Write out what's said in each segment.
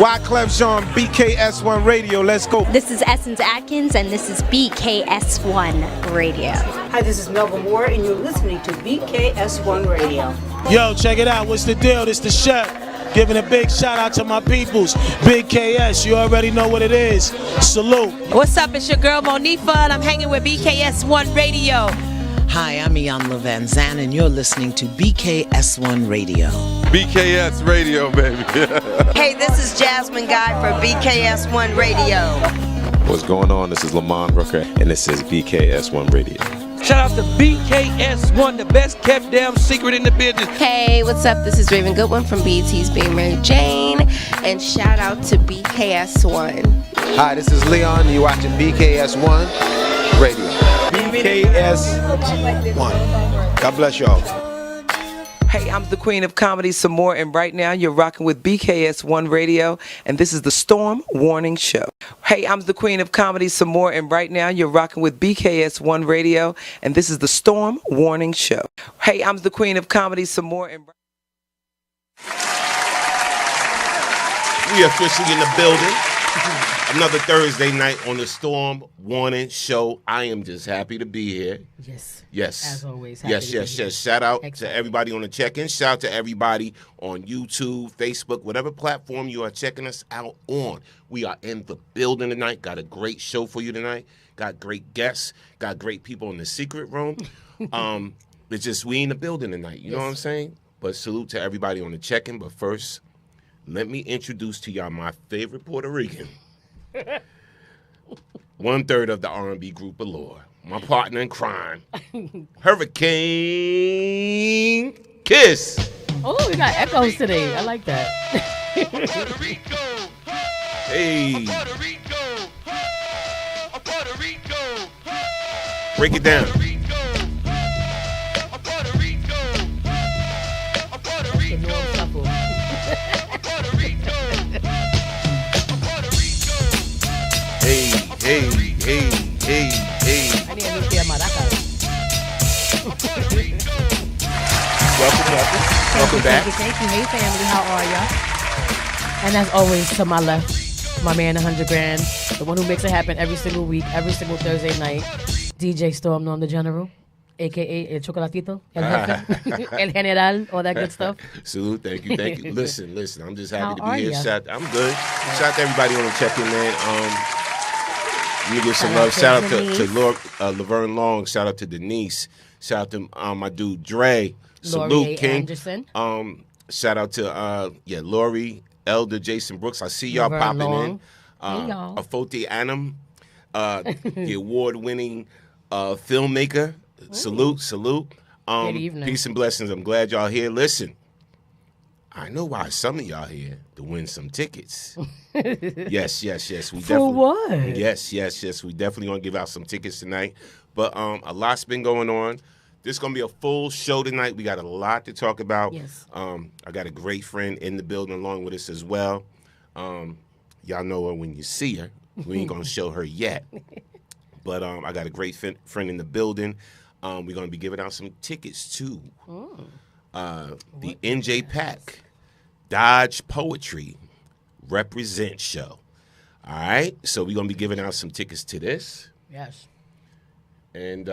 Wyclef Jean, BKS1 Radio. Let's go. This is Essence Atkins, and this is BKS1 Radio. Hi, this is Melba Moore, and you're listening to BKS1 Radio. Yo, check it out. What's the deal? This the chef. Giving a big shout out to my peoples. Big KS, you already know what it is. Salute. What's up? It's your girl Monifa, and I'm hanging with BKS1 Radio. Hi, I'm Iyanla Van Zandt, and you're listening to BKS1 Radio. BKS Radio, baby. Hey, this is Jasmine Guy for BKS1 Radio. What's going on? This is Lamont Rooker, and this is BKS1 Radio. Shout out to BKS1, the best kept damn secret in the business. Hey, what's up? This is Raven Goodwin from BET's Being Mary Jane, and shout out to BKS1. Hi, this is Leon. You're watching BKS1 Radio. BKS1. God bless y'all. Hey, I'm the queen of comedy some more, and right now you're rocking with BKS1 Radio, and this is the Storm Warning Show. Hey, I'm the queen of comedy some more, and right now you're rocking with BKS1 Radio, and this is the Storm Warning Show. Hey, I'm the queen of comedy some more, and we officially in the building. Another Thursday night on the Storm Warning Show. I am just happy to be here. Yes. As always. Yes. Shout out to everybody on the check-in. Shout out to everybody on YouTube, Facebook, whatever platform you are checking us out on. We are in the building tonight. Got a great show for you tonight. Got great guests. Got great people in the secret room. It's just we in the building tonight. You know what I'm saying? But salute to everybody on the check-in. But first, let me introduce to y'all my favorite Puerto Rican. 1/3 of the R&B group Allure. My partner in crime, Hurricane Kiss. Oh, we got echoes today. I like that. Puerto Rico. Hey. Puerto Rico. Break it down. Hey. I need a new pair of maracas. Welcome back. Thank you. Hey, family. How are y'all? And as always, to my left, my man, 100 Grand, the one who makes it happen every single week, every single Thursday night, DJ Storm, Norm the General, a.k.a. El Chocolatito, El Jefe, El General, all that good stuff. Salute. Thank you. Listen. I'm just happy to be here. I'm good. Shout out to everybody on the check-in, man. Let me give some love. Shout out to Laverne Long. Shout out to Denise. Shout out to my dude Dre. Salute, King. Anderson. Shout out to Lori, Elder, Jason Brooks. I see y'all Laverne popping Long. in. Hey, y'all. Afote Anam, the award-winning filmmaker. Salute. Good evening. Peace and blessings. I'm glad y'all here. Listen, I know why some of y'all here to win some tickets. Yes. We For what? Yes. We definitely want to give out some tickets tonight. But a lot's been going on. This is going to be a full show tonight. We got a lot to talk about. Yes. I got a great friend in the building along with us as well. Y'all know her when you see her. We ain't going to show her yet. But I got a great friend in the building. We're going to be giving out some tickets to the NJ Pack Dodge Poetry Represent Show. All right? So we're going to be giving out some tickets to this. Yes. And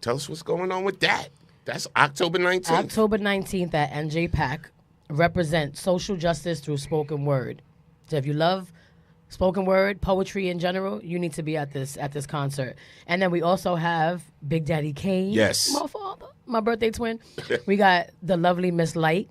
tell us what's going on with that. That's October 19th. October 19th at NJ Pack. Represent social justice through spoken word. So if you love spoken word, poetry in general, you need to be at this concert. And then we also have Big Daddy Kane. Yes. My father, my birthday twin. We got the lovely Miss Light.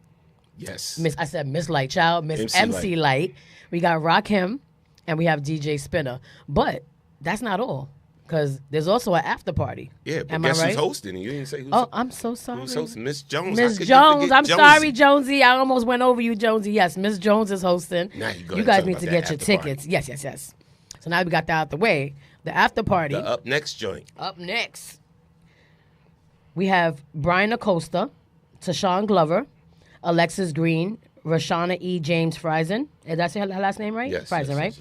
Yes. Miss Light, child. Miss MC Light. We got Rakim, and we have DJ Spinner. But that's not all, because there's also an after party. Yeah, but Am guess I right? who's hosting? You didn't say who's Oh, I'm so sorry. Who's hosting? Miss Jones. Miss Jones. I'm sorry, Jonesy. I almost went over you, Jonesy. Yes, Miss Jones is hosting. Now you guys need to get your tickets. Party. Yes. So now we got that out the way. The after party. The up next joint. Up next, we have Brian Acosta, Tashawn Glover, Alexis Green, Rashana E. James Friesen. Did I say her last name right? Yes. Friesen, right?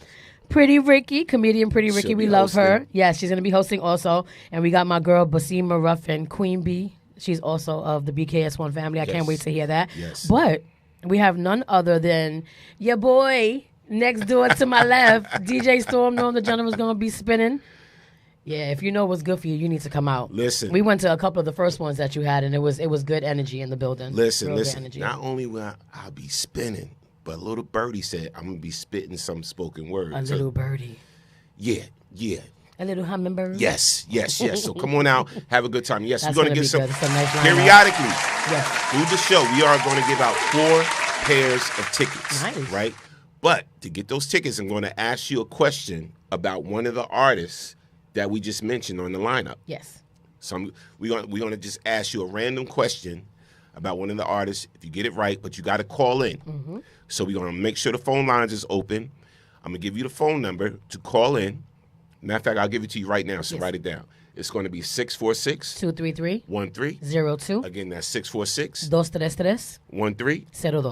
Pretty Ricky, comedian Pretty Ricky. We love her. Yes, she's going to be hosting also. And we got my girl, Basima Ruffin, Queen Bee. She's also of the BKS1 family. I can't wait to hear that. Yes. But we have none other than your boy, Next door to my left, DJ Storm Norm the General's going to be spinning. Yeah, if you know what's good for you, you need to come out. Listen. We went to a couple of the first ones that you had, and it was good energy in the building. Listen. Real good energy. Not only will I'll be spinning, but little birdie said I'm gonna be spitting some spoken word. A little birdie. Yeah. A little hummingbird. Yes. So come on out, have a good time. Yes, That's we're gonna gonna get some be good. It's a nice lineup. periodically. Yes. Through the show, we are going to give out 4 pairs of tickets. Nice. Right? But to get those tickets, I'm going to ask you a question about one of the artists that we just mentioned on the lineup. Yes. So we're going to just ask you a random question about one of the artists. If you get it right, but you got to call in. Mm-hmm. So we're going to make sure the phone lines is open. I'm going to give you the phone number to call in. Matter of fact, I'll give it to you right now, so write it down. It's going to be 646 233 13 02. Again, that's 646 233 13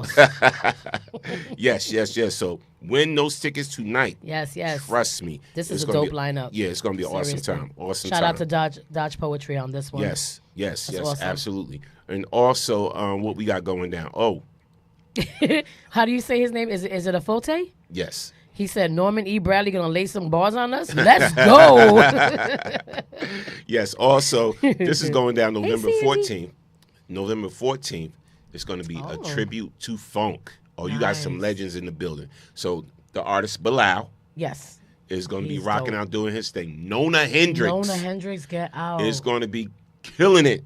02. Yes. So win those tickets tonight. Yes. Trust me. This is it's a gonna dope lineup. Yeah, it's going to be an Seriously. awesome Shout time. out to Dodge Poetry on this one. Yes, awesome. absolutely. And also, what we got going down. Oh, How do you say his name? Is it a Fote? yes. He said Norman E. Bradley gonna lay some bars on us. Let's go. Yes. Also, this is going down November Sandy. 14th. November 14th. It's going to be a tribute to funk. Oh, you got some Nice. legends in the building. So the artist Bilal Yes. is going to be He's rocking dope. out doing his thing. Nona Hendrix Nona Hendrix, get out. is going to be killing it.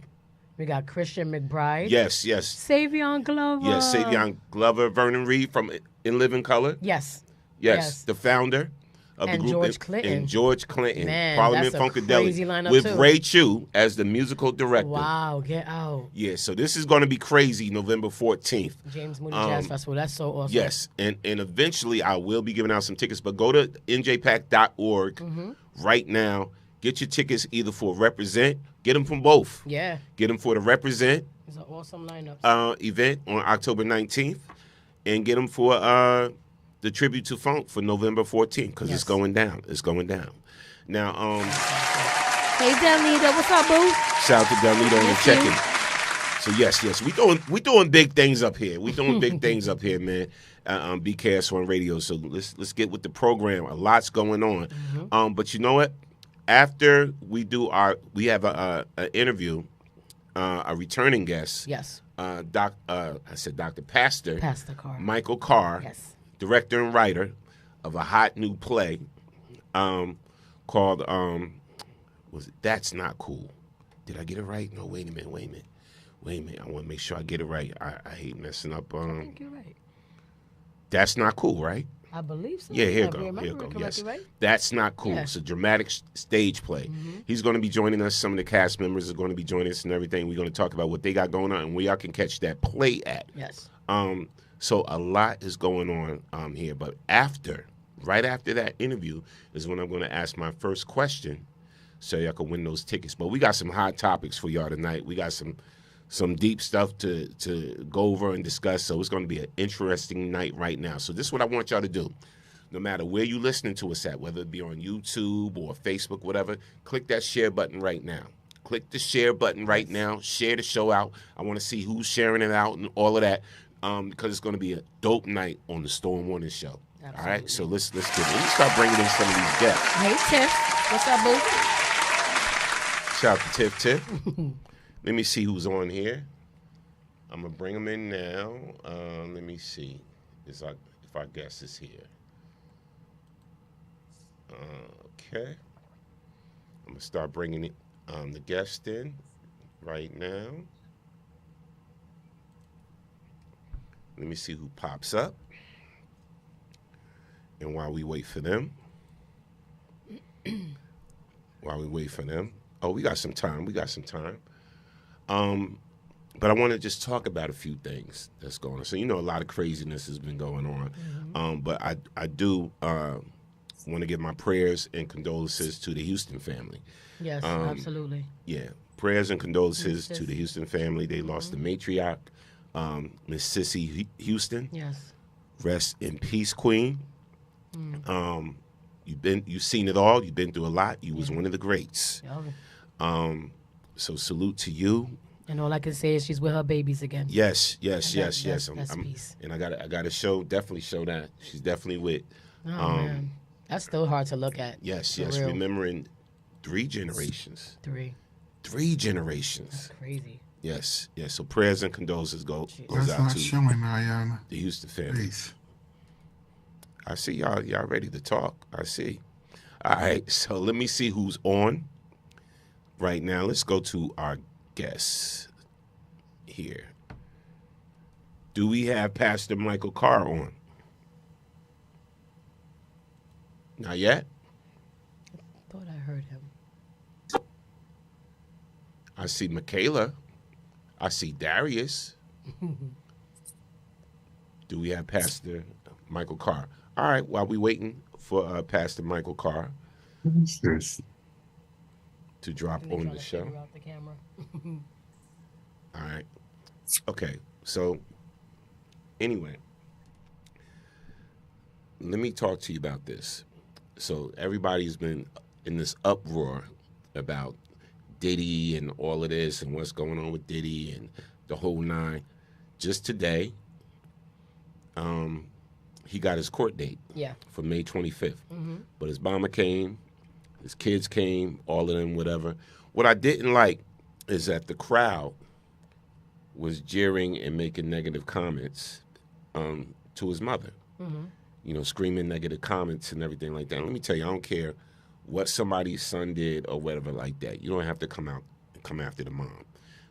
We got Christian McBride. Yes. Savion Glover. Yes, Savion Glover, Vernon Reed from In Living Color. Yes. Yes, the founder of And the group. George Clinton. And George Clinton. Man, Parliament that's a crazy Funkadelic. lineup With too. Ray Chu as the musical director. Wow, get out. Yeah, so this is going to be crazy November 14th. James Moody Jazz Festival. That's so awesome. Yes, and eventually I will be giving out some tickets, but go to njpack.org Mm-hmm. right now. Get your tickets either for Represent, get them from both. Yeah. Get them for the Represent It's an awesome lineup. event on October 19th, and get them for the Tribute to Funk for November 14th, because it's going down. It's going down. Now, Hey, Delnita, what's up, boo? shout out to Delnita on the check-in. So yes, we doing big things up here. We doing big things up here, man. BKS1 Radio. So let's get with the program. A lot's going on. Mm-hmm. But you know what? After we have a interview, a returning guest. Yes. Pastor Carr. Michael Carr. Yes. Director and writer of a hot new play called was it That's Not Cool. Did I get it right? No, wait a minute. I want to make sure I get it right. I hate messing up. I think you're right. That's Not Cool, right? I believe so. Yeah, here If I you remember go. it Yes. correctly, right? That's Not Cool. Yeah. It's a dramatic stage play. Mm-hmm. He's going to be joining us. Some of the cast members are going to be joining us and everything. We're going to talk about what they got going on and where y'all can catch that play at. Yes. So a lot is going on here. But right after that interview is when I'm going to ask my first question so y'all can win those tickets. But we got some hot topics for y'all tonight. We got some deep stuff to go over and discuss. So it's going to be an interesting night right now. So this is what I want y'all to do. No matter where you listening to us at, whether it be on YouTube or Facebook, whatever, click that share button right now. Click the share button right now. Share the show out. I want to see who's sharing it out and all of that, because it's going to be a dope night on the Storm Warning Show. Absolutely. All right, so let's get it. Let me start bringing in some of these guests. Hey, Tiff. What's up, boo? Shout out to Tiff. Let me see who's on here. I'm going to bring them in now. Let me see if our guest is here. Okay. I'm going to start bringing the guest in right now. Let me see who pops up. And while we wait for them. Oh, we got some time. But I want to just talk about a few things that's going on. So, a lot of craziness has been going on. Mm-hmm. But I do want to give my prayers and condolences to the Houston family. Yes, absolutely. Yeah, prayers and condolences to the Houston family. They lost the matriarch, Miss Sissy Houston. Yes. Rest in peace, Queen. You've seen it all. You've been through a lot. You was one of the greats. Oh. So salute to you. And all I can say is she's with her babies again. Yes. That's peace. And I gotta definitely show that she's definitely with. Oh man, that's still hard to look at. Yes. real. Remembering 3 generations. 3 generations. That's crazy. Yes. So prayers and condolences goes That's out not to showing, Mariana. the Houston family. Peace. I see y'all ready to talk. I see. All right, so let me see who's on right now. Let's go to our guests here. Do we have Pastor Michael Carr on? Not yet? I thought I heard him. I see Michaela. I see Darius. Do we have Pastor Michael Carr? All right, while we waiting for Pastor Michael Carr to drop on the show. Out the camera. All right. Okay, so anyway, let me talk to you about this. So everybody's been in this uproar about Diddy and all of this and what's going on with Diddy and the whole nine. Just today, he got his court date for May 25th. But his mama came, his kids came, all of them, whatever. What I didn't like is that the crowd was jeering and making negative comments to his mother. You know, screaming negative comments and everything like that. Let me tell you, I don't care what somebody's son did or whatever like that. You don't have to come out and come after the mom.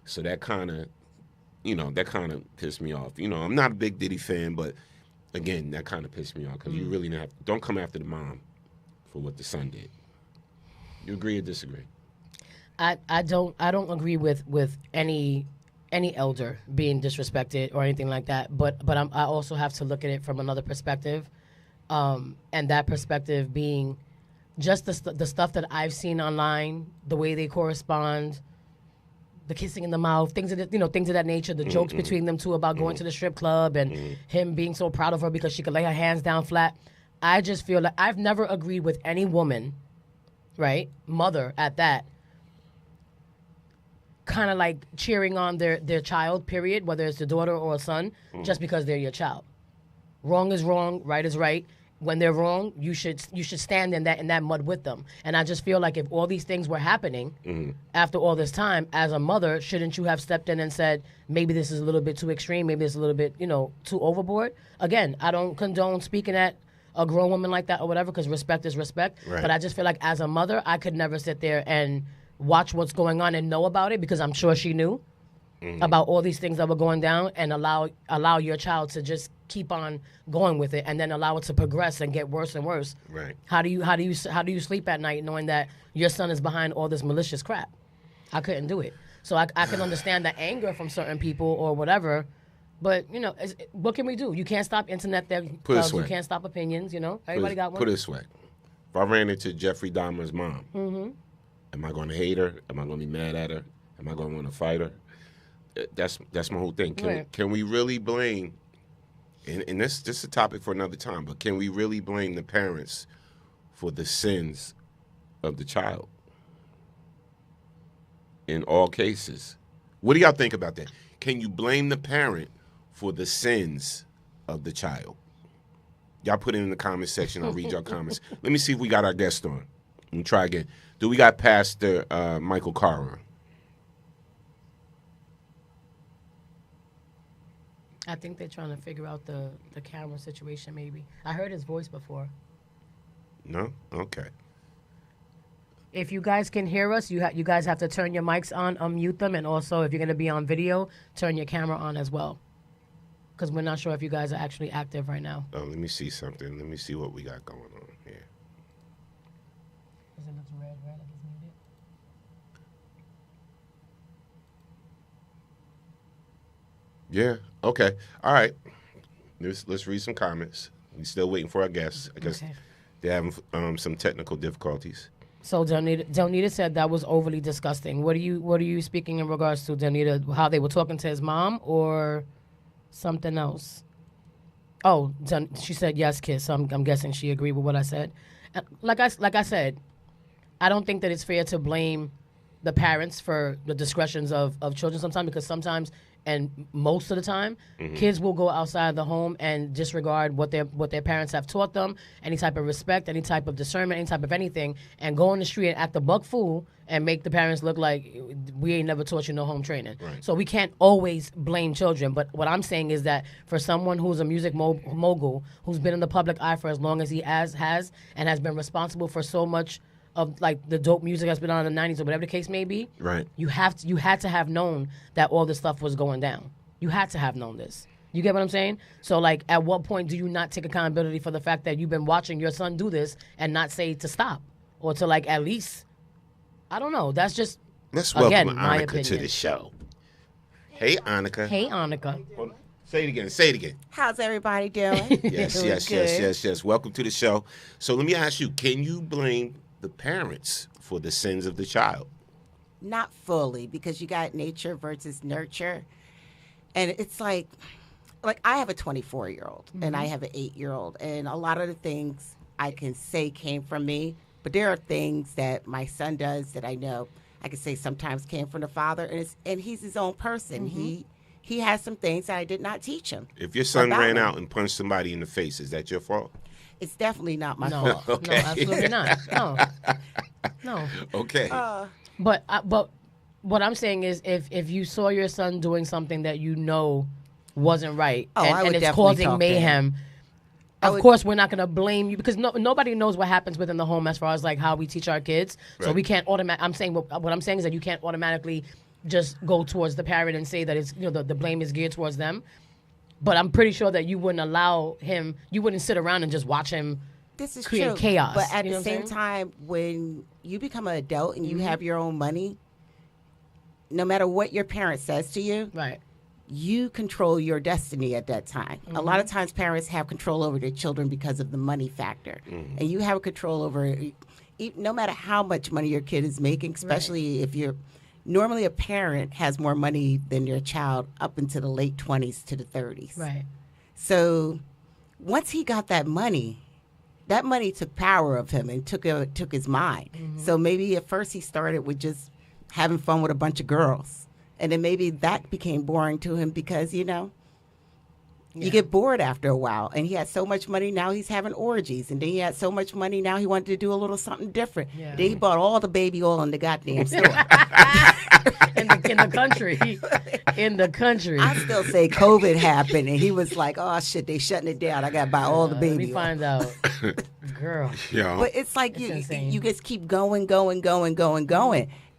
So that kind of, pissed me off. You know, I'm not a big Diddy fan, but again, that kind of pissed me off because you really don't come after the mom for what the son did. You agree or disagree? I don't agree with any elder being disrespected or anything like that. But I also have to look at it from another perspective, and that perspective being just the stuff that I've seen online, the way they correspond, the kissing in the mouth, things of that nature, the jokes between them two about going to the strip club and him being so proud of her because she could lay her hands down flat. I just feel like I've never agreed with any woman, right, mother at that, kind of like cheering on their child, period, whether it's the daughter or a son, just because they're your child. Wrong is wrong, right is right. When they're wrong, you should stand in that mud with them. And I just feel like if all these things were happening after all this time, as a mother, shouldn't you have stepped in and said, maybe this is a little bit too extreme, maybe it's a little bit, too overboard? Again, I don't condone speaking at a grown woman like that or whatever, because respect is respect. Right. But I just feel like as a mother, I could never sit there and watch what's going on and know about it, because I'm sure she knew about all these things that were going down, and allow your child to just keep on going with it, and then allow it to progress and get worse and worse. Right. How do you sleep at night knowing that your son is behind all this malicious crap? I couldn't do it. So I can understand the anger from certain people or whatever, but what can we do? You can't stop internet thugs. You can't stop opinions. Everybody got one. Put it this way: if I ran into Jeffrey Dahmer's mom, am I going to hate her? Am I going to be mad at her? Am I going to want to fight her? That's my whole thing. Can we really blame? And this is a topic for another time. But can we really blame the parents for the sins of the child? In all cases, what do y'all think about that? Can you blame the parent for the sins of the child? Y'all put it in the comment section. I'll read y'all comments. Let me see if we got our guest on. Let me try again. Do we got Pastor Michael Carr on? I think they're trying to figure out the camera situation, maybe. I heard his voice before. No? Okay. If you guys can hear us, you guys have to turn your mics on, unmute them, and also if you're going to be on video, turn your camera on as well. Because we're not sure if you guys are actually active right now. Oh, let me see something. Let me see what we got going on here. Because it looks red, like it's muted. Yeah. Okay. All right. Let's read some comments. We're still waiting for our guests. I guess they're having some technical difficulties. So Donita said that was overly disgusting. What are you speaking in regards to, Donita? How they were talking to his mom or something else? Oh, she said yes, kiss. So I'm guessing she agreed with what I said. Like I said, I don't think that it's fair to blame the parents for the discretions of children sometimes, because sometimes and most of the time, kids will go outside the home and disregard what their parents have taught them, any type of respect, any type of discernment, any type of anything, and go on the street and act a buck fool and make the parents look like we ain't never taught you no home training. Right. So we can't always blame children. But what I'm saying is that for someone who's a music mogul, who's been in the public eye for as long as he has and has been responsible for so much of like the dope music that's been on in the 90s or whatever the case may be, right? You had to have known that all this stuff was going down. You had to have known this. You get what I'm saying? So like, at what point do you not take accountability for the fact that you've been watching your son do this and not say to stop or to like at least, I don't know. That's just Let's welcome my Annika opinion. to the show. Hey, Annika. Hey, Annika. Say it again. Say it again. How's everybody doing? Yes. Welcome to the show. So let me ask you, can you blame the parents for the sins of the child? Not fully, because you got nature versus nurture. And it's like I have a 24-year-old and I have an 8-year-old. And a lot of the things I can say came from me. But there are things that my son does that I know I can say sometimes came from the father. And he's his own person. He has some things that I did not teach him. If your son ran out and punched somebody in the face, is that your fault? It's definitely not my fault. Okay. No, absolutely not. No. Okay. But what I'm saying is, if you saw your son doing something that you know wasn't right, I would and it's definitely causing talk to him. mayhem, of course we're not going to blame you, because nobody knows what happens within the home as far as like how we teach our kids. So Right. we can't I'm saying what I'm saying is that you can't automatically just go towards the parent and say that it's the blame is geared towards them. But I'm pretty sure that you wouldn't allow him. You wouldn't sit around and just watch him. This is create true. chaos. But at You know the what I'm same saying? time, when you become an adult and you have your own money, no matter what your parent says to you, right, you control your destiny at that time. A lot of times parents have control over their children because of the money factor. And you have control over, no matter how much money your kid is making, especially if you're, normally a parent has more money than their child up into the late 20s to the 30s. Right. So once he got that money took power of him and took his mind. So maybe at first he started with just having fun with a bunch of girls. And then maybe that became boring to him because, you get bored after a while. And he had so much money, now he's having orgies. And then he had so much money, now he wanted to do a little something different. Yeah. Then he bought all the baby oil in the goddamn store. in the country. In the country. I still say COVID happened, and he was like, oh, shit, they shutting it down. I got to buy all the baby Let me oil. find out. Girl. Yeah. But it's like insane. you just keep going.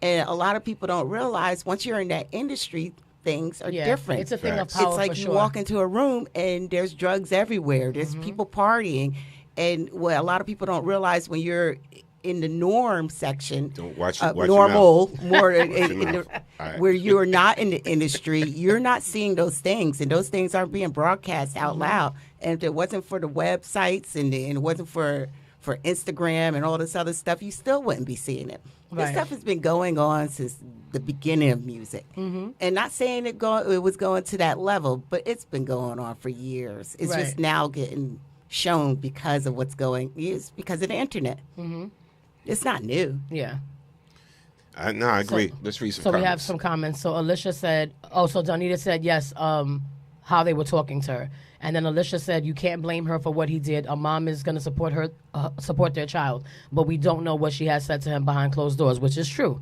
And a lot of people don't realize once you're in that industry, things are different. It's a thing of power. It's like for you sure. walk into a room and there's drugs everywhere. There's people partying. And what a lot of people don't realize when you're in the norm section, Don't watch your normal, mouth. more Watch your mouth. All right. where you're not in the industry, you're not seeing those things. And those things aren't being broadcast out loud. And if it wasn't for the websites and it wasn't for Instagram and all this other stuff, you still wouldn't be seeing it. This Right. stuff has been going on since the beginning of music. And not saying it was going to that level, but it's been going on for years. It's Right. just now getting shown because of what's going, it's because of the internet. It's not new. Yeah. No, I agree. Let's read some So comments. we have some comments. So Alicia said, so Donita said, yes, how they were talking to her. And then Alicia said, you can't blame her for what he did. A mom is going to support their child. But we don't know what she has said to him behind closed doors, which is true.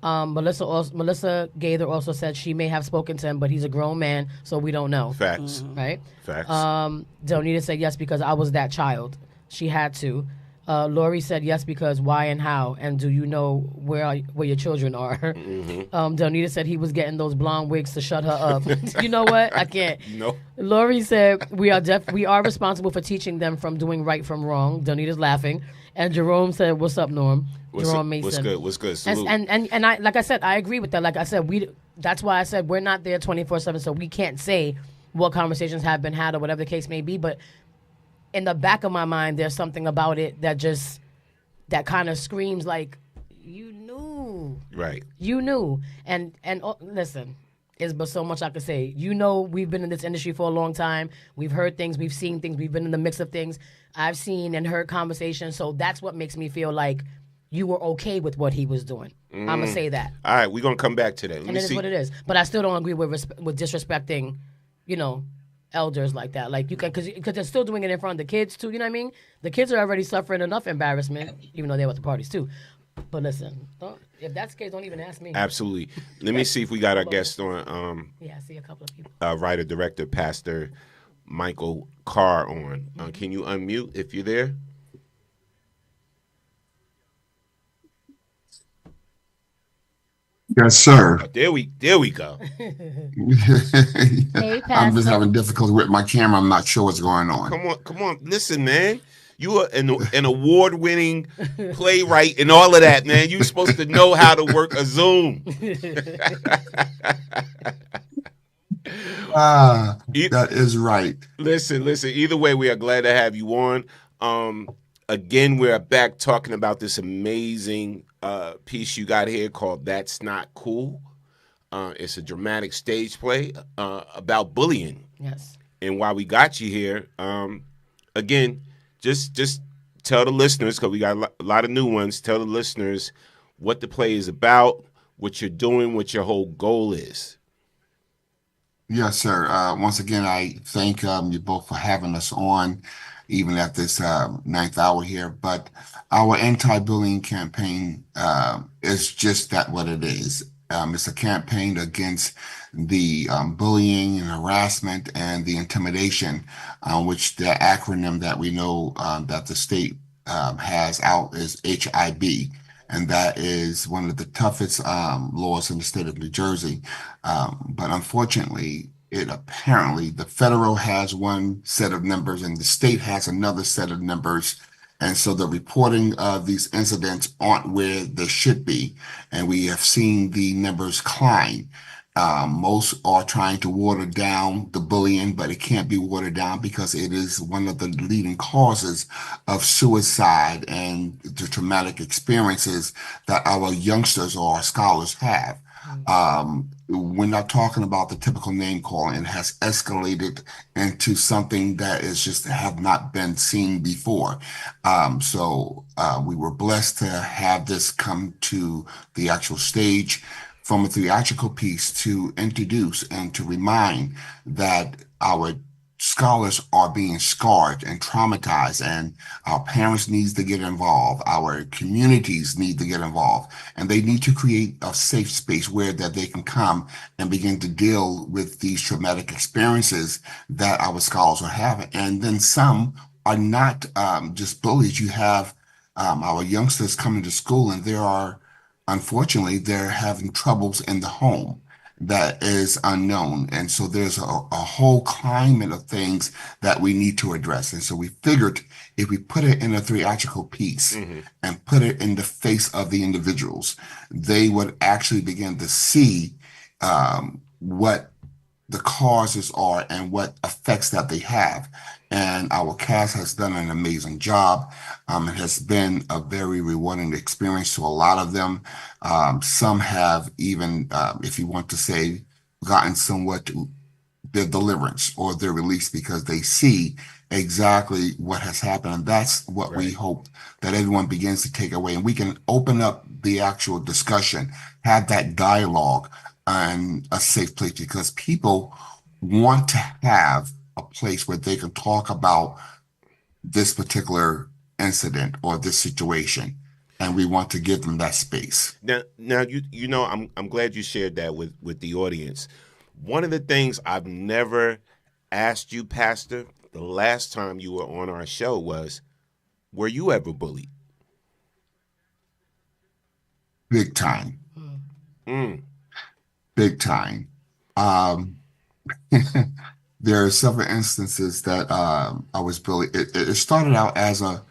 Melissa Gaither also said she may have spoken to him, but he's a grown man, so we don't know. Facts. Right? Facts. Donita said, yes, because I was that child. She had to. Lori said yes because why and how, and do you know where your children are? Donita said he was getting those blonde wigs to shut her up. You know what? I can't. No. Lori said we are responsible for teaching them from doing right from wrong. Donita's laughing, and Jerome said, "What's up, Norm?" Jerome Mason. What's good? Salute. And I, like I said, I agree with that. Like I said, that's why I said we're not there 24/7, so we can't say what conversations have been had or whatever the case may be, but in the back of my mind, there's something about it that kind of screams like, you knew. Right. You knew. And listen, there's but so much I could say. You know, we've been in this industry for a long time. We've heard things. We've seen things. We've been in the mix of things. I've seen and heard conversations. So that's what makes me feel like you were okay with what he was doing. I'm gonna say that. All right, we're gonna come back to that. And it is what it is. But I still don't agree with disrespecting, elders like that. Like you can, because they're still doing it in front of the kids too. You know what I mean? The kids are already suffering enough embarrassment, even though they were at the parties too. But listen, if that's the case, don't even ask me. Absolutely. Let me see if we got our guest on. Yeah, I see a couple of people. Writer, director, Pastor Michael Carr on. Can you unmute if you're there? Yes, sir. Oh, there we go. Hey, I'm just having difficulty with my camera. I'm not sure what's going on. Come on. Listen, man. You are an award-winning playwright and all of that, man. You're supposed to know how to work a Zoom. That is right. Listen. Either way, we are glad to have you on. Again, we're back talking about this amazing piece you got here called "That's Not Cool." It's a dramatic stage play about bullying. Yes. And while we got you here, again, just tell the listeners, because we got a lot of new ones. Tell the listeners what the play is about, what you're doing, what your whole goal is. Yes, sir. Once again, I thank you both for having us on, even at this ninth hour here. But our anti-bullying campaign is just that what it is. It's a campaign against the bullying and harassment and the intimidation, which the acronym that we know that the state has out is HIB. And that is one of the toughest laws in the state of New Jersey. But unfortunately, the federal has one set of numbers and the state has another set of numbers. And so the reporting of these incidents aren't where they should be. And we have seen the numbers climb. Most are trying to water down the bullying, but it can't be watered down because it is one of the leading causes of suicide and the traumatic experiences that our youngsters or our scholars have. We're not talking about the typical name calling. It has escalated into something that is just have not been seen before. So we were blessed to have this come to the actual stage from a theatrical piece to introduce and to remind that our scholars are being scarred and traumatized, and our parents need to get involved. Our communities need to get involved, and they need to create a safe space where that they can come and begin to deal with these traumatic experiences that our scholars are having. And then some are not just bullies. You have our youngsters coming to school, and unfortunately, they're having troubles in the home that is unknown. And so there's a whole climate of things that we need to address. And so we figured if we put it in a theatrical piece and put it in the face of the individuals, they would actually begin to see what the causes are and what effects that they have. And our cast has done an amazing job. It has been a very rewarding experience to a lot of them. Some have even, if you want to say, gotten somewhat their deliverance or their release because they see exactly what has happened. And that's what we hope that everyone begins to take away. And we can open up the actual discussion, have that dialogue and a safe place, because people want to have a place where they can talk about this particular incident or this situation, and we want to give them that space. Now, I'm glad you shared that with the audience. One of the things I've never asked you, Pastor, the last time you were on our show was, were you ever bullied? Big time. Big time. There are several instances that I was bullied. It started out as a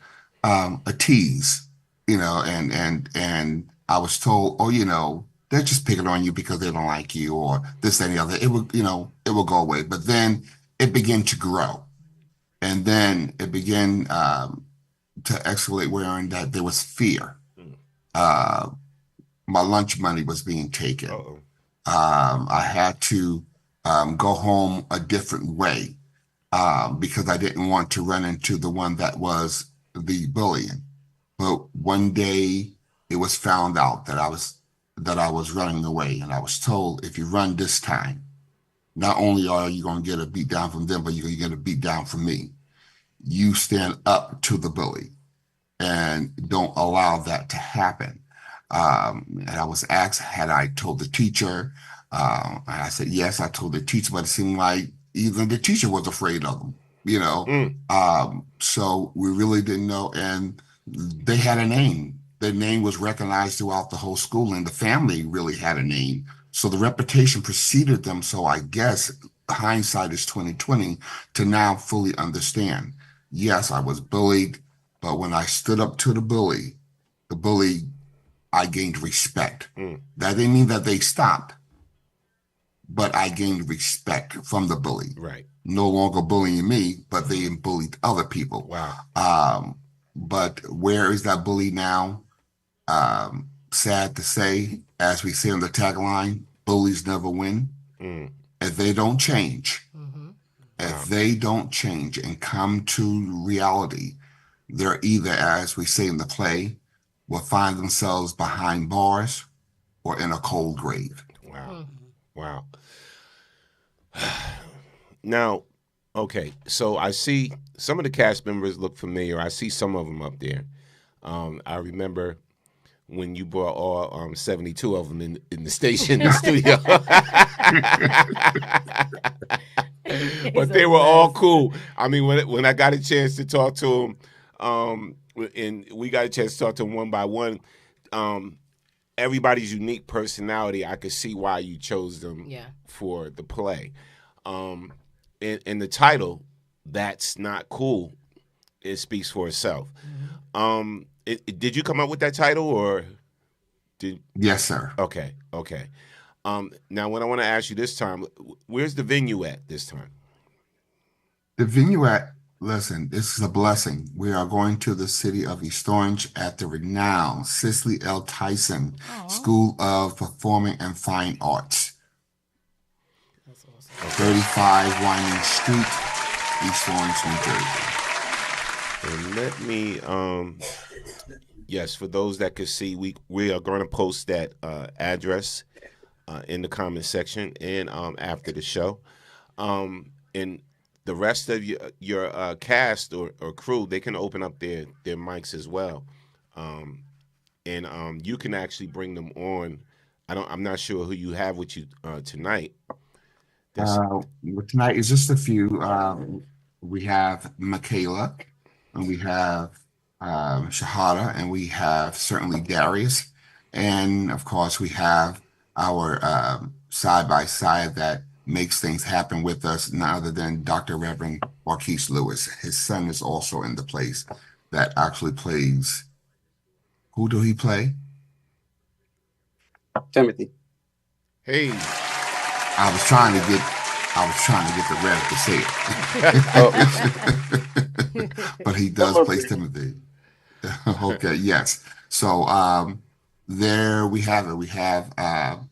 tease, and I was told, they're just picking on you because they don't like you, or this, and the other. It will go away. But then it began to grow, and then it began to escalate, wherein that there was fear. My lunch money was being taken. I had to go home a different way because I didn't want to run into the one that was the bullying. But one day it was found out that I was running away, and I was told, if you run this time, not only are you going to get a beat down from them, but you're going to get a beat down from me. You stand up to the bully and don't allow that to happen. And I was asked, had I told the teacher? And I said, yes, I told the teacher, but it seemed like even the teacher was afraid of them, you know? So we really didn't know. And they had a name. Their name was recognized throughout the whole school, and the family really had a name. So the reputation preceded them. So I guess hindsight is 2020 to now fully understand. Yes, I was bullied, but when I stood up to the bully, I gained respect. That didn't mean that they stopped, but I gained respect from the bully. Right. No longer bullying me, but they bullied other people. Wow. But where is that bully now? Sad to say, as we say on the tagline, bullies never win. If they don't change, if they don't change and come to reality, they're either, as we say in the play, will find themselves behind bars or in a cold grave. Wow. Wow. Now, okay, so I see some of the cast members look familiar. I see some of them up there. I remember when you brought all 72 of them in the station, in the studio. But they were all cool. I mean, when I got a chance to talk to them, and we got a chance to talk to them one by one, everybody's unique personality, I could see why you chose them for the play. And the title, That's Not Cool, it speaks for itself. Did you come up with that title, or did? Yes, sir. Okay. Now, what I want to ask you this time, where's the venue at this time? The venue listen, this is a blessing. We are going to the city of East Orange at the renowned Cicely L. Tyson School of Performing and Fine Arts. That's awesome. 35 Winding Street, East Orange, New Jersey. And let me, yes, for those that can see, we are going to post that address in the comment section and after the show. And the rest of your cast or crew, they can open up their mics as well. And you can actually bring them on. I'm not sure who you have with you tonight. Tonight is just a few. We have Michaela, and we have Shahada, and we have certainly Darius, and of course we have our side by side that makes things happen with us, none other than Dr. Reverend Marquise Lewis. His son is also in the place that actually plays. Who do he play? Timothy. Hey. I was trying to get the Rev to say it. But he does play Timothy. Okay, yes. So there we have it. We have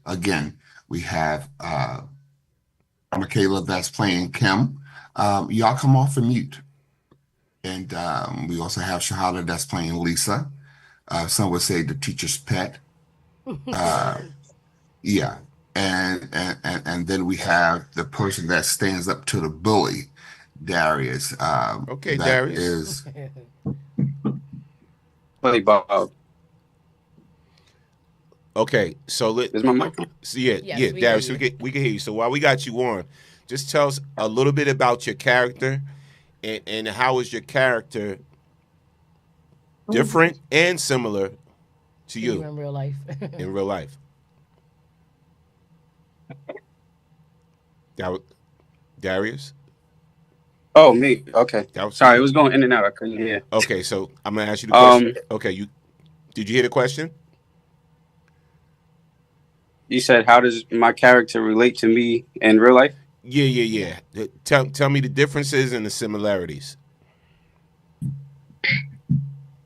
again, we have Michaela that's playing Kim. Y'all come off of mute. And we also have Shahada that's playing Lisa. Some would say the teacher's pet. Yeah. And then we have the person that stands up to the bully, Darius. Okay, Darius. Is Play Bob. Okay, so is my mic on? So yeah, Darius, we can hear you. So while we got you on, just tell us a little bit about your character, and how is your character different and similar to you in real life? In real life. Darius? Oh, me. Okay. Sorry, it was going in and out. I couldn't hear. Okay, so I'm gonna ask you the question. Okay, did you hear the question? You said, how does my character relate to me in real life? Yeah. Tell me the differences and the similarities.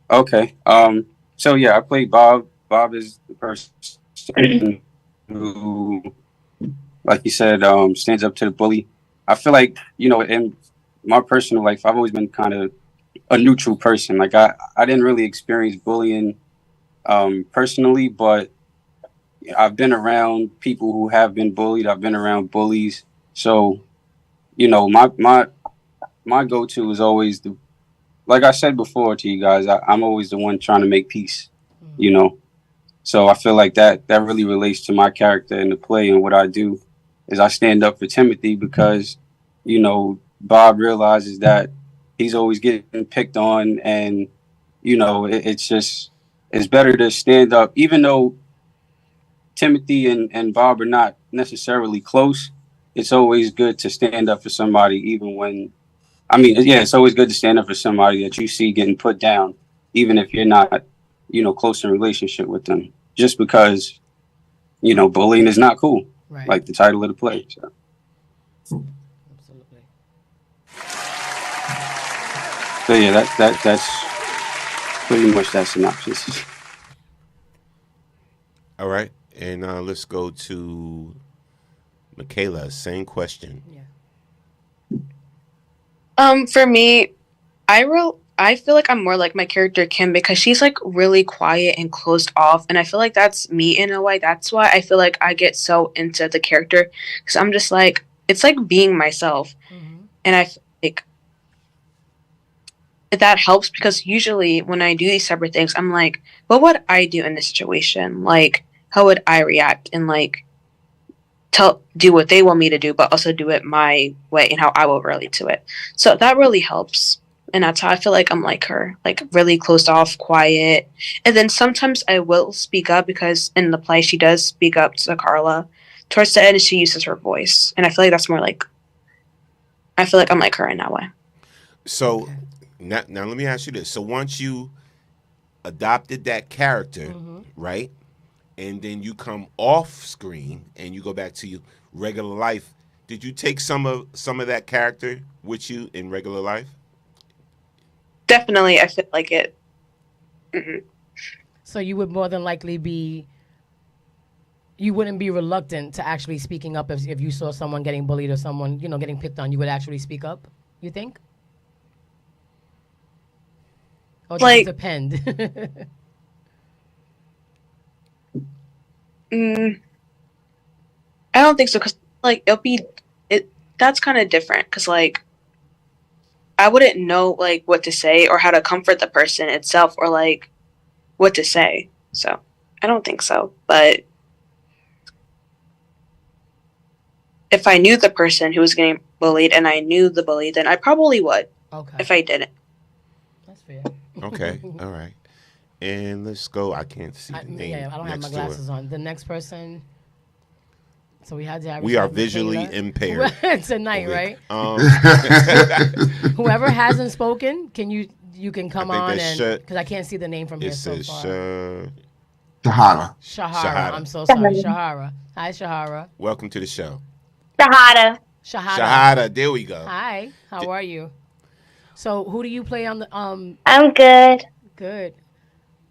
Okay. So yeah, I played Bob. Bob is the person who, like you said, stands up to the bully. I feel like, in my personal life, I've always been kind of a neutral person. Like I didn't really experience bullying personally, but I've been around people who have been bullied. I've been around bullies. So, my go-to is always like I said before to you guys, I'm always the one trying to make peace, you know. So I feel like that really relates to my character in the play, and what I do is I stand up for Timothy because, Bob realizes that he's always getting picked on, and it's better to stand up, even though Timothy and Bob are not necessarily close. It's always good to stand up for somebody, even when it's always good to stand up for somebody that you see getting put down, even if you're not, close in relationship with them. Just because, bullying is not cool, right. Like the title of the play. So. Absolutely. So yeah, that's pretty much that synopsis. All right, and let's go to Michaela. Same question. For me, I feel like I'm more like my character Kim because she's like really quiet and closed off, and I feel like that's me in a way. That's why I feel like I get so into the character because I'm just like it's like being myself, and I feel like that helps because usually when I do these separate things, I'm like, what would I do in this situation? Like, how would I react and like do what they want me to do, but also do it my way and how I will relate to it. So that really helps. And that's how I feel like I'm like her, like really closed off, quiet. And then sometimes I will speak up because in the play she does speak up to Carla. Towards the end, she uses her voice. And I feel like that's more like, I feel like I'm like her in that way. So now let me ask you this. So once you adopted that character, right? And then you come off screen and you go back to your regular life. Did you take some of that character with you in regular life? Definitely, I feel like it. So you would more than likely you wouldn't be reluctant to actually speaking up if you saw someone getting bullied or someone, getting picked on, you would actually speak up, you think? Or does it depend? I don't think so because like that's kind of different because like I wouldn't know like what to say or how to comfort the person itself or like what to say. So I don't think so. But if I knew the person who was getting bullied and I knew the bully, then I probably would. Okay. If I didn't. That's fair. Okay. All right. And let's go. I can't see the name. Yeah, I don't have my glasses on. The next person. So we had to. We are visually impaired tonight, right? Whoever hasn't spoken, can you can come on and because I can't see the name from here so far. Shahara. Shahara. I'm so sorry, Shahara. Hi, Shahara. Welcome to the show. Shahada. Shahada. There we go. Hi. How are you? So who do you play on the I'm good. Good.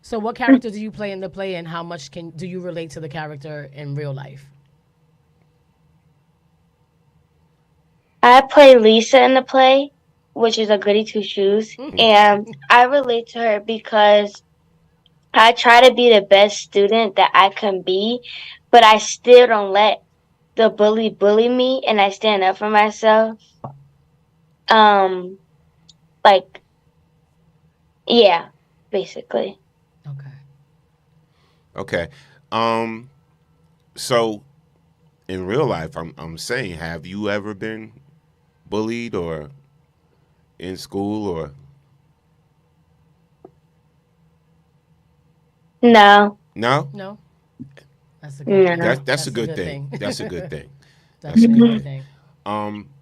So what character do you play in the play, and how much do you relate to the character in real life? I play Lisa in the play, which is a goody two shoes, and I relate to her because I try to be the best student that I can be, but I still don't let the bully me, and I stand up for myself. Yeah, basically. Okay. So in real life, I'm saying, have you ever been bullied or in school or? No. No? No. That's a good thing. That's a good thing. That's a good thing. That's a good thing.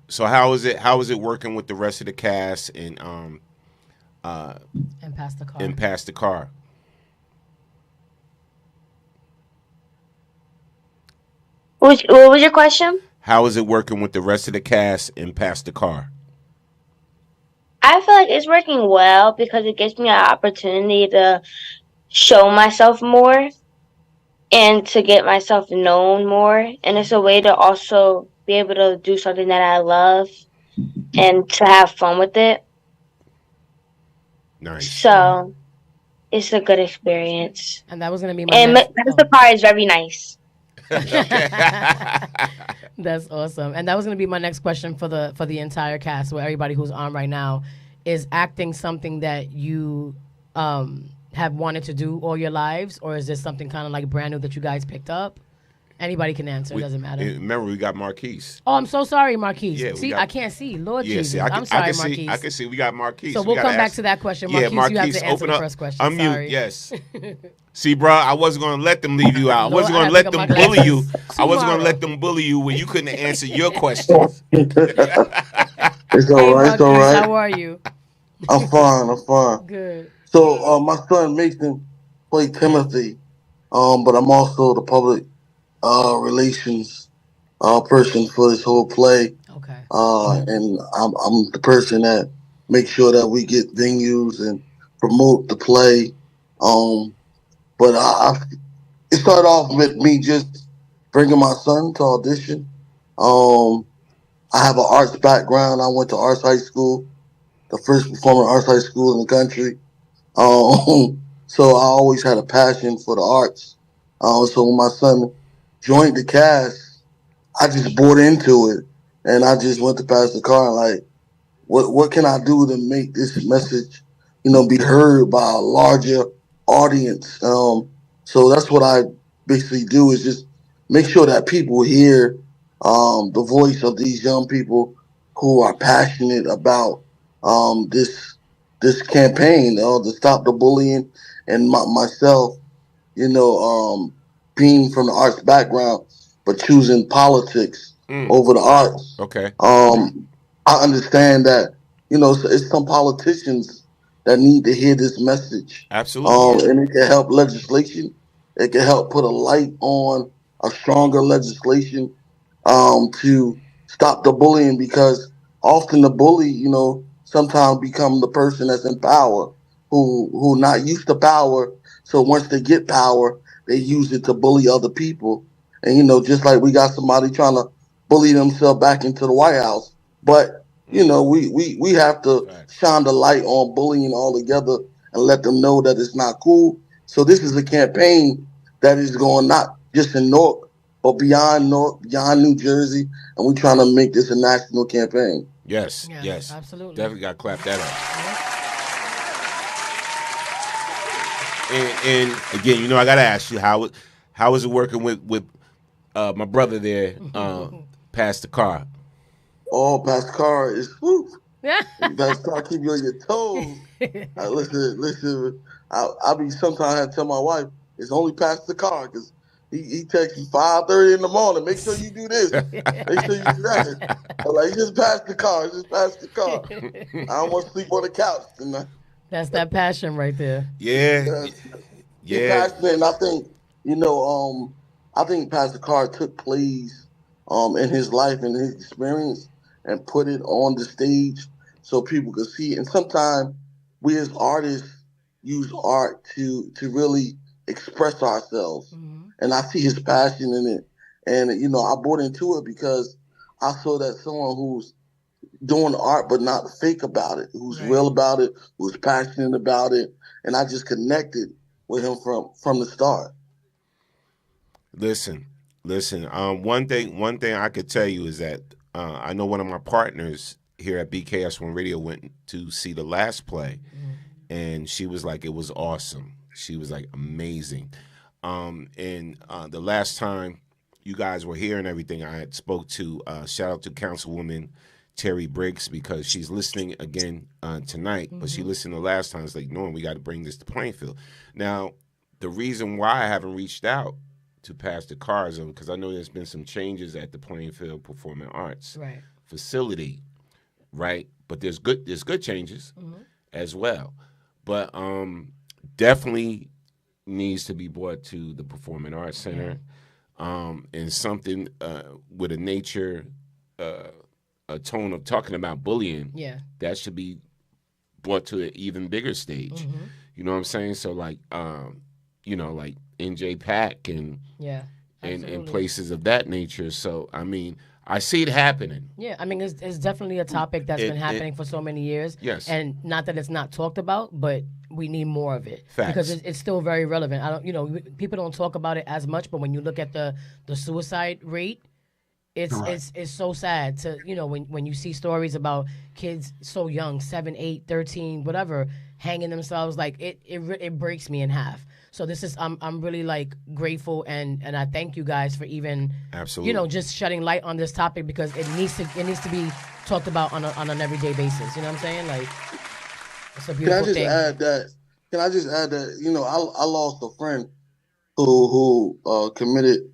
So how is it working with the rest of the cast and pass the car? And pass the car. What was your question? How is it working with the rest of the cast and pass the car? I feel like it's working well because it gives me an opportunity to show myself more and to get myself known more. And it's a way to also be able to do something that I love and to have fun with it. Nice. So, it's a good experience. And that was gonna be my And next. Mastercard is very nice. That's awesome. And that was gonna be my next question for the entire cast, where everybody who's on right now is acting something that you have wanted to do all your lives, or is this something kind of like brand new that you guys picked up? Anybody can answer. It doesn't matter. Remember, we got Marquise. Oh, I'm so sorry, Marquise. Yeah, see, I can't see. Lord Yeah, Jesus. see, I I'm sorry, can Marquise. see. I can see. We got Marquise. So we'll come back to that question. Marquise, you have to answer the first question. Unmute. Sorry. Yes. See, bro, I wasn't going to let them leave you out. I wasn't Lord, going to I let have to them get my bully you. glasses I wasn't going to tomorrow. let them bully you when you couldn't answer your questions. It's Hey, all right. It's all Marquise, right. how are you? I'm fine. Good. So my son Mason played Timothy, but I'm also the public relations person for this whole play. Okay. And I'm the person that makes sure that we get venues and promote the play. But it started off with me just bringing my son to audition. I have an arts background. I went to arts high school, the first performing arts high school in the country. So I always had a passion for the arts. So when my son joined the cast, I just bought into it, and I just went to Pastor Carr and like, what can I do to make this message, be heard by a larger audience? So that's what I basically do is just make sure that people hear the voice of these young people who are passionate about this campaign to stop the bullying, and myself, being from the arts background, but choosing politics over the arts. Okay. I understand that, it's some politicians that need to hear this message. Absolutely. And it can help legislation. It can help put a light on a stronger legislation to stop the bullying, because often the bully, sometimes become the person that's in power who not used to power. So once they get power, they use it to bully other people. And, just like we got somebody trying to bully themselves back into the White House. But, we have to shine the light on bullying altogether and let them know that it's not cool. So this is a campaign that is going not just in Newark, but beyond Newark, beyond New Jersey. And we're trying to make this a national campaign. Yes. Absolutely. Definitely got to clap that up. And again, I got to ask you, how is it working with my brother there, Pastor Carr? Oh, Pastor Carr is whoop. Pastor Carr keep you on your toes. Listen. I be sometimes I have to tell my wife it's only Pastor Carr because he texts me 5:30 in the morning. Make sure you do this. Make sure you do that. I'm like, just Pastor Carr. Just Pastor Carr. I don't want to sleep on the couch. That's that passion right there. Yeah. Passionate, and I think I think Pastor Carr took plays in his life and his experience and put it on the stage so people could see it. And sometimes we as artists use art to really express ourselves. And I see his passion in it. And, I bought into it because I saw that someone who's doing art but not fake about it, who's real about it, who's passionate about it. And I just connected with him from the start. Listen. One thing I could tell you is that I know one of my partners here at BKS1 Radio went to see the last play, and she was like, it was awesome. She was like, amazing. And the last time you guys were here and everything, I had spoke to shout out to Councilwoman Terry Briggs, because she's listening again tonight, but she listened the last time. It's like, no, we got to bring this to Plainfield. Now, the reason why I haven't reached out to Pastor Carr is because I know there's been some changes at the Plainfield Performing Arts facility, right? But there's good changes as well. But definitely needs to be brought to the Performing Arts Center, and something with a nature, a tone of talking about bullying. Yeah, that should be brought to an even bigger stage. You know what I'm saying? So like, like NJ Pack and places of that nature. So I mean, I see it happening. Yeah, I mean, it's definitely a topic that's been happening for so many years. Yes. And not that it's not talked about, but we need more of it. Facts. Because it's still very relevant. I don't, people don't talk about it as much, but when you look at the suicide rate, it's so sad to, when you see stories about kids so young, 7, 8, 13, whatever, hanging themselves, like it breaks me in half. So this is I'm really like grateful and I thank you guys for even absolutely just shedding light on this topic because it needs to be talked about on an everyday basis. You know what I'm saying? Like it's a beautiful thing. Can I just add that I lost a friend who committed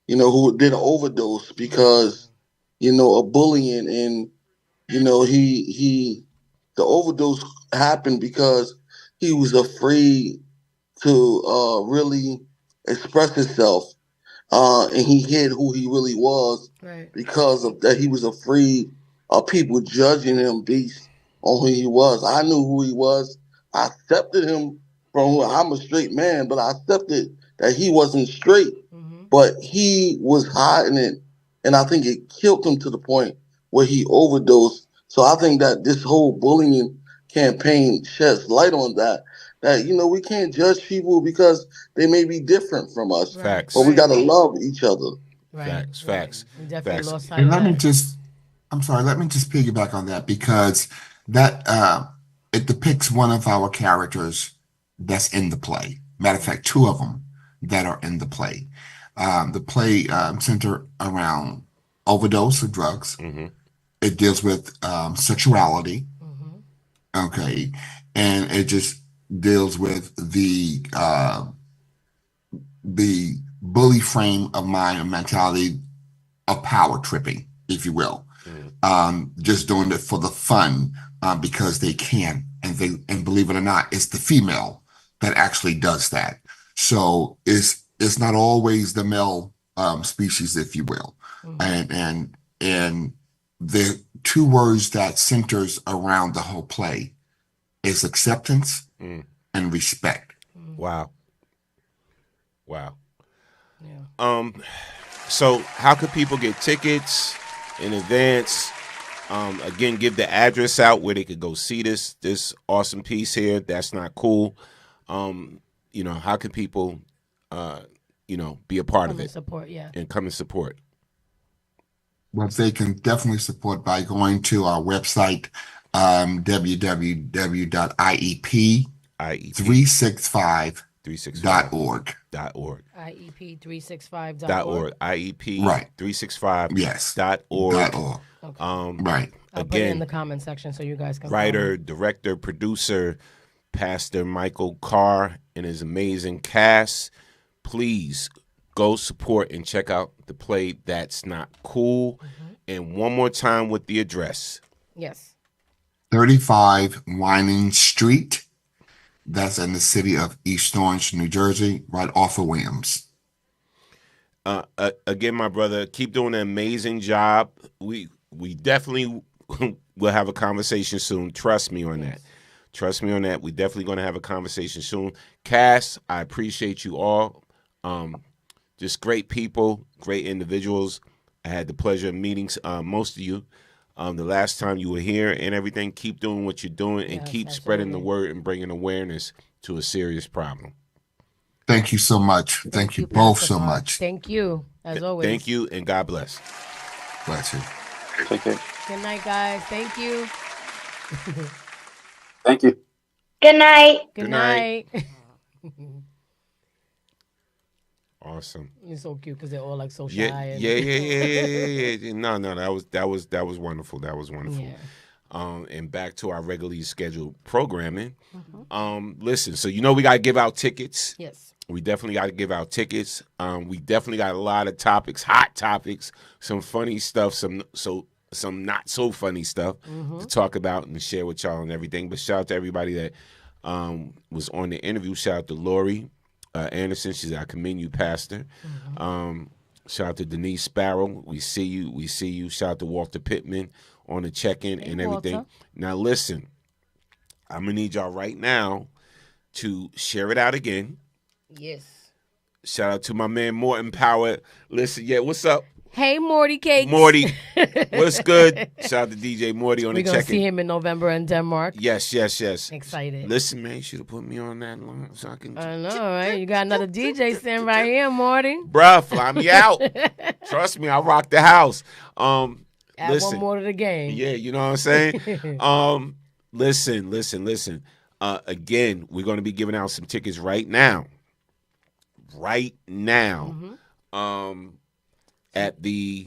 who did an overdose because of bullying and the overdose happened because he was afraid to really express himself, and he hid who he really was because of that. He was afraid of people judging him based on who he was. I knew who he was. I accepted him I'm a straight man, but I accepted that he wasn't straight. But he was hiding it, and I think it killed him to the point where he overdosed. So I think that this whole bullying campaign sheds light on that we can't judge people because they may be different from us. Facts. But we got to love each other. Facts. We definitely lost sight And of let me that. just piggyback on that because that it depicts one of our characters that's in the play. Matter of fact, 2 of them that are in the play. The play center around overdose of drugs. Mm-hmm. It deals with sexuality. Okay, and it just deals with the bully frame of mind and mentality of power tripping, if you will. Just doing it for the fun because they can, and believe it or not, it's the female that actually does that. So it's not always the male species, if you will. And the 2 words that centers around the whole play is acceptance and respect. Wow. So how could people get tickets in advance? Again, give the address out where they could go see this awesome piece here. That's Not Cool. How can people be a part of it? Support, yeah. And come and support. Well, they can definitely support by going to our website, www.iep365.org. IEP365.org. IEP right. 365. Yes. .org. Okay. Right. I'll put it in the comment section so you guys can writer, director, producer, Pastor Michael Carr and his amazing cast. Please go support and check out the play That's Not Cool. And one more time with the address. Yes. 35 Vining Street. That's in the city of East Orange, New Jersey, right off of Williams. Again, my brother, keep doing an amazing job. We definitely will have a conversation soon. Trust me on that. Trust me on that. We're definitely going to have a conversation soon. Cass, I appreciate you all. Just great people, great individuals. I had the pleasure of meeting most of you the last time you were here and everything. Keep doing what you're doing and keep spreading the word and bringing awareness to a serious problem. Thank you so much. Thank you both so much. Thank you, as always. Thank you, and God bless. Bless you. Take care. Good night, guys. Thank you. Thank you. Good night. Good night. Awesome. You're so cute because they're all like so shy. Yeah. No, that was wonderful. That was wonderful. Yeah. And back to our regularly scheduled programming. Listen, so we got to give out tickets. Yes. We definitely got to give out tickets. We definitely got a lot of topics, hot topics, some funny stuff, some not so funny stuff to talk about and share with y'all and everything. But shout out to everybody that was on the interview. Shout out to Lori Anderson. She's our Communion pastor. Shout out to Denise Sparrow. We see you. Shout out to Walter Pittman on the check-in and everything. Walter. Now listen, I'm gonna need y'all right now to share it out again. Yes. Shout out to my man Morton Power. Listen, what's up? Hey, Morty Cakes. Morty, what's good? Shout out to DJ Morty on We're the going to check-in. see him in November in Denmark. Yes. Excited. Listen, man, you should have put me on that line so I can. I know, right? You got another DJ sitting right here, Morty. Bruh, fly me out. Trust me, I'll rock the house. Add Listen. one more to the game. Yeah, you know what I'm saying? Listen. Again, we're going to be giving out some tickets right now. At the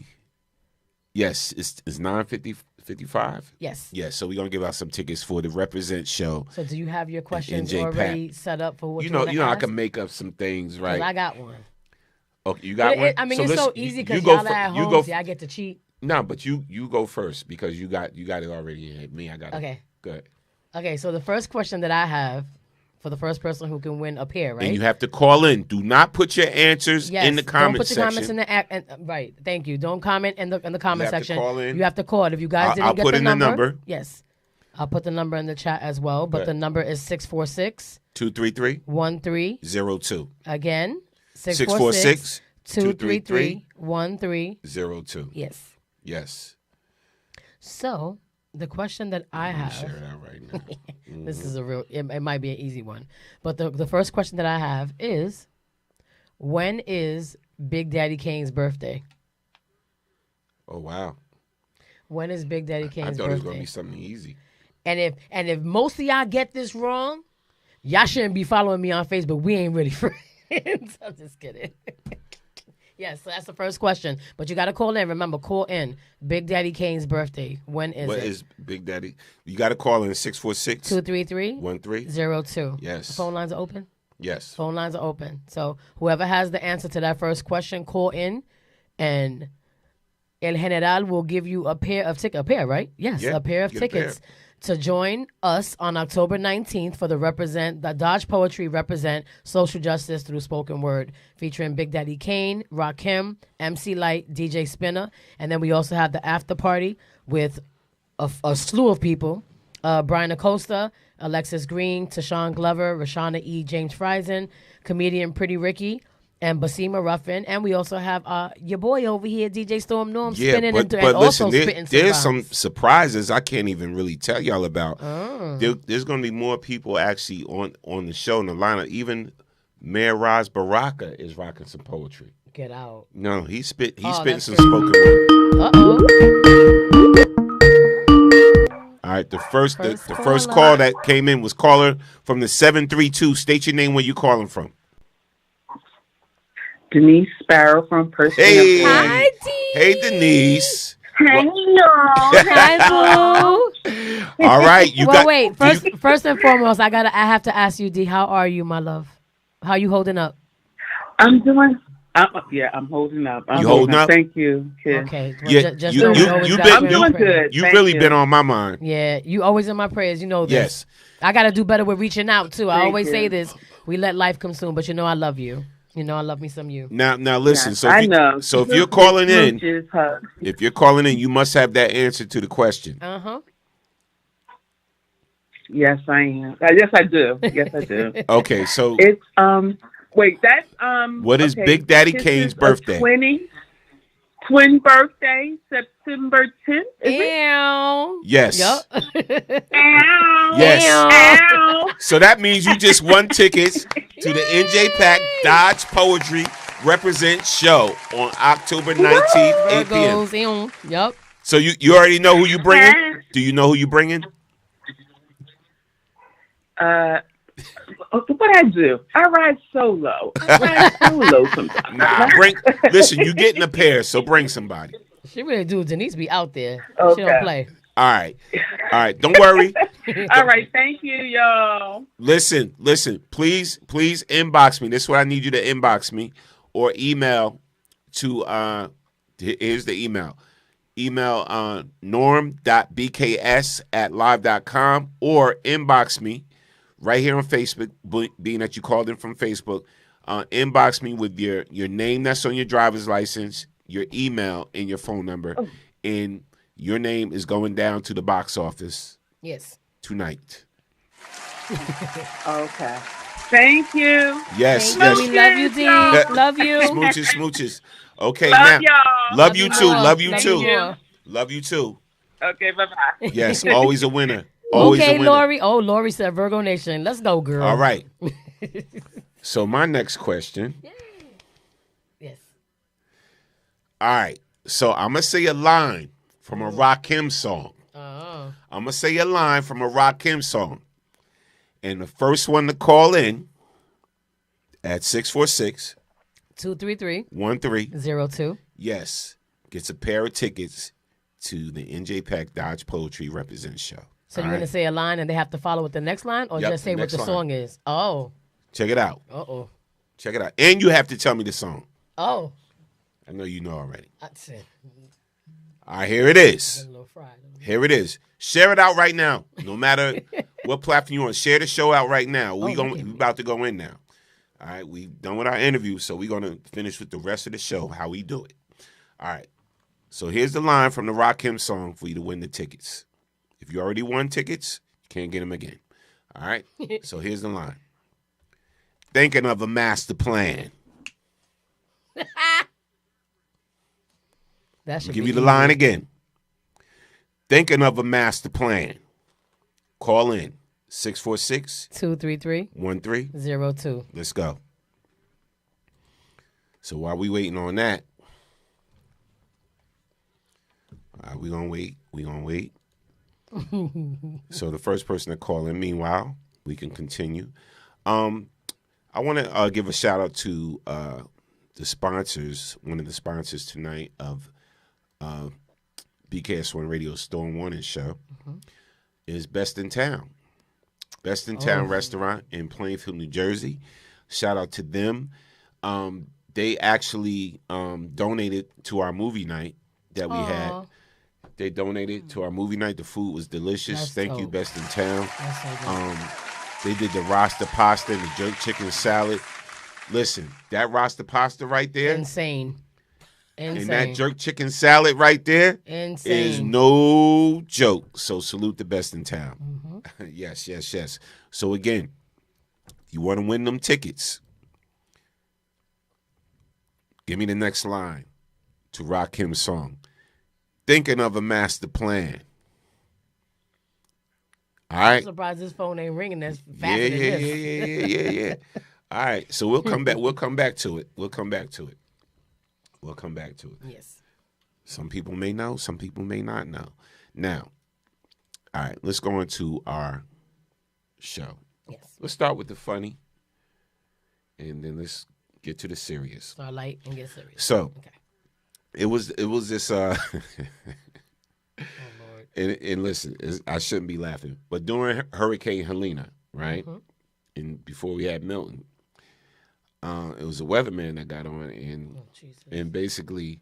it's 9:55. Yes. Yes. So we're gonna give out some tickets for the Represent show. So do you have your questions NJ already Pack. set up for what You know, I ask? can make up some things, right? I got one. Okay, you got one. I mean, So it's so listen, easy you because go y'all fir- at you home. go See, I get to cheat. No, but you go first because you got it already. Me, I got it. Okay. Good. Okay, so the first question that I have for the first person who can win a pair, right? And you have to call in. Do not put your answers in the comment Don't put your section. comments in the app. Right. Thank you. Don't comment in the comment section. You have to call in. You have to call. If you guys didn't I'll get put the in number, the number. Yes. I'll put the number in the chat as well. But the number is 646 233 1302. 02. Again, 646 233 1302. Yes. Yes. So the question that I have. Share it out right now. This is it might be an easy one. But the first question that I have is, when is Big Daddy Kane's birthday? Oh, wow. When is Big Daddy Kane's birthday? I thought it was going to be something easy. And if most of y'all get this wrong, y'all shouldn't be following me on Facebook. We ain't really friends. I'm just kidding. Yes, so that's the first question. But you got to call in. Remember, call in. Big Daddy Kane's birthday. When is it? What is Big Daddy? You got to call in 646 233 1302. Yes. The phone lines are open? Yes. Phone lines are open. So whoever has the answer to that first question, call in, and El General will give you a pair of tickets. A pair, right? Yes, Yeah, a pair of get a tickets to join us on October 19th for the Dodge Poetry Represent Social Justice Through Spoken Word, featuring Big Daddy Kane, Rakim, MC Light, DJ Spinner, and then we also have the after party with a slew of people. Brian Acosta, Alexis Green, Tashawn Glover, Rashana E. James Friesen, comedian Pretty Ricky, and Basima Ruffin. And we also have your boy over here, DJ Storm Norm, spinning but and listen, also spitting there's rhymes. some surprises I can't even really tell y'all about. Oh. There's going to be more people actually on the show in the lineup. Even Mayor Raz Baraka is rocking some poetry. Get out. No, he's spitting that's some great. spoken word. Uh-oh. All right, the first call that came in was caller from the 732. State your name, where you calling from. Denise Sparrow from Person. Hey, Hi, Dee. Hey, Denise. Hey, y'all. Hi, boo. All right, wait. First and foremost, I have to ask you, D. How are you, my love? How you holding up? I'm doing. I'm holding up. You holding up? Thank you. Kid. Okay. Yeah, I'm doing good. You Thank really you. been on my mind. Yeah, you always in my prayers. You know this. Yes. I got to do better with reaching out, too. I Thank always you. say this. We let life consume, but you know I love you. You know I love me some you. Now listen. Yes, So I if know. you're calling in, Smooches, hugs. if you're calling in, you must have that answer to the question. Uh-huh. Yes, I am. Yes, I do. Yes, I do. Okay, so It's Wait, that's what is okay, Big Daddy this Kane's is a birthday? Twin birthday, September 10th. Is it? Ew. Yes. Yup. Ow. Yes. Ow. So that means you just won tickets to the NJ Pack Dodge Poetry Represent show on October 19th, 8 p.m. Virgos, ew. Yup. So you already know who you bringing? Do you know who you bringing? What I do? I ride solo. Sometimes. Nah, listen, you getting a pair, so bring somebody. She really do. Denise be out there. Okay. She don't play. All right. Don't worry. All right, thank you, y'all. Listen, please inbox me. This is what I need you to inbox me or email to here's the email. Email norm.bks@live.com or inbox me right here on Facebook, being that you called in from Facebook. Inbox me with your name that's on your driver's license, your email, and your phone number. Oh. And your name is going down to the box office Yes. tonight. Okay. Thank you. Yes, Thank yes. you. We love you, D. Love you. Smooches, smooches. Okay, Love now. y'all. Love you too. more. Love you Love too. you more. Love you too. Okay, bye-bye. Yes, always a winner. Always Okay, a winner. Lori. Oh, Lori said Virgo Nation. Let's go, girl. All right. So my next question. Yes. All right. So I'm going to say a line from a Rakim song. Oh. I'm going to say a line from a Rakim song. And the first one to call in at 646 233 1302. 02. Yes. Gets a pair of tickets to the NJ Pack Dodge Poetry Represent show. So All you're right? going to say a line and they have to follow with the next line or Yep, just say what next the line. song is? Oh. Check it out. Uh-oh. Check it out. And you have to tell me the song. Oh. I know you know already. That's it. All right, here it is. Here it is. Share it out right now. No matter what platform you on, share the show out right now. We about to go in now. All right, we done with our interview, so we're going to finish with the rest of the show, how we do it. All right, so here's the line from the Rakim song for you to win the tickets. If you already won tickets, you can't get them again. All right, so here's the line. Thinking of a master plan. That should I'll give be you the easy. line again. Thinking of a master plan. Call in 646 233 1302. 02. Let's go. So while we waiting on that, we gonna wait. We gonna wait. So the first person to call in. Meanwhile, we can continue. I want to give a shout out to the sponsors. One of the sponsors tonight of BKS1 Radio Storm Warning Show is Best in Town. Best in Town Restaurant in Plainfield, New Jersey. Shout out to them. They actually donated to our movie night that we had. They donated to our movie night. The food was delicious. That's Thank you, dope. Best in Town. That's so good. They did the Rasta pasta and the jerk chicken salad. Listen, that Rasta pasta right there Insane. and Insane. that jerk chicken salad right there is Insane. no joke. So salute the Best in Town. Yes, yes, yes. So again, if you want to win them tickets, give me the next line to Rakim's song. Thinking of a master plan. All I'm right. surprised this phone ain't ringing as fast Yeah, as yeah, it is. yeah. All right. So we'll come back. We'll come back to it. We'll come back to it. We'll come back to it. Yes. Some people may know. Some people may not know. Now, all right. Let's go into our show. Yes. Let's start with the funny, and then let's get to the serious. Start light and get serious. So, Okay. it was this. And listen, I shouldn't be laughing, but during Hurricane Helena, right, and before we had Milton, it was a weatherman that got on and basically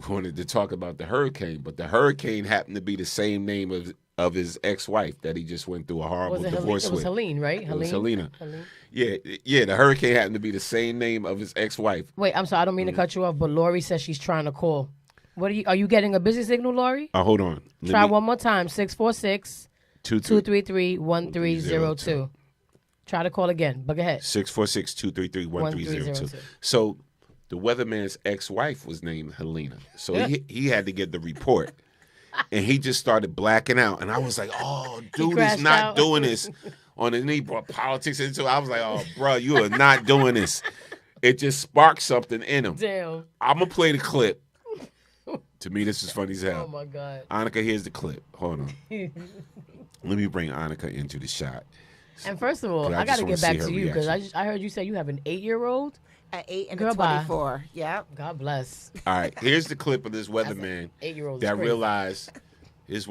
wanted to talk about the hurricane, but the hurricane happened to be the same name of his ex-wife that he just went through a horrible divorce It was with. Helene, right? It was Helena. Helene. Yeah. The hurricane happened to be the same name of his ex-wife. Wait, I'm sorry. I don't mean to cut you off, but Lori says she's trying to call. What are you getting a busy signal, Lori? Hold on. Try one more time. 646 233 1302. Try to call again, but go ahead. 646-233-1302. So the weatherman's ex-wife was named Helena. So he had to get the report. And he just started blacking out. And I was like, oh, dude is not doing this. On the knee, brought politics into it. I was like, oh, bro, you are not doing this. It just sparked something in him. Damn. I'm going to play the clip. To me, this is funny as hell. Oh, my God. Annika, here's the clip. Hold on. Let me bring Annika into the shot. And first of all, I got to get back to you because I heard you say you have an 8-year-old. An 8 and Girl, a 24. Yep. God bless. All right, here's the clip of this weatherman 8-year-old that crazy. realized his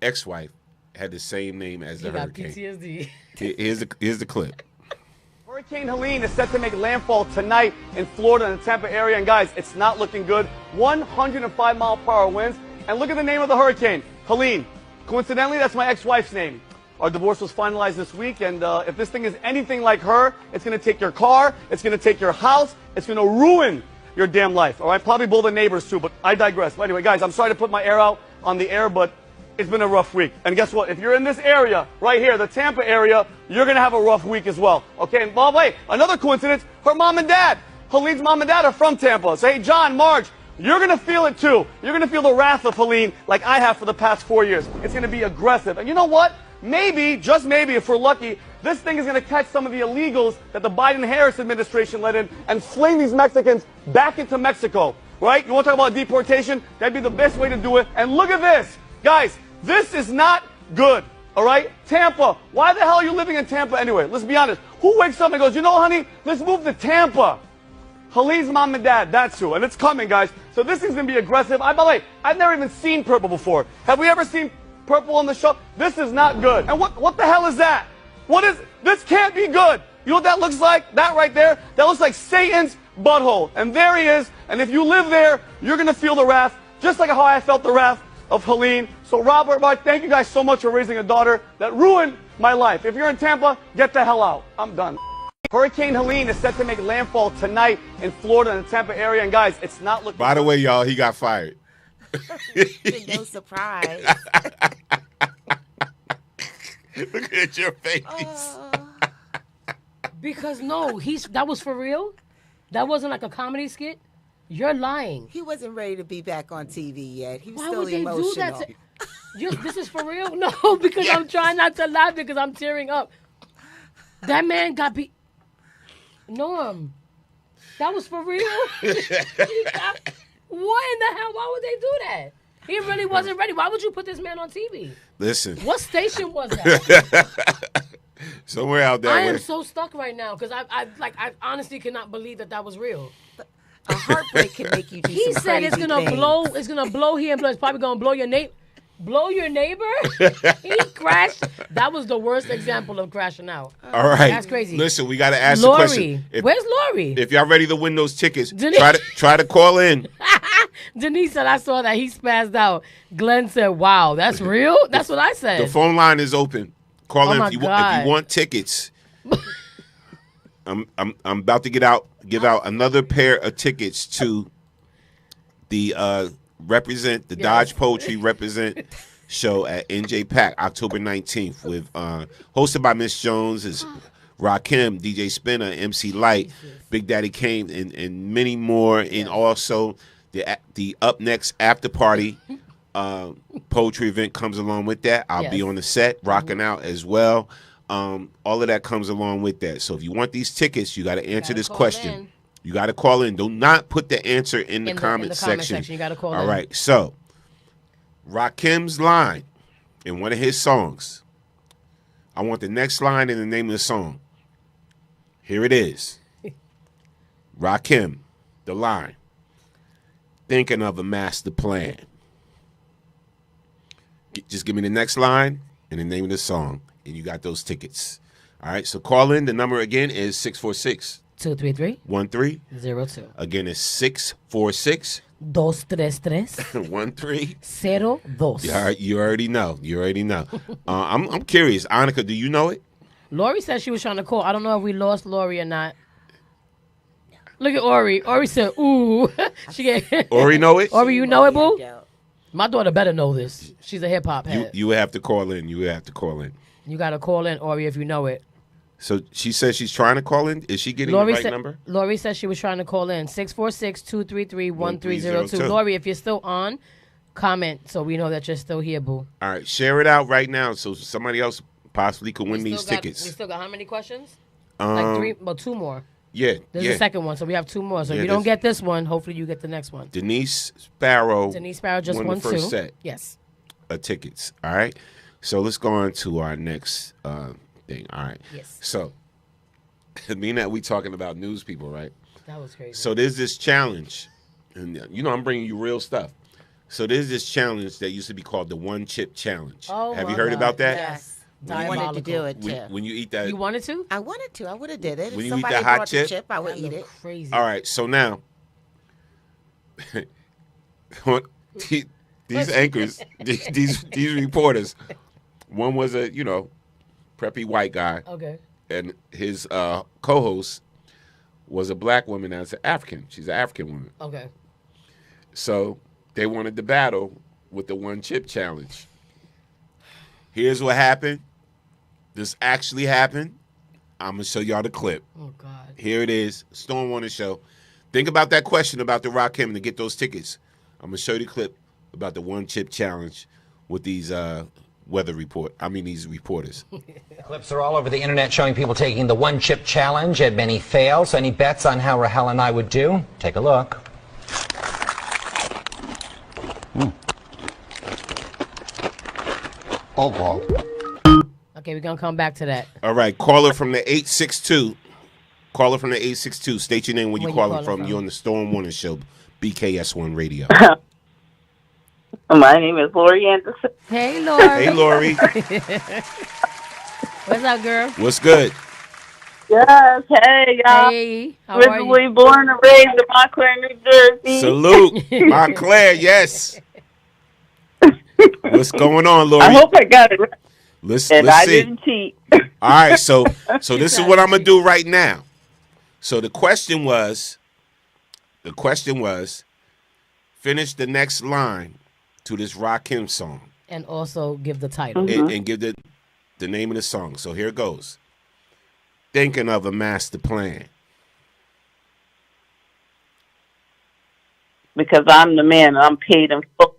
ex-wife, had the same name as the He got hurricane. PTSD. Here's the clip. Hurricane Helene is set to make landfall tonight in Florida and the Tampa area. And guys, it's not looking good. 105-mile-per-hour winds. And look at the name of the hurricane, Helene. Coincidentally, that's my ex-wife's name. Our divorce was finalized this week, and if this thing is anything like her, it's going to take your car, it's going to take your house, it's going to ruin your damn life, all right? Probably both the neighbors, too, but I digress. But anyway, guys, I'm sorry to put my air out on the air, but it's been a rough week. And guess what? If you're in this area, right here, the Tampa area, you're going to have a rough week as well. Okay, and by the way, another coincidence, her mom and dad, Helene's mom and dad are from Tampa. So, hey, John, Marge, you're going to feel it too. You're going to feel the wrath of Helene like I have for the past 4 years. It's going to be aggressive. And you know what? Maybe, just maybe, if we're lucky, this thing is going to catch some of the illegals that the Biden-Harris administration let in and fling these Mexicans back into Mexico, right? You want to talk about deportation? That'd be the best way to do it. And look at this. Guys, this is not good, all right? Tampa, why the hell are you living in Tampa anyway? Let's be honest. Who wakes up and goes, you know, honey, let's move to Tampa? Helene's mom and dad, that's who. And it's coming, guys. So this is going to be aggressive. By the way, I've never even seen purple before. Have we ever seen purple on the show? This is not good. And what the hell is that? This can't be good. You know what that looks like? That right there? That looks like Satan's butthole. And there he is. And if you live there, you're going to feel the wrath, just like how I felt the wrath of Helene. So Robert, Mark, thank you guys so much for raising a daughter that ruined my life. If you're in Tampa, get the hell out. I'm done. Hurricane Helene is set to make landfall tonight in Florida and the Tampa area. And guys, it's not looking By the way, y'all, he got fired. No surprise. Look at your face. Because no, that was for real. That wasn't like a comedy skit. You're lying. He wasn't ready to be back on TV yet. He was Why still would they emotional. do that? This is for real? No, because I'm trying not to laugh because I'm tearing up. That man got beat. Norm, that was for real? What in the hell? Why would they do that? He really wasn't ready. Why would you put this man on TV? Listen. What station was that? Somewhere out there. I am so stuck right now because I honestly cannot believe that was real. A heartbreak can make you do He some said it's crazy gonna things. blow. It's gonna blow here and blow. It's probably gonna blow your neighbor. Blow your neighbor? He crashed. That was the worst example of crashing out. All right. That's crazy. Listen, we got to ask Lori. the question. Where's Lori? If y'all ready to win those tickets, Denise. try to call in. Denise said, I saw that. He spazzed out. Glenn said, wow, that's real? That's what I said. The phone line is open. Call in my if you God. want tickets. I'm about to give out another pair of tickets to the Dodge Poetry Represent show at NJ Pack October 19th with hosted by Miss Jones, is Rakim, DJ Spinner, MC Light, Big Daddy Kane, and many more. And also the Up Next after party poetry event comes along with that. I'll be on the set rocking out as well. All of that comes along with that. So if you want these tickets, you got to answer this question. You got to call in. Do not put the answer in the comment section. You got to call in. All right. So, Rakim's line in one of his songs. I want the next line in the name of the song. Here it is. Rakim, the line. Thinking of a master plan. Just give me the next line and the name of the song, and you got those tickets. All right. So call in. The number again is 646. 233-1302. Again, it's 646 233 02. You already know. I'm curious. Annika, do you know it? Lori said she was trying to call. I don't know if we lost Lori or not. Look at Ori. Ori said, ooh. Ori know it? Ori, you know it, boo? My daughter better know this. She's a hip-hop head. You would have to call in. You got to call in, Ori, if you know it. So she says she's trying to call in. Is she getting the right number? Lori said she was trying to call in. 646-233-1302. Lori, if you're still on, comment so we know that you're still here, boo. All right. Share it out right now so somebody else possibly could win these tickets. We still got how many questions? Two more. Yeah. There's a second one, so we have two more. So if you don't get this one, hopefully you get the next one. Denise Sparrow just won the first two. set. Yes. Of tickets. All right. So let's go on to our next thing. All right. Yes. So, being that we talking about news people, right? That was crazy. So there's this challenge, and I'm bringing you real stuff. So there's this challenge that used to be called the One Chip Challenge. Oh, have you heard about that? Yes. I wanted to do it too. When you eat that, you wanted to? I wanted to. I would have did it. When if you eat somebody that hot brought chip? the chip, I would eat it. Crazy. All right. So now, these anchors, these reporters, one was a preppy white guy. Okay. And his co-host was a black woman that's an African. She's an African woman. Okay. So they wanted to battle with the One Chip Challenge. Here's what happened. This actually happened. I'm going to show y'all the clip. Oh, God. Here it is. Storm Warning Show. Think about that question about the Rakim to get those tickets. I'm going to show you the clip about the one chip challenge with these these reporters. Clips are all over the internet showing people taking the one chip challenge and many fail. So any bets on how Rahel and I would do? Take a look. Oh, God. Okay, we're going to come back to that. All right, caller from the 862. Caller from the 862. State your name where you're calling from. You're on the Storm Warning Show, BKS1 Radio. My name is Lori Anderson. Hey, Lori. Hey, Lori. What's up, girl? What's good? Yes, hey, y'all. Hey, how are Originally you? born and raised in Montclair, New Jersey. Salute. Montclair, yes. What's going on, Lori? I hope I got it right. Let's I see. didn't cheat. All right, so this is what I'm going to do right now. So the question was, finish the next line to this Rakim song. And also give the title. And give the name of the song. So here it goes. Thinking of a master plan. Because I'm the man and I'm paid in full.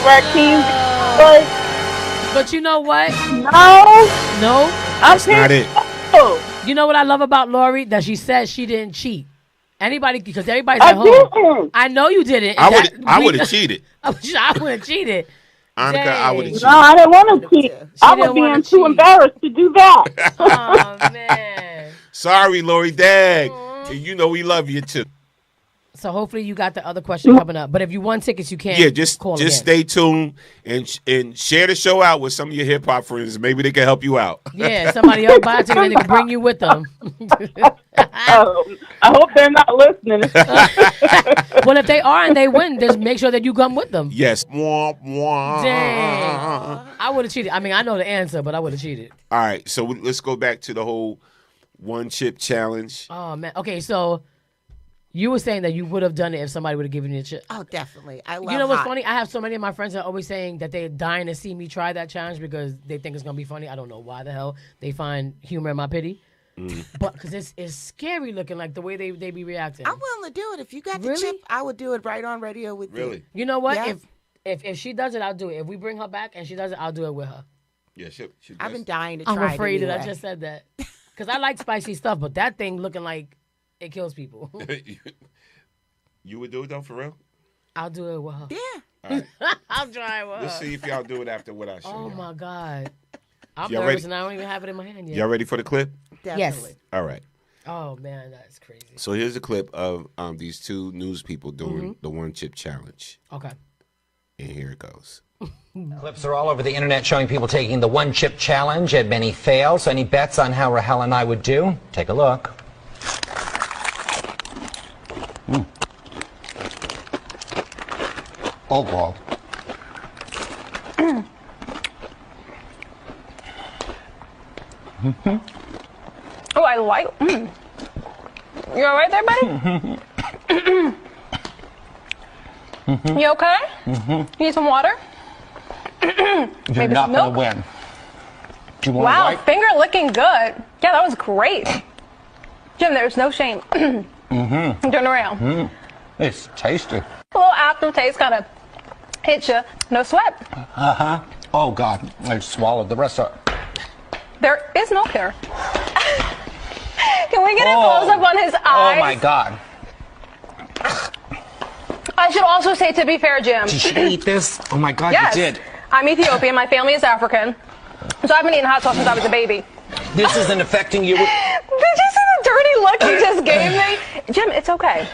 Rakim. But you know what? No. That's not it. You know what I love about Lori? That she said she didn't cheat. Because everybody's at home. Didn't. I know you didn't. I would have cheated. I would have cheated. Annika, I would have cheated. No, I didn't want to cheat. I was being too embarrassed to do that. Oh, man. Sorry, Lori Dag. You know we love you too. So hopefully you got the other question coming up. But if you won tickets, you can't. Yeah, just call again. stay tuned and share the show out with some of your hip hop friends. Maybe they can help you out. Yeah, somebody else buy a ticket and they can bring you with them. I hope they're not listening. Well, if they are and they win, just make sure that you come with them. Yes. Mwah, mwah. Dang. I would have cheated. I mean, I know the answer, but I would have cheated. All right, so let's go back to the whole one chip challenge. Oh, man. Okay, so you were saying that you would have done it if somebody would have given you a chip. Oh, definitely. I love You know what's hot. funny? I have so many of my friends that are always saying that they're dying to see me try that challenge because they think it's going to be funny. I don't know why the hell they find humor in my pity. But because it's scary looking, like the way they be reacting. I'm willing to do it. If you got the chip, I would do it right on radio with you. Really? You know what? Yeah. If she does it, I'll do it. If we bring her back and she does it, I'll do it with her. Yeah, she I've been dying to try I'm afraid it that I anyway. just said that. Because I like spicy stuff, but that thing looking like it kills people. You would do it though, for real? I'll do it with her. Yeah. All right. I'll try it with her. Let's see if y'all do it after what I show Oh, y'all. my God. I'm Y'all nervous ready? and I don't even have it in my hand yet. Y'all ready for the clip? Yes. All right. Oh, man, that's crazy. So here's a clip of these two news people doing the one chip challenge. Okay. And here it goes. Clips are all over the internet showing people taking the one chip challenge and many fail. So any bets on how Rahel and I would do? Take a look. Oh, God. Oh, I like. You all right there, buddy? You okay? You need some water? You're Maybe not some going milk? to win. Do you want Wow, to wipe? finger licking good. Yeah, that was great. Jim, there's no shame. Turn around. It's tasty. A little aftertaste kind of hits you. No sweat. Uh-huh. Oh, God. I swallowed the rest of it. There is milk here. Can we get a close-up on his eyes? Oh, my God. I should also say, to be fair, Jim. Did you eat this? Oh, my God, Yes. you did. I'm Ethiopian. My family is African. So I've been eating hot sauce since I was a baby. This isn't affecting you. Did you see the dirty look you just gave me? Jim, it's okay.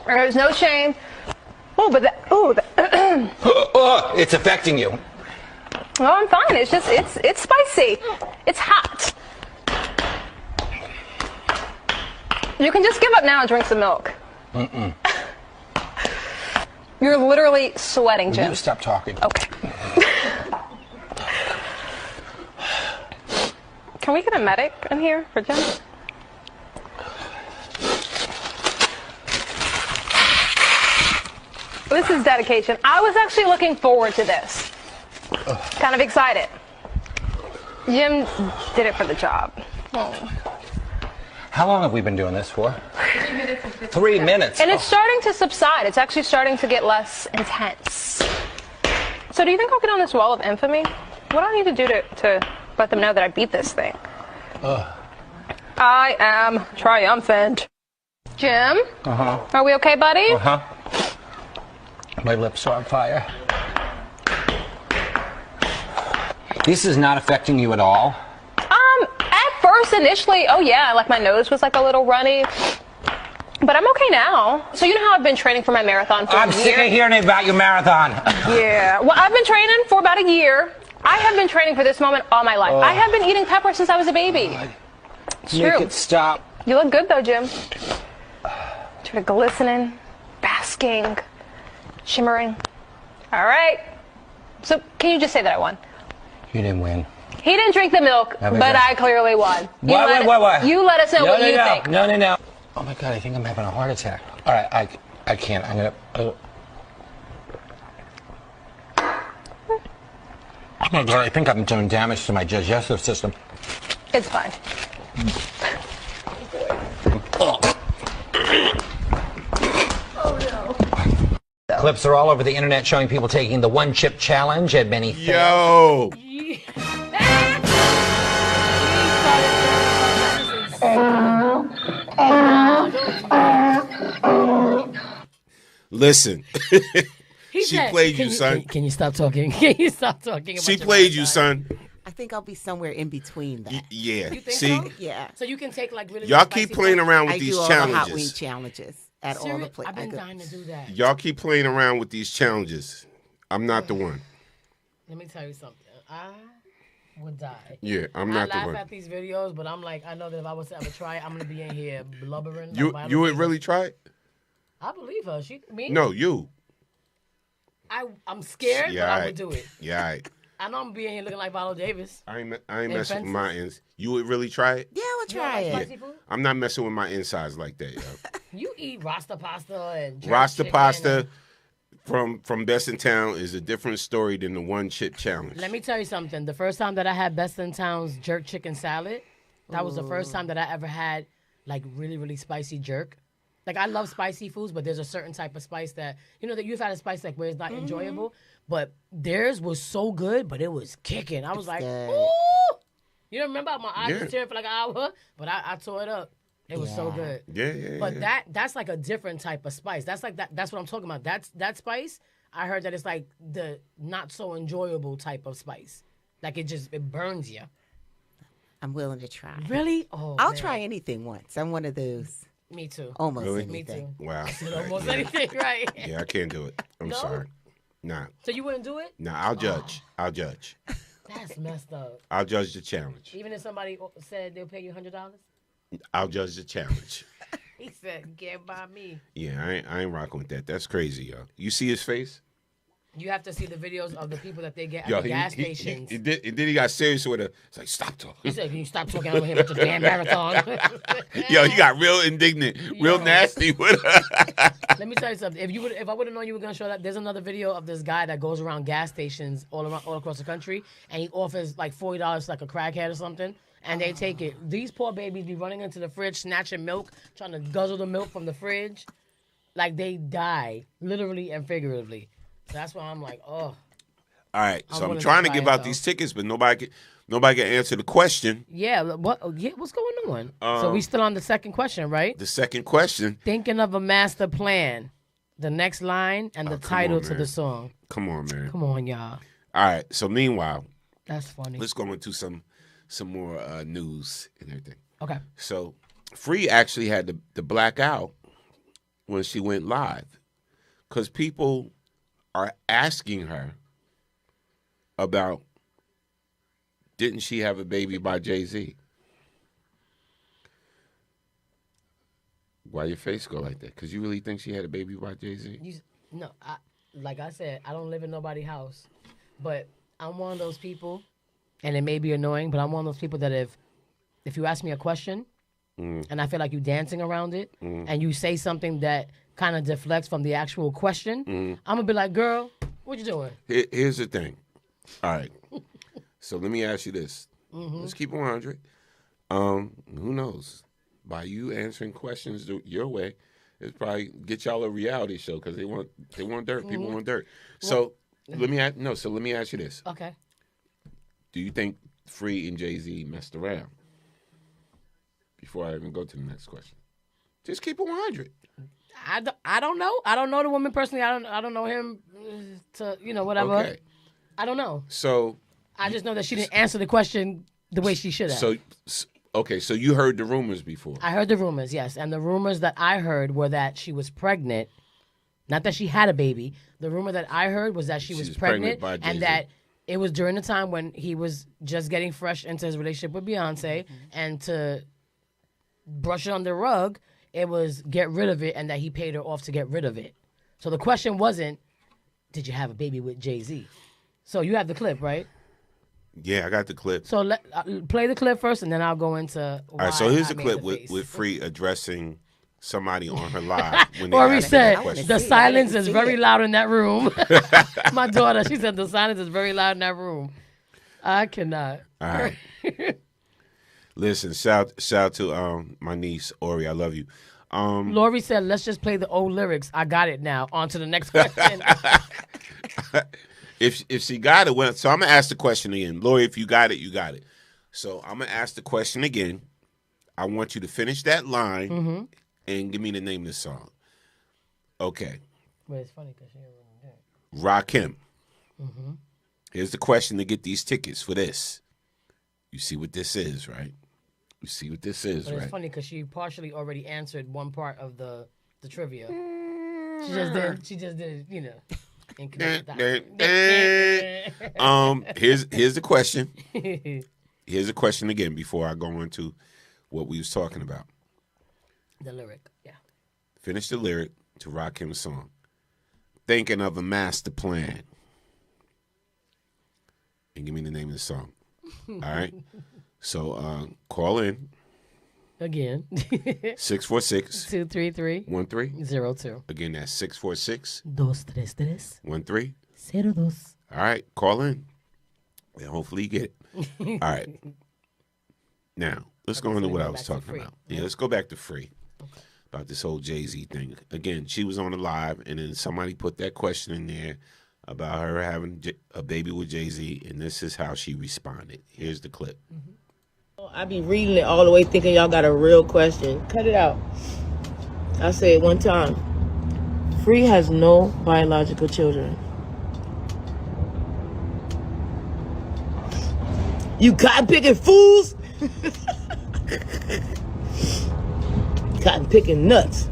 There's no shame. Oh, but It's affecting you. No, I'm fine. It's just, it's spicy. It's hot. You can just give up now and drink some milk. Mm-mm. You're literally sweating, Jim. You stop talking. Okay. Can we get a medic in here for Jim? Ooh, This is dedication. I was actually looking forward to this. Kind of excited. Jim did it for the job. How long have we been doing this for? 3 minutes. And it's starting to subside. It's actually starting to get less intense. So do you think I'll get on this wall of infamy? What do I need to do to let them know that I beat this thing? I am triumphant. Jim? Uh-huh. Are we okay, buddy? Uh-huh. My lips are on fire. This is not affecting you at all? At first, initially, oh yeah, like my nose was like a little runny. But I'm okay now. So you know how I've been training for my marathon for a year? I'm sick of hearing about your marathon. Yeah. Well, I've been training for about a year. I have been training for this moment all my life. I have been eating pepper since I was a baby. It's Make true. it stop. You look good though, Jim. Sort of glistening, basking, shimmering. All right. So can you just say that I won? You didn't win. He didn't drink the milk, There we but go. I clearly won. What? You let us know what you think. No. Oh my God, I think I'm having a heart attack. All right, I can't. I'm gonna. Oh my God, I think I'm doing damage to my digestive system. It's fine. Clips are all over the internet showing people taking the one chip challenge at many Yo. Listen. She played you, son. Can you stop talking? Can you stop talking? She played you, son. I think I'll be somewhere in between that. Yeah. You think See, so? Yeah. So you can take like really. y'all spicy keep playing food? around with I these do all the hot challenges. wing challenges at all the places. I've been dying to do that. Y'all keep playing around with these challenges. I'm not the one. Let me tell you something. I would die. Yeah, I'm not the I laugh one. at these videos, but I'm like, I know that if I was to ever try it, I'm gonna be in here blubbering. You would really try it? I believe her. Me? No, you. I'm scared, Yeah, but I alright. would do it. Yeah, all right. I know I'm being here looking like Viola Davis. I ain't And messing with fences. my ins. You would really try it? Yeah, I would try You it. like spicy food? I'm not messing with my insides like that, yo. You eat Rasta pasta and jerk Rasta chicken pasta from Best in Town is a different story than the one chip challenge. Let me tell you something. The first time that I had Best in Town's jerk chicken salad, that was the first time that I ever had like really, really spicy jerk. Like I love spicy foods, but there's a certain type of spice that that you've had a spice like where it's not enjoyable. But theirs was so good, but it was kicking. I was like, ooh! You remember my eyes was tearing for like an hour, but I tore it up. It was so good. Yeah. But that's like a different type of spice. That's like that's what I'm talking about. That spice, I heard that it's like the not so enjoyable type of spice. Like it burns you. I'm willing to try. Really? Oh, I'll man. try anything once. I'm one of those. Me too. Almost Really? anything. Wow. Almost anything, right? Yeah, I can't do it. I'm No? sorry. Nah. So you wouldn't do it? Nah, I'll judge. I'll judge. That's messed up. I'll judge the challenge. Even if somebody said they'll pay you $100? I'll judge the challenge. He said, "Get by me." Yeah, I ain't rocking with that. That's crazy, yo. You see his face? You have to see the videos of the people that they get at Yo, the gas stations. and then he got serious with her. It's like, stop talking. He said, "Can you stop talking over here about your damn marathon?" Yo, you got real indignant, real nasty with her. Let me tell you something. If I would have known you were gonna show that, there's another video of this guy that goes around gas stations all across the country, and he offers like $40 like a crackhead or something, and they take it. These poor babies be running into the fridge, snatching milk, trying to guzzle the milk from the fridge, like they die, literally and figuratively. So that's why I'm like, oh. All right, so I'm willing trying to try give it, out though. these tickets, but nobody can answer the question. Yeah, what's going on? So we still on the second question, right? The second question. Thinking of a master plan. The next line and the come title on, to man. the song. Come on, man. Come on, y'all. All right, so meanwhile, That's funny. let's go into some more news and everything. Okay. So Free actually had to black out when she went live because people are asking her about didn't she have a baby by Jay-Z? Why your face go like that? Because you really think she had a baby by Jay-Z? No, like I said, I don't live in nobody's house, but I'm one of those people, and it may be annoying, but I'm one of those people that if you ask me a question, and I feel like you dancing around it, and you say something that kind of deflects from the actual question, I'm going to be like, girl, what you doing? Here's the thing. All right. So let me ask you this. Let's keep it 100. Who knows? By you answering questions your way, it's probably get y'all a reality show because they want dirt. People want dirt. So let me ask you this. Okay. Do you think Free and Jay-Z messed around? Before I even go to the next question, just keep it 100. I don't know. I don't know the woman personally. I don't know him to whatever. Okay. I don't know. So I just know that she didn't answer the question the way she should have. So you heard the rumors before. I heard the rumors, yes. And the rumors that I heard were that she was pregnant. Not that she had a baby. The rumor that I heard was that she was pregnant by Jay-Z. and that it was during the time when he was just getting fresh into his relationship with Beyonce. And to brush it on the rug, it was get rid of it and that he paid her off to get rid of it. So the question wasn't, did you have a baby with Jay-Z? So you have the clip, right? Yeah, I got the clip. So play the clip first, and then I'll go into why. All right, so here's I the made clip the with face. Free addressing somebody on her live. When they Or he asked her that said, question. the silence is very loud in that room. My daughter, she said, the silence is very loud in that room. I cannot. All right. Listen, shout to my niece, Ori. I love you. Lori said, let's just play the old lyrics. I got it now. On to the next question. If she got it, well, so I'm going to ask the question again. Lori, if you got it, you got it. So I'm going to ask the question again. I want you to finish that line and give me the name of the song. Okay. But it's funny because she didn't really do it. Rakim. Here's the question to get these tickets for this. You see what this is, right? You see what this is, But right? it's funny because she partially already answered one part of the trivia. She just did, Here's the question. Here's the question again before I go into what we was talking about. The lyric, yeah. Finish the lyric to Rakim's song. Thinking of a master plan. And give me the name of the song. All right? So call in. Again. 646 233 1302. Again, that's 646 233 13 02. All right, call in. And hopefully you get it. All right. Now, let's go into what I was talking about. Yeah, let's go back to Free. Okay. About this whole Jay-Z thing. Again, she was on the live, and then somebody put that question in there about her having a baby with Jay-Z, and this is how she responded. Here's the clip. I be reading it all the way thinking y'all got a real question. Cut it out. I say it one time. Free has no biological children. You cotton picking fools! Cotton picking nuts.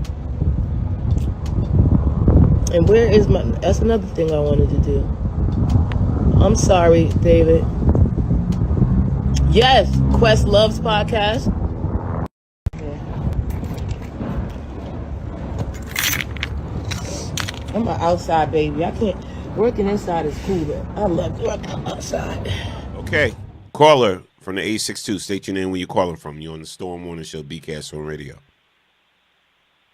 And where is my... That's another thing I wanted to do. I'm sorry, David. Yes, Quest Loves podcast. I'm an outside baby. I can't... Working inside is cool, but I love working outside. Okay. Caller from the 862. State your name where you're calling from. You're on the Storm Morning Show, BCast on radio.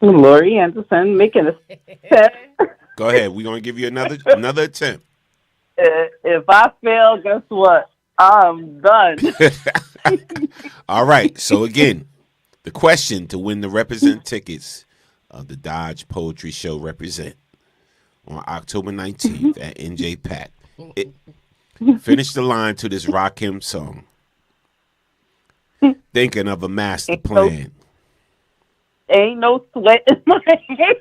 Lori Anderson making a step. Go ahead. We're going to give you another attempt. If I fail, guess what? I'm done. All right. So, again, the question to win the Represent tickets of the Dodge Poetry Show Represent on October 19th at NJ Pack. Finish the line to this Rakim song. Thinking of a master plan. Ain't no sweat in my hand.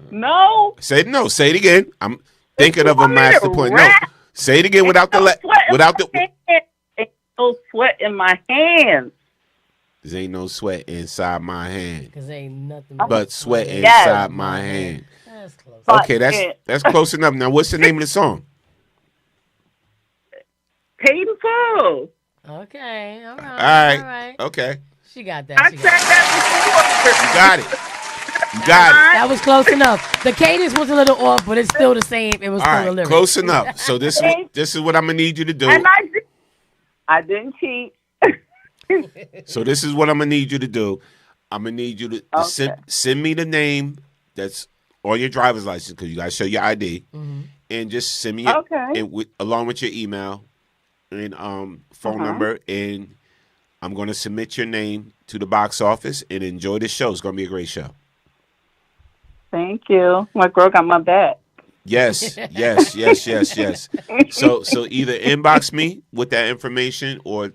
No. Say it again. I'm thinking of a master plan. No. Say it again without the Ain't no sweat in my hands. There ain't no sweat inside my hand. Because ain't nothing but sweat inside my hand. That's close. Okay, that's close enough. Now, what's the name of the song? Paid in full. Okay, all right. All right. All right. Okay. She got that. I said that before. You got it. You got it. That was close enough. The cadence was a little off, but it's still the same. It was All still right, a lyric. close enough. So this is what I'm gonna need you to do. And I didn't cheat. So this is what I'm gonna need you to do. I'm gonna need you to Okay. send me the name that's on your driver's license because you gotta show your ID, and just send me it Okay. along with your email and phone number, and I'm gonna submit your name to the box office and enjoy the show. It's gonna be a great show. Thank you. My girl got my back. Yes. So either inbox me with that information or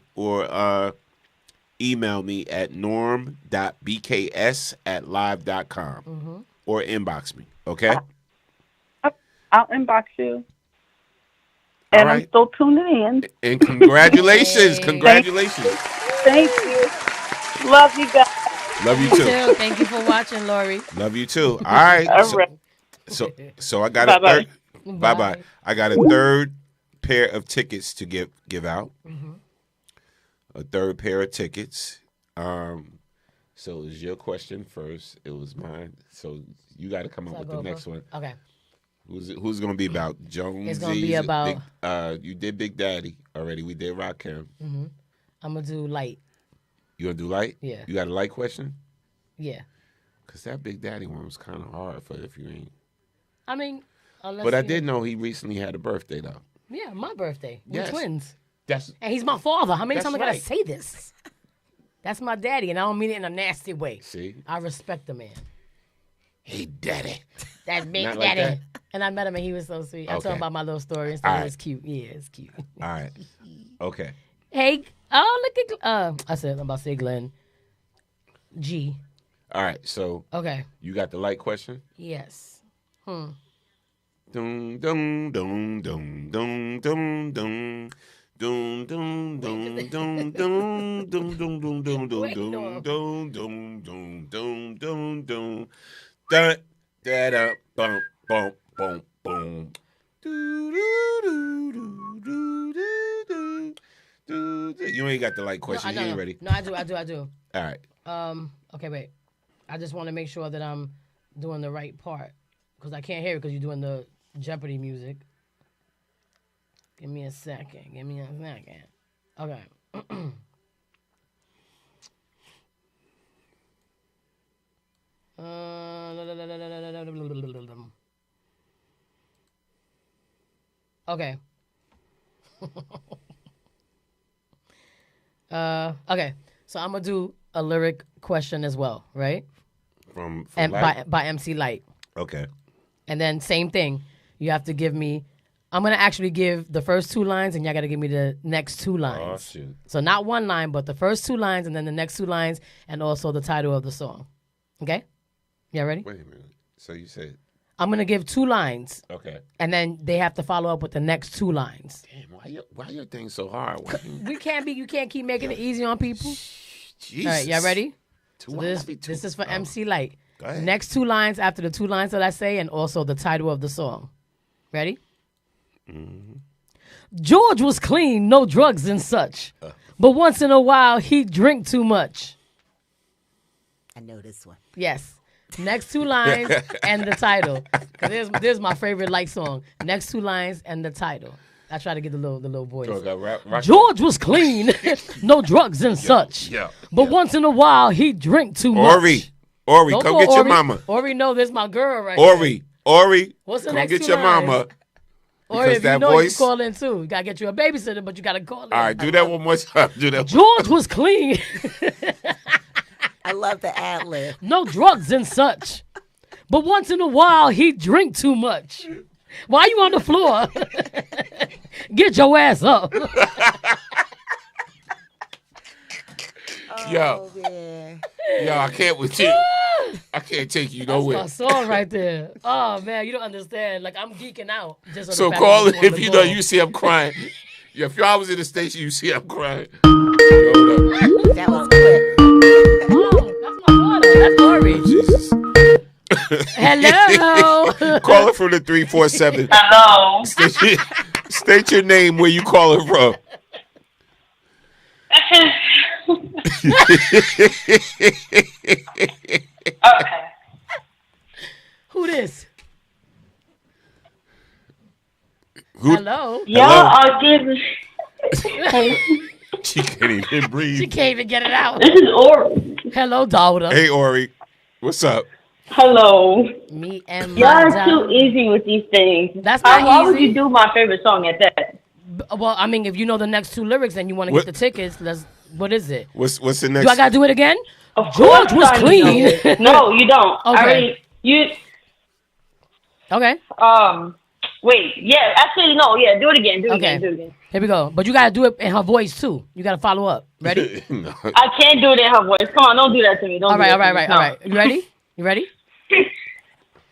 email me at norm.bks@live.com or inbox me. Okay. I'll inbox you. And I'm still tuning in. And congratulations. Congratulations. Thank you. Love you guys. Love you too. Thank you for watching, Lori. Love you too. All right. All right. So I got a third. Bye. I got a third pair of tickets to give out. A third pair of tickets. So it was your question first. It was mine. So you got to come up with the next one. Okay. Who's going to be about? Jones. It's going to be about. You did Big Daddy already. We did Rakim. I'm going to do light. You going to do light? Yeah. You got a light question? Yeah. Because that Big Daddy one was kind of hard for if you ain't. I mean, unless. But I did know he recently had a birthday, though. Yeah, my birthday. We're Yes. twins. And he's my father. How many That's times I got to right. say this? That's my daddy, and I don't mean it in a nasty way. See? I respect the man. Hey, daddy. That's Big Not like Daddy. that? And I met him, and he was so sweet. I told Okay. him about my little story and stuff. All It right. was cute. Yeah, it's cute. All right. Okay. Hey, oh, look at, I said, I'm about to say Glenn. G. All right. So. Okay. You got the light question? Yes. Dum dum dum dum dum dum dum. Dum dum dum dum dum dum dum dum dum dum dum dum dum dum dum. Da da da bum bum bum bum. You ain't got the light question. You ain't ready. No, I do. All right. Okay, wait. I just want to make sure that I'm doing the right part because I can't hear it because you're doing the Jeopardy music. Give me a second. Okay. Okay. Okay. So I'm gonna do a lyric question as well, right? From And Light? by MC Light. Okay. And then same thing. You have to give me. I'm gonna actually give the first two lines, and y'all gotta give me the next two lines. Oh shoot. So not one line, but the first two lines, and then the next two lines, and also the title of the song. Okay? Y'all ready? Wait a minute. So you said. I'm gonna give two lines. Okay. And then they have to follow up with the next two lines. Damn, why your thing so hard? You can't keep making it easy on people. Jesus. All right, y'all ready? Too So hard. this is for MC Light. Go ahead. Next two lines after the two lines that I say, and also the title of the song. Ready? Mm-hmm. George was clean, no drugs and such. But once in a while, he'd drink too much. I know this one. Yes. Next two lines and the title. 'Cause there's my favorite Light song. Next two lines and the title. I try to get the little voice. George was clean, no drugs and such. Yeah. But once in a while, he'd drink too much. Ori, Don't come call get your Ori. mama. Ori, no, this my girl right here. Ori, What's the come next get two your lines? mama. Or Because if that you know, voice. you call in too. You gotta get you a babysitter, but you gotta call in. All right, do that one more time. Do that. George was clean. I love the ad lib. No drugs and such. But once in a while, he'd drink too much. Why you on the floor? Get your ass up. Yo, I can't with you. I can't take you nowhere. That's my song right there. Oh man, you don't understand. Like I'm geeking out. Just on So the fact call that it if you know you see I'm crying. Yeah, if y'all was in the station, you see I'm crying. That was quick. Oh, that's my daughter. That's Lori. Jesus. Hello. Call it from the 347. Hello. State your name, where you call it from. Okay. Who this? Who? Hello. Y'all are giving. She can't even breathe. She can't even get it out. This is Ori. Hello, daughter. Hey, Ori. What's up? Hello. Me and Y'all my are daughter. too easy with these things. That's not Why would easy. you do my favorite song at that? Well, I mean, if you know the next 2 lyrics and you want to What- get the tickets, what is it? What's the next? Do I got to do it again? Of George course was I know clean. it. No, you don't. I Okay. already, Okay. Wait. Yeah. Actually, no. Yeah. Do it again. Do it Okay. again. Do it again. Here we go. But you got to do it in her voice, too. You got to follow up. Ready? No. I can't do it in her voice. Come on, don't do that to me. Don't. All do right, that all right, to me. right, No. all right. You ready? You ready?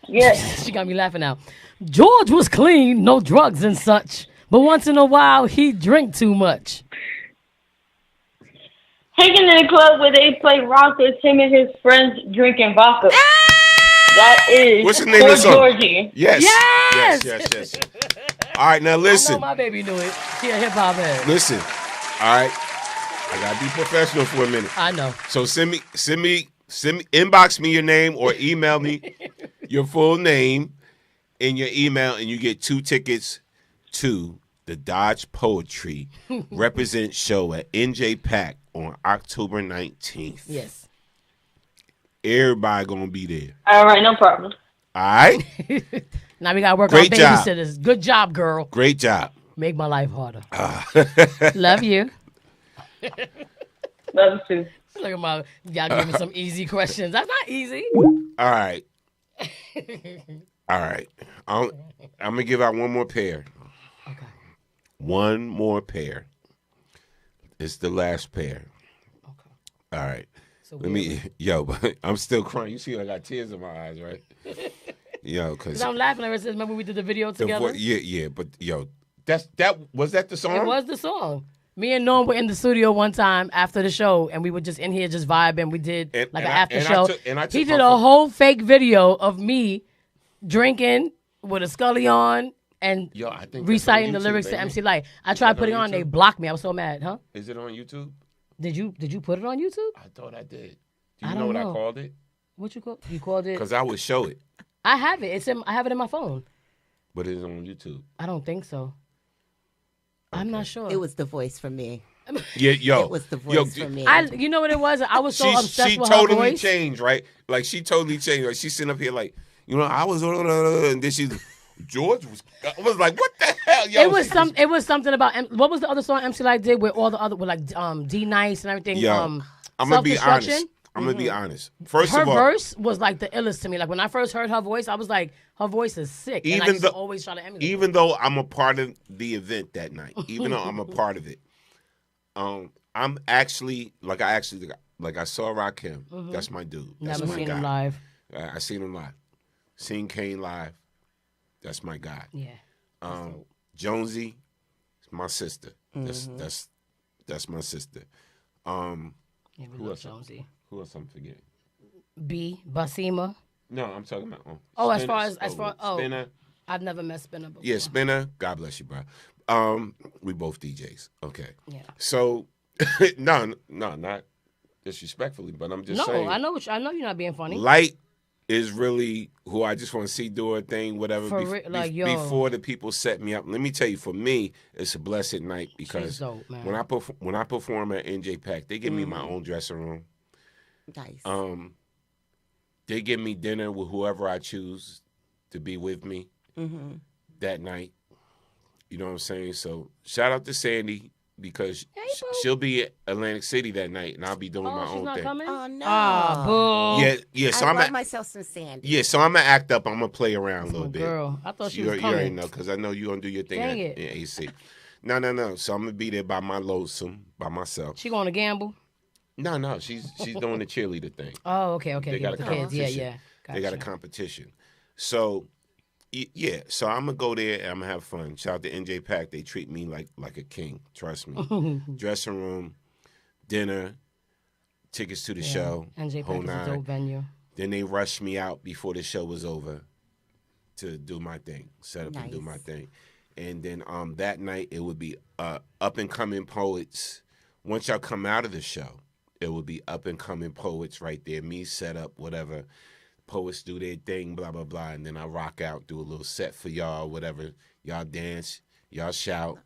Yes. She got me laughing now. George was clean, no drugs and such. But once in a while, he drink too much. Hanging in the club where they play rockers, him and his friends drinking vodka. That is What's the name Poor of the song? Georgie. Yes. Yes. Yes. All right, now I listen. know my baby knew it. She a hip hop head. Listen. All right. I gotta be professional for a minute. I know. So send me, inbox me your name or email me your full name in your email, and you get 2 tickets to the Dodge Poetry Represent show at NJ Pack on October 19th. Yes. Everybody gonna be there. All right, no problem. All right. Now we got to work Great on job. babysitters. Good job, girl. Great job. Make my life harder. Love you. Love you too. Look at my, y'all give me some easy questions. That's not easy. All right. All right. I'm gonna give out one more pair. Okay. One more pair. It's the last pair. Okay. All right. So Let me, but I'm still crying. You see, I got tears in my eyes, right? Yo, because I'm laughing ever since. Remember we did the video together? but was that the song? It was the song. Me and Norm were in the studio one time after the show, and we were just in here just vibing. We did an after show. He did a whole fake video of me drinking with a Scully on and I think reciting the YouTube, lyrics baby. to MC Light. I tried putting on, they YouTube? blocked me. I was so mad, huh? Is it on YouTube? Did you put it on YouTube? I thought I did. Do I you don't know what know. I called it? What you call? You called it? Because I would show it, I have it. I have it in my phone. but it's on YouTube. I don't think so. I'm not sure. It was the voice for me. Yeah, It was the voice for me. You know what it was? I was so obsessed she with totally her voice. changed, right? Like she totally changed. Like she's sitting up here, like I was, and then she's George was. I was like, what the hell, yo? It was something about what was the other song MC Light did with all the other with like D Nice and everything. Yo, I'm gonna be Self-Destruction? honest. I'm gonna be honest. First Her of all, verse was like the illest to me. Like when I first heard her voice, I was like, her voice is sick. And I used to always try to emulate. even though I'm a part of the event that night, even though I'm a part of it, I'm actually I saw Rakim. Mhm. That's my dude. That's Never my seen guy. him live. I seen him live. Seen Kane live. That's my guy. Yeah. Jonesy, my sister. That's my sister. Yeah, we Who love else? Jonesy. Who else I'm forgetting? B Basima. No, I'm talking about. Spinner. I've never met Spinner before. Yeah, Spinner. God bless you, bro. We both DJs. Okay. Yeah. So, no, not disrespectfully, but I'm just saying. I know you're not being funny. Light is really who I just want to see do a thing, whatever. Before the people set me up. Let me tell you, for me, it's a blessed night because dope, man. when I perform at NJ Pack, they give me my own dressing room. Nice. They give me dinner with whoever I choose to be with me that night. You know what I'm saying? So shout out to Sandy because she'll be at Atlantic City that night, and I'll be doing my own thing. Coming? Oh no! Ah, boo. Yeah. So I I'm love myself some Sandy. Yeah, so I'm gonna act up. I'm gonna play around a little bit. Girl, I thought she was You already coming. know because I know you gonna do your thing Dang at it. AC. No. So I'm gonna be there by my lonesome, by myself. She going to gamble? No. She's doing the cheerleader thing. Oh, okay. They got a the kids. Yeah, competition. yeah. They got a competition. So, yeah. So I'm gonna go there and I'm gonna have fun. Shout out to NJ Pack. They treat me like a king. Trust me. Dressing room, dinner, tickets to the show. NJ whole Pack is a nine. dope venue. Then they rushed me out before the show was over to do my thing, set up and do my thing. And then that night it would be up and coming poets. Once y'all come out of the show, it would be up and coming poets right there. Me set up, whatever. Poets do their thing, blah, blah, blah. And then I rock out, do a little set for y'all, whatever. Y'all dance, y'all shout,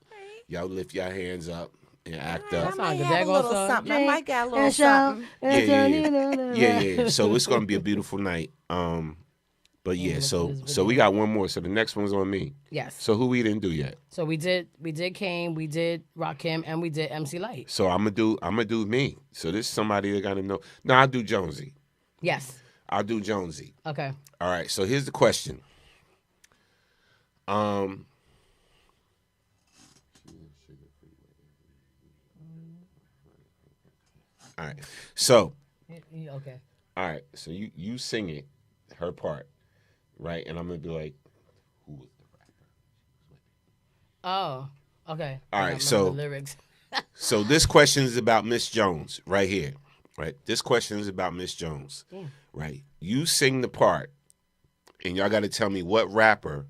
y'all lift your hands up. and act I up. might have a little something. I might got a little And something. Yeah. So it's gonna be a beautiful night. But yeah, so we got one more. So the next one's on me. Yes. So who we didn't do yet? So we did Kane, we did Rakim, and we did MC Light. So I'm gonna do me. So this is somebody that gotta know. No, I'll do Jonesy. Yes. I'll do Jonesy. Okay. All right. So here's the question. All right. So. Okay. All right. So you sing it, her part, right? And I'm gonna be like, who was the rapper? Oh. Okay. All I right. remember So the lyrics. so this question is about Miss Jones right here. Right. This question is about Miss Jones. Mm. Right. You sing the part, and y'all got to tell me what rapper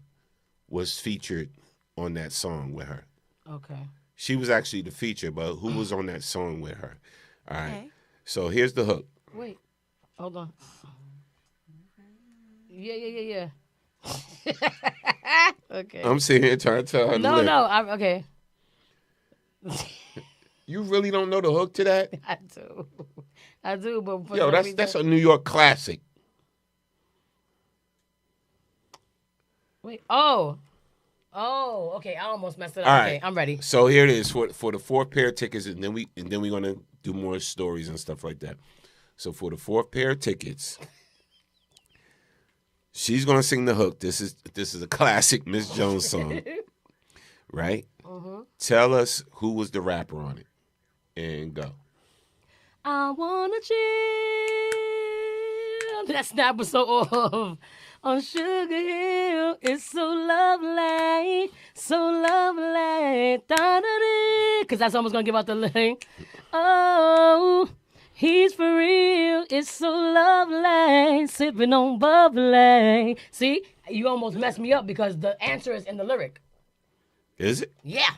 was featured on that song with her. Okay. She was actually the feature, but who was on that song with her? All right. Okay. So here's the hook. Wait. Hold on. Yeah. Okay. I'm sitting here trying to tell her. No. Okay. You really don't know the hook to that? I do, but for yo, some reason- that's a New York classic. Wait. Oh, okay. I almost messed it up. All Okay, right. I'm ready. So here it is for the 4th pair of tickets, and then we're gonna do more stories and stuff like that. So for the 4th pair of tickets, she's gonna sing the hook. This is a classic Miss Jones song, right? Mm-hmm. Tell us who was the rapper on it, and go. I wanna chill. That snap was so off. On Sugar Hill, it's so lovely, Because that's almost gonna give out the link. Oh, he's for real, it's so lovely, sipping on bubbly. See, you almost messed me up because the answer is in the lyric. Is it? Yeah.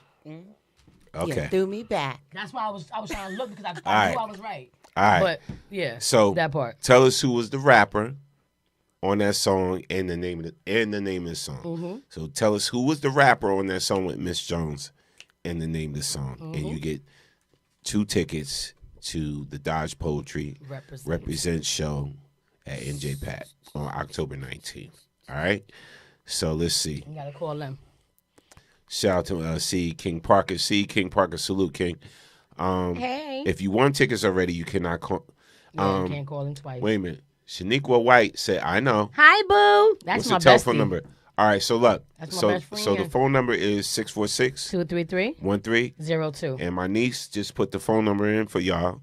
Okay. You threw me back. That's why I was trying to look because I knew right. I was right. All right. But yeah. So that part. Tell us who was the rapper on that song and the name of the song. Mm-hmm. So tell us who was the rapper on that song with Miss Jones and the name of the song. Mm-hmm. And you get 2 tickets to the Dodge Poetry Represent show at NJ Pat on October 19th. All right? So let's see. You gotta call them. Shout out to C. King Parker. C. King Parker, salute, King. Hey. If you won tickets already, you cannot call. Yeah, you can't call him twice. Wait a minute. Shaniqua White said, I know. Hi, boo. That's What's my the telephone bestie. number? All right, so look. That's my best friend. So the phone number is 646 233 13 02. And my niece just put the phone number in for y'all.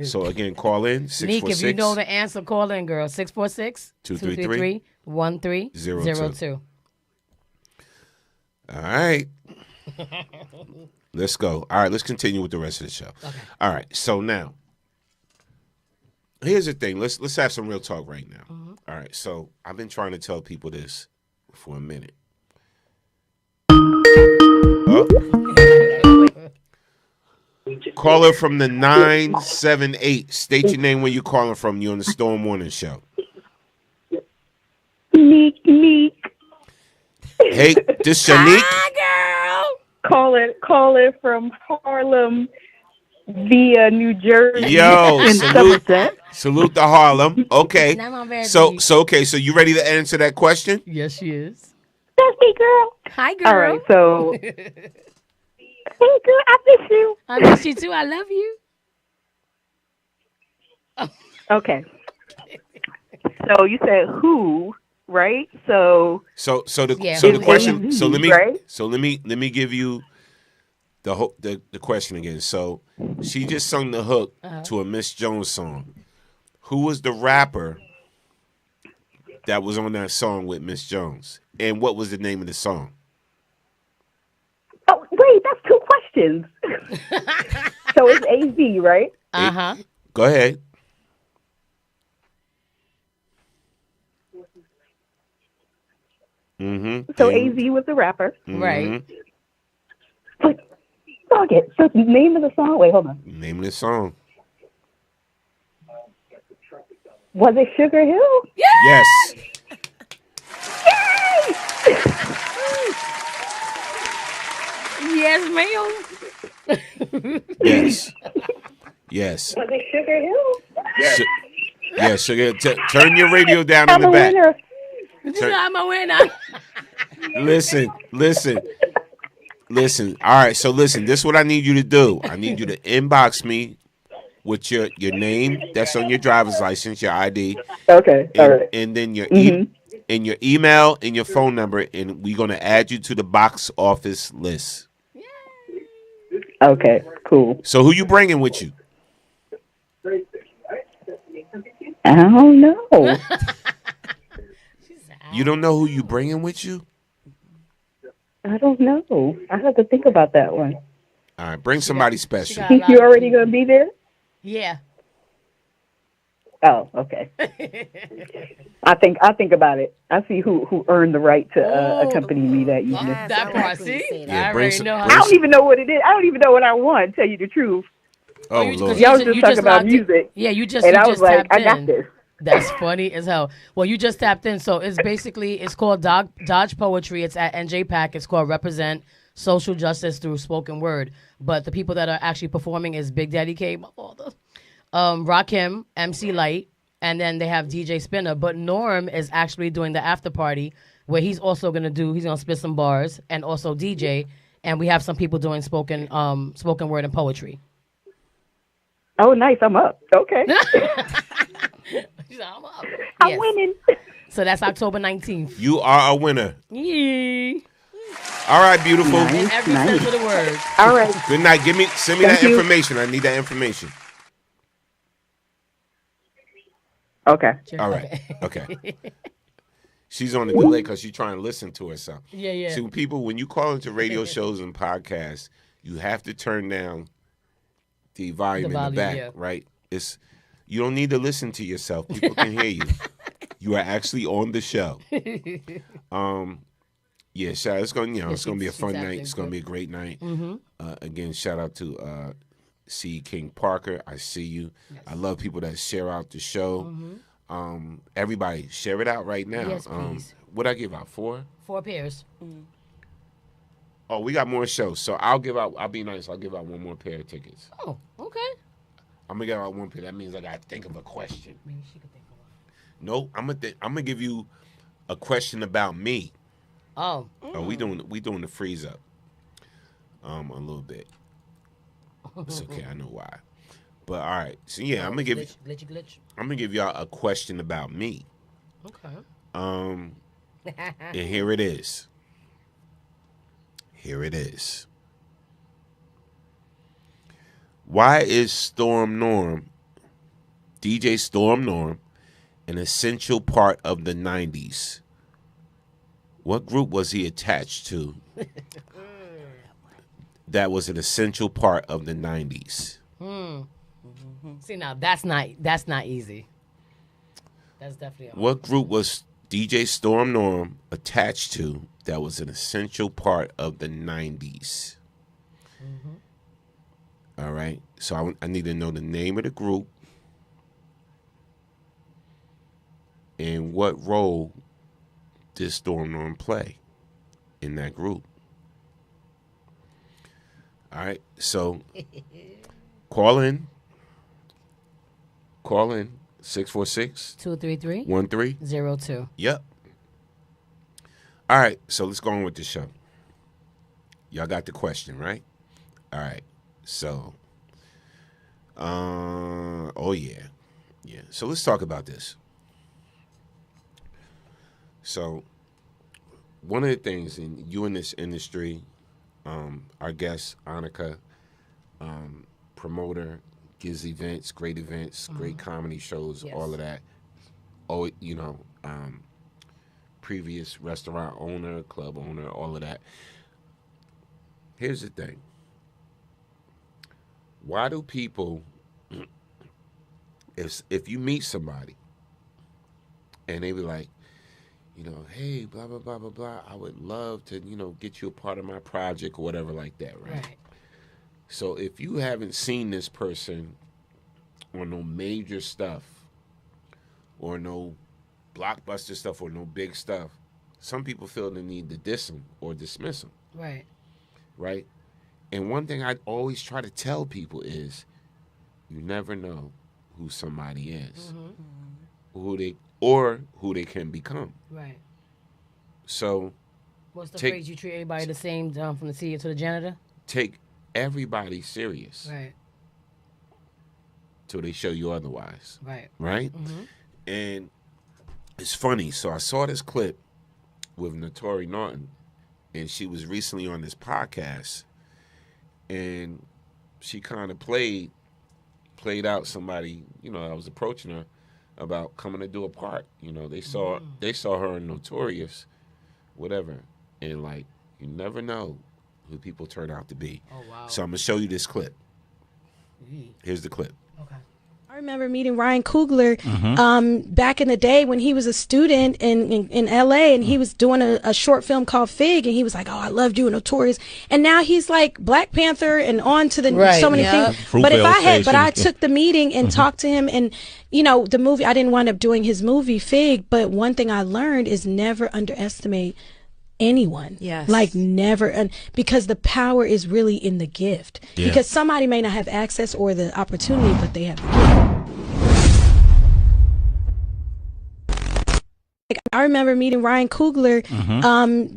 So again, call in Neek, 646 if you know the answer, call in, girl. 646 233 1302. All right. Let's go. All right, let's continue with the rest of the show. Okay. All right, so now, here's the thing. Let's have some real talk right now. Mm-hmm. All right, so I've been trying to tell people this for a minute. Caller from the 978. State your name where you're calling from. You're on the Storm Morning Show. Meek. Hey, this Shanique. Hi, girl. Calling from Harlem via New Jersey. Yo, salute to Harlem. Okay. So you ready to answer that question? Yes, she is. That's me, girl. Hi, girl. All right, so. Hey, girl, I miss you. I miss you too. I love you. Okay. So you said who, right? So the question. AZ, So right? let me give you the question again. So she just sung the hook to a Miss Jones song. Who was the rapper that was on that song with Miss Jones, and what was the name of the song? Oh, wait, that's 2 questions. So it's AZ, right? Uh-huh. Go ahead. Mm-hmm. So AZ was the rapper. Mm-hmm. Right. But, dog it. So the name of the song, wait, hold on. Name of the song. Was it Sugar Hill? Yes. Yay! Yes, ma'am. Yes. Yes. Was it Sugar Hill? Yeah, Sugar. Turn your radio down in I'm the a back. winner. I'm a winner. Listen. All right, so listen. This is what I need you to do. I need you to inbox me with your name that's on your driver's license, your ID. Okay. And, All right. and then your Mhm. and your email and your phone number, and we're gonna add you to the box office list. Okay. Cool. So who you bringing with you? I don't know. You don't know who you bringing with you? I don't know. I have to think about that one. All right, bring somebody special. Think you already gonna be there? Yeah. Oh, okay. I think about it. I see who earned the right to accompany me that evening. That part, see? Yeah, I bring already some- know how. I don't even know what it is. I don't even know what I want. Tell you the truth. Oh Lord. Y'all was just talking about logged in. music. Yeah, you just and you I just was like, tapped I got in. this. That's funny as hell. Well, you just tapped in, so it's basically it's called Dodge Poetry. It's at NJPAC. It's called Represent Social Justice Through Spoken Word. But the people that are actually performing is Big Daddy K, my father, Rakim, MC Light, and then they have DJ Spinner. But Norm is actually doing the after party where he's also gonna spit some bars and also DJ, and we have some people doing spoken word and poetry. Oh, nice. I'm up. Okay. I'm Yes. winning. So that's October 19th. You are a winner. Yee. All right, beautiful. In every sense of the word. All right. Good night. Send me Thank that you. information. I need that information. Okay. All right. Okay. She's on the delay because she's trying to listen to herself. Yeah. See, when you call into radio shows and podcasts, you have to turn down the volume in the back, yeah. right? You don't need to listen to yourself. People can hear you. You are actually on the show. Yeah, shout. It's gonna be a fun night. It's gonna be a great night. Mm-hmm. Again, shout out to C. King Parker. I see you. Yes. I love people that share out the show. Mm-hmm. Everybody, share it out right now. Yes, please. What I give out? 4 pairs. Mm. Oh, we got more shows, so I'll be nice. I'll give out one more pair of tickets. Oh, okay. I'm gonna give out one pair. That means I gotta think of a question. Maybe she could think of one. No, I'm gonna give you a question about me. Oh. Oh, we doing the freeze up. A little bit. It's okay. I know why. But all right. So yeah, I'm gonna give glitch. I'm gonna give y'all a question about me. Okay. And here it is. Why is DJ Storm Norm, an essential part of the 90s? What group was he attached to that was an essential part of the 90s? See, now that's not easy. That's definitely hard. What group was DJ Storm Norm attached to that was an essential part of the 90s? All right. So I need to know the name of the group and what role did Storm Norm play in that group. All right. So call in. 646-233-1302. 02. Yep. All right, so let's go on with the show. Y'all got the question, right? All right. So oh yeah. So let's talk about this. So one of the things in this industry, our guest Annika, promoter, gives events, great comedy shows, yes. All of that. Oh, previous restaurant owner, club owner, all of that. Here's the thing. Why do people, if you meet somebody and they be like, hey, blah, blah, blah, blah, blah, I would love to, get you a part of my project or whatever like that, right? So if you haven't seen this person on no major stuff or no blockbuster stuff or no big stuff, some people feel the need to diss them or dismiss them. Right. Right? And one thing I always try to tell people is, you never know who somebody is, who they can become. Right. So, What's the phrase? You treat everybody the same, from the CEO to the janitor. Take everybody serious. Right. Till they show you otherwise. Right. Right? And it's funny. So I saw this clip with Notori Norton, and she was recently on this podcast, and she kind of played out somebody, that was approaching her about coming to do a part. They saw her in Notorious, whatever, and like, you never know who people turn out to be. Oh wow. So I'm gonna show you this clip. Here's the clip. Okay. I remember meeting Ryan Coogler back in the day when he was a student in LA, and he was doing a short film called Fig, and he was like, "Oh, I love doing Notorious," and now he's like Black Panther and on to the so many things. But I took the meeting and talked to him, and the movie, I didn't wind up doing his movie Fig, but one thing I learned is never underestimate anyone. Yes. Like never, and because the power is really in the gift. Yeah. Because somebody may not have access or the opportunity, but they have the gift. Like, I remember meeting Ryan Coogler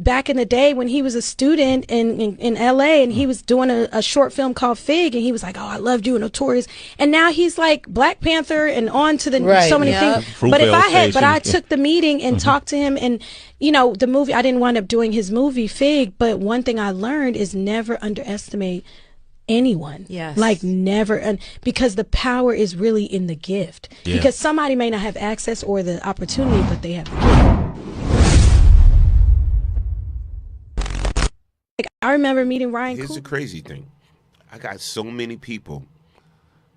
back in the day when he was a student in LA, and he was doing a short film called Fig, and he was like, "Oh, I love doing Notorious," and now he's like Black Panther and on to the so many things. But I took the meeting and talked to him, and the movie, I didn't wind up doing his movie Fig, but one thing I learned is never underestimate anyone. Yes. Like never, and because the power is really in the gift. Yeah. Because somebody may not have access or the opportunity, but they have the gift. Like, I remember meeting Ryan Here's Coogler. the crazy thing. I got so many people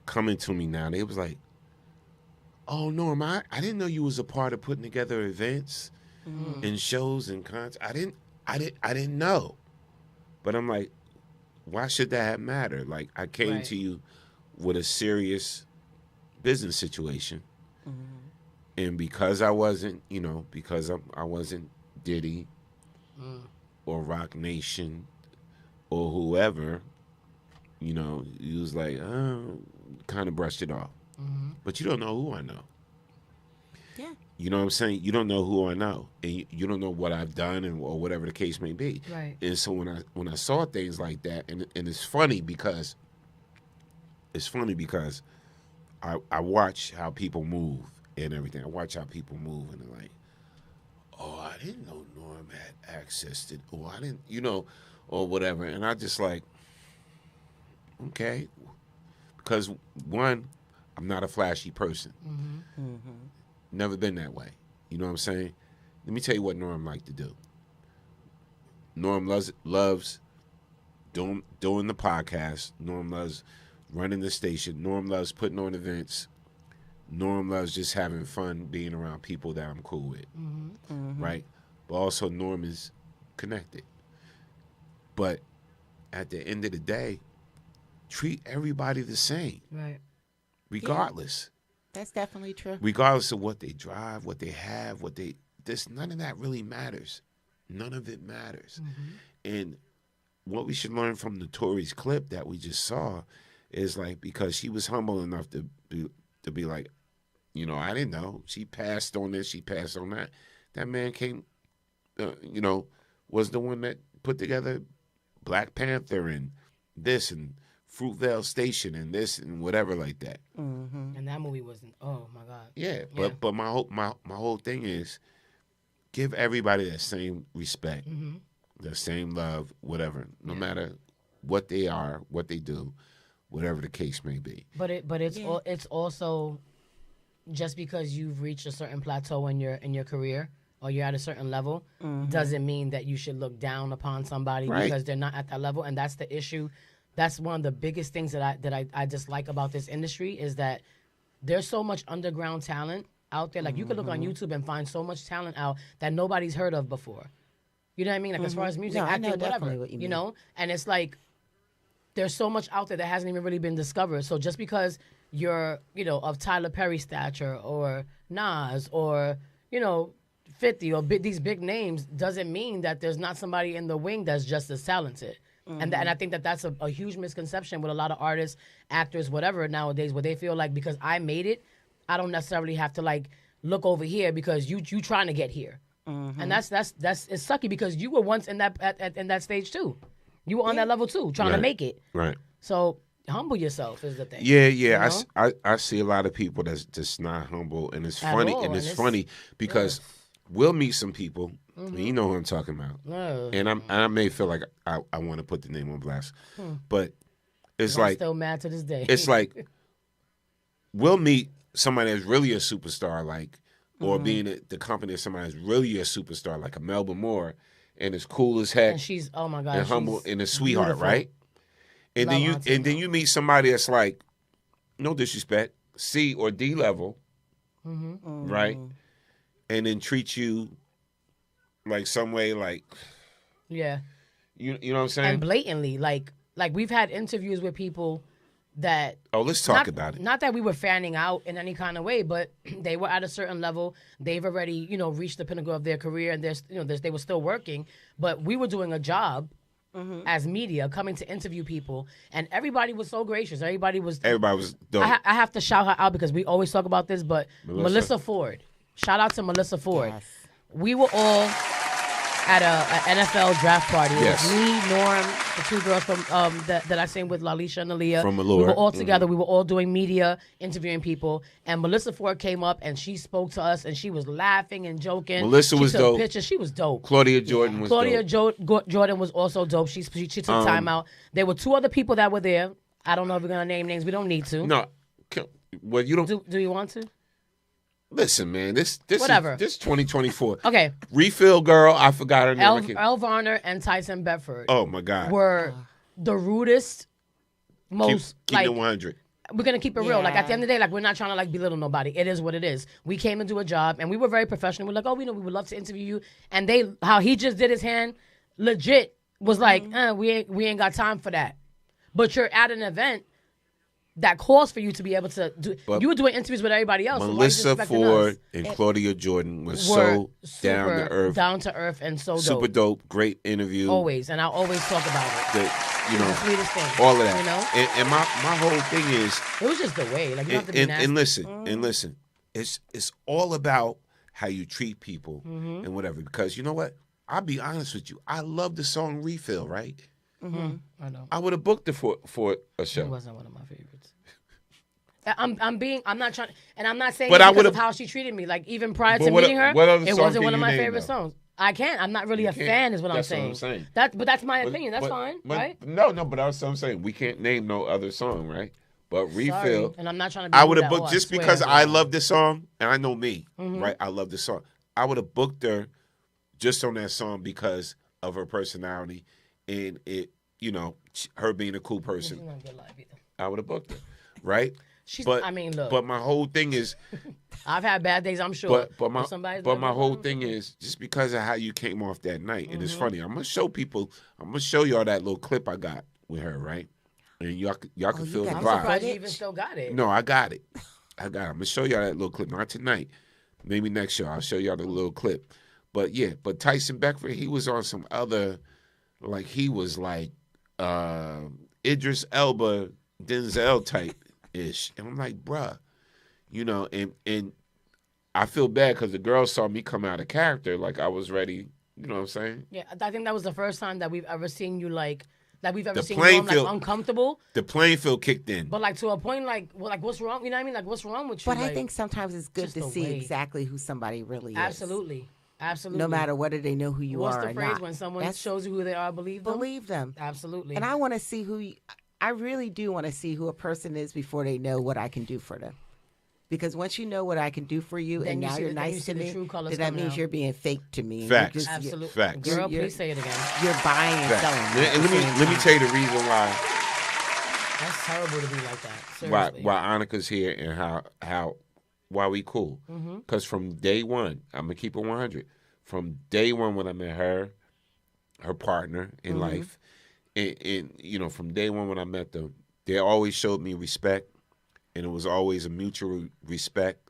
coming to me now. They was like, "Oh, Norm, I didn't know you was a part of putting together events and shows and concerts. I didn't know." But I'm like, why should that matter? Like, I came to you with a serious business situation, and because I wasn't, because I wasn't Diddy or Rock Nation or whoever, you was like, kind of brushed it off. But you don't know who I know. Yeah. You know what I'm saying? You don't know who I know, and you don't know what I've done or whatever the case may be. Right. And so when I saw things like that, and it's funny because I watch how people move and everything. I watch how people move, and they're like, "Oh, I didn't know Norm had access to," or "I didn't," or whatever. And I just like, okay, because one, I'm not a flashy person. Never been that way. You know what I'm saying? Let me tell you what Norm liked to do. Norm loves doing the podcast. Norm loves running the station. Norm loves putting on events. Norm loves just having fun being around people that I'm cool with. Right? But also Norm is connected. But at the end of the day, treat everybody the same. Right. Regardless. That's definitely true. Regardless of what they drive, what they have, none of that really matters. None of it matters. And what we should learn from Notori's clip that we just saw is like, because she was humble enough to be like, I didn't know. She passed on this, she passed on that. That man came, was the one that put together Black Panther and this and Fruitvale Station and this and whatever like that. And that movie wasn't. Oh my God. Yeah, but my whole thing is give everybody that same respect, the same love, whatever, no matter what they are, what they do, whatever the case may be. But it's also just because you've reached a certain plateau in your career or you're at a certain level doesn't mean that you should look down upon somebody because they're not at that level, and that's the issue. That's one of the biggest things that I dislike about this industry is that there's so much underground talent out there. Like you could look on YouTube and find so much talent out that nobody's heard of before. You know what I mean? Like as far as music, acting, whatever. What you know? And it's like there's so much out there that hasn't even really been discovered. So just because you're, of Tyler Perry stature or Nas or, 50 or these big names doesn't mean that there's not somebody in the wing that's just as talented. And I think that's a huge misconception with a lot of artists, actors, whatever nowadays, where they feel like because I made it, I don't necessarily have to like look over here because you trying to get here. And that's it's sucky because you were once in that stage too. You were on that level too, trying to make it. Right. So humble yourself is the thing. Yeah. you know? I see a lot of people that's just not humble, and it's At funny, all, and it's and it's- funny because we'll meet some people, and you know who I'm talking about, and I may feel like I want to put the name on blast, but it's I'm like still mad to this day. it's like we'll meet somebody that's really a superstar, like, or being at the company of somebody that's really a superstar, like a Melba Moore, and is cool as heck, and she's oh my god, and humble, she's and a sweetheart, beautiful. right? And Love then you meet somebody that's like, no disrespect, C or D level, right? And then treat you like some way, like Yeah. you know what I'm saying? And blatantly, like we've had interviews with people that Let's talk about it. Not that we were fanning out in any kind of way, but they were at a certain level. They've already, reached the pinnacle of their career, and they were still working. But we were doing a job as media, coming to interview people, and everybody was so gracious. Everybody was dope. I have to shout her out because we always talk about this, but Melissa Ford. Shout out to Melissa Ford. Yes. We were all at a NFL draft party. It Yes. was me, Norm, the two girls from that I sang with, Lalisha and Aaliyah. From Allure. We were all together. We were all doing media, interviewing people. And Melissa Ford came up and she spoke to us and she was laughing and joking. Melissa she was took dope. Pictures. She was dope. Claudia Jordan was dope. Jordan was also dope. She took time out. There were two other people that were there. I don't know if we're gonna name names. We don't need to. No, well, you don't. Do you want to? Listen, man, this Whatever. This 2024. Okay. Refill girl, I forgot her name. Elle Varner and Tyson Bedford. Oh my God. Were the rudest, most keep it 100. We're gonna keep it real. Like at the end of the day, like we're not trying to like belittle nobody. It is what it is. We came to do a job and we were very professional. We're like, we would love to interview you. And how he just did his hand, legit was like, we ain't got time for that. But you're at an event that calls for you to be able to do. You were doing interviews with everybody else. Melissa Ford and Claudia Jordan was so down to earth, and so super dope. Great interview. Always, and I'll always talk about it. The sweetest thing. All of that. And my whole thing is, it was just the way. Like you don't have to be nasty. And listen, it's all about how you treat people and whatever. Because you know what? I'll be honest with you. I love the song Refill, right? I know. I would have booked it for a show. It wasn't one of my favorites. I'm not trying, and I'm not saying But it I because of would've- how she treated me. Like even prior But to what- meeting her, what other it song wasn't can one of you my name, favorite though? songs. I can't. I'm not really a can't. fan, is what That's I'm what saying. I'm saying. But that's my opinion. That's fine, right? No, but that's what I'm saying. We can't name no other song, right? But Refill. Sorry, and I'm not trying to be I would rude have at all, booked I just swear. because I love this song, and I know me, Mhm. right? I love this song. I would have booked her just on that song because of her personality and it, her being a cool person. She's not good live either. I would have booked her, right? I mean, look. But my whole thing is, I've had bad days, I'm sure. but my If somebody's but been my bad, whole thing is just because of how you came off that night, and Mm-hmm. it's funny. I'm gonna show y'all that little clip I got with her, right? And y'all can feel the I'm vibe. surprised you even still got it. No, I got it. I'm gonna show y'all that little clip. Not tonight. Maybe next show. I'll show y'all the little clip. But yeah, Tyson Beckford, he was on some other, like he was like Idris Elba, Denzel type ish. And I'm like, bruh, and I feel bad because the girls saw me come out of character, like I was ready. You know what I'm saying? Yeah, I think that was the first time that we've ever seen you we've ever The seen you playing field- uncomfortable. The playing field kicked in. But like to a point, like what's wrong? You know what I mean? Like what's wrong with you? But I Like, think sometimes it's good just to the see way. exactly who somebody really is. Absolutely. No matter whether they know who you What's are the or phrase not. when someone That's- shows you who they are? Believe them. Believe them. Absolutely. And I want to see I really do want to see who a person is before they know what I can do for them. Because once you know what I can do for you, Then and you now see you're the- then you nice see to the me, true colours then that coming means out. you're being fake to me. And Facts. you're Absolutely. Facts. Girl, You're- please say it again. You're buying and Facts. selling. And let me tell you the reason why That's terrible to be like that. Seriously. why Annika's here and why we cool. Mhm. Because from day one, I'm gonna keep it 100. From day one when I met her partner in Mhm. life, and from day one when I met them, they always showed me respect, and it was always a mutual respect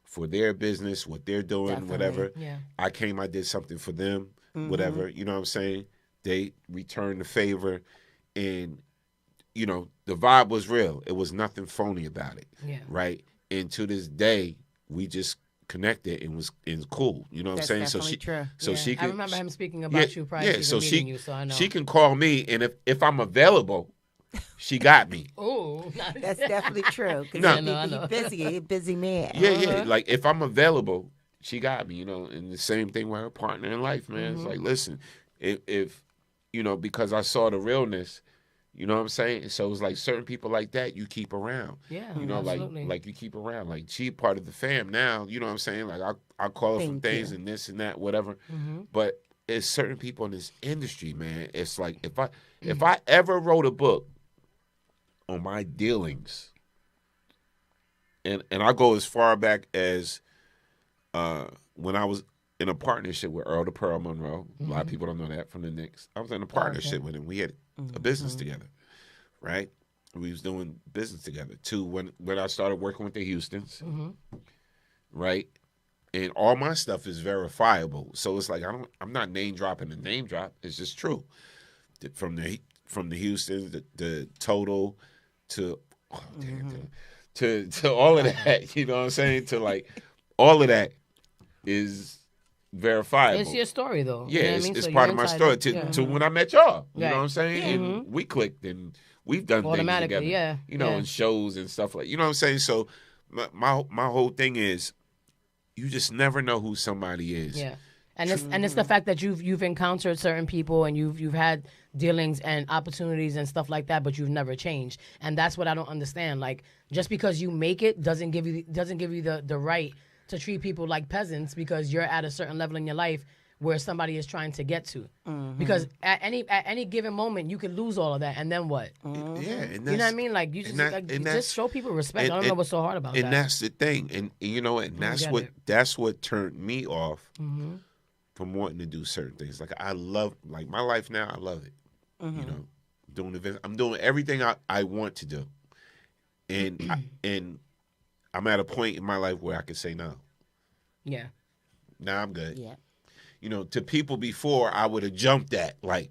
for their business, what they're doing, Definitely, whatever. yeah. I did something for them, Mhm. whatever. You know what I'm saying? They returned the favor, and you know the vibe was real. It was nothing phony about it. Yeah. Right. And to this day, we just connected and was cool. You know what I'm saying? Definitely true. So Yeah, she can. I remember him speaking about you prior to so meeting you, so I know. She can call me, and if I'm available, she got me. Oh, That's definitely true. 'Cause No. he- I know. he busy. He a busy man. Yeah. Like if I'm available, she got me. You know, and the same thing with her partner in life, man. It's like, listen, if you know, because I saw the realness. You know what I'm saying? So it's like certain people like that you keep around. Yeah, you know, absolutely. like you keep around. Like she part of the fam now. You know what I'm saying? Like I call her from Thank things you. and this and that, whatever. But it's certain people in this industry, man. It's like if I ever wrote a book on my dealings, and I go as far back as when I was in a partnership with Earl the Pearl Monroe. A lot of people don't know that from the Knicks. I was in a partnership with him. We had a business together, right? We was doing business together. Too when I started working with the Houstons, right? And all my stuff is verifiable. So it's like I'm not name dropping the name drop. It's just true. From the Houstons, the total to to all of that. You know what I'm saying? To like all of that is verifiable. It's your story, though. Yeah, You know what I it's, mean? it's So part you're of my entitled- story yeah. to when I met y'all. You know Right. what I'm saying? And we clicked and we've done things Automatically, together. yeah, You know, yeah. and shows and stuff like. You know what I'm saying? So my whole thing is, you just never know who somebody is. Yeah. And it's the fact that you've encountered certain people and you've had dealings and opportunities and stuff like that, but you've never changed. And that's what I don't understand. Like just because you make it doesn't give you the right to treat people like peasants because you're at a certain level in your life where somebody is trying to get to. Because at any given moment you could lose all of that, and then what? Yeah, and You know what I mean? Like you just just show people respect. I don't know what's so hard about that. And that's the thing. And you know, and that's what turned me off from wanting to do certain things. Like I love, like my life now. I love it. You know, doing events. I'm doing everything I want to do, and I'm at a point in my life where I can say no. Yeah. Now I'm good. Yeah. You know, to people before I would have jumped at like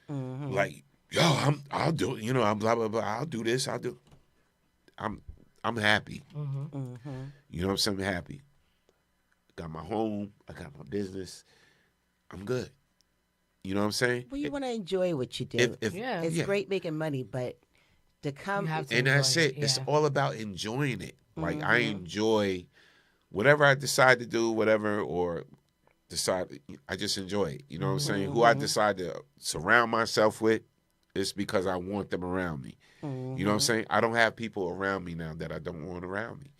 yo, I'll do it. You know, I'm blah blah blah. I'll do this. I'm happy. You know what I'm saying? I'm happy. Got my home. I got my business. I'm good. You know what I'm saying? Well, you want to enjoy what you do. It's great making money, but to come and that's it. It's all about enjoying it. Like I enjoy whatever I decide to do, whatever, or decide. I just enjoy it. You know what I'm saying? Who I decide to surround myself with, it's because I want them around me. You know what I'm saying? I don't have people around me now that I don't want around me.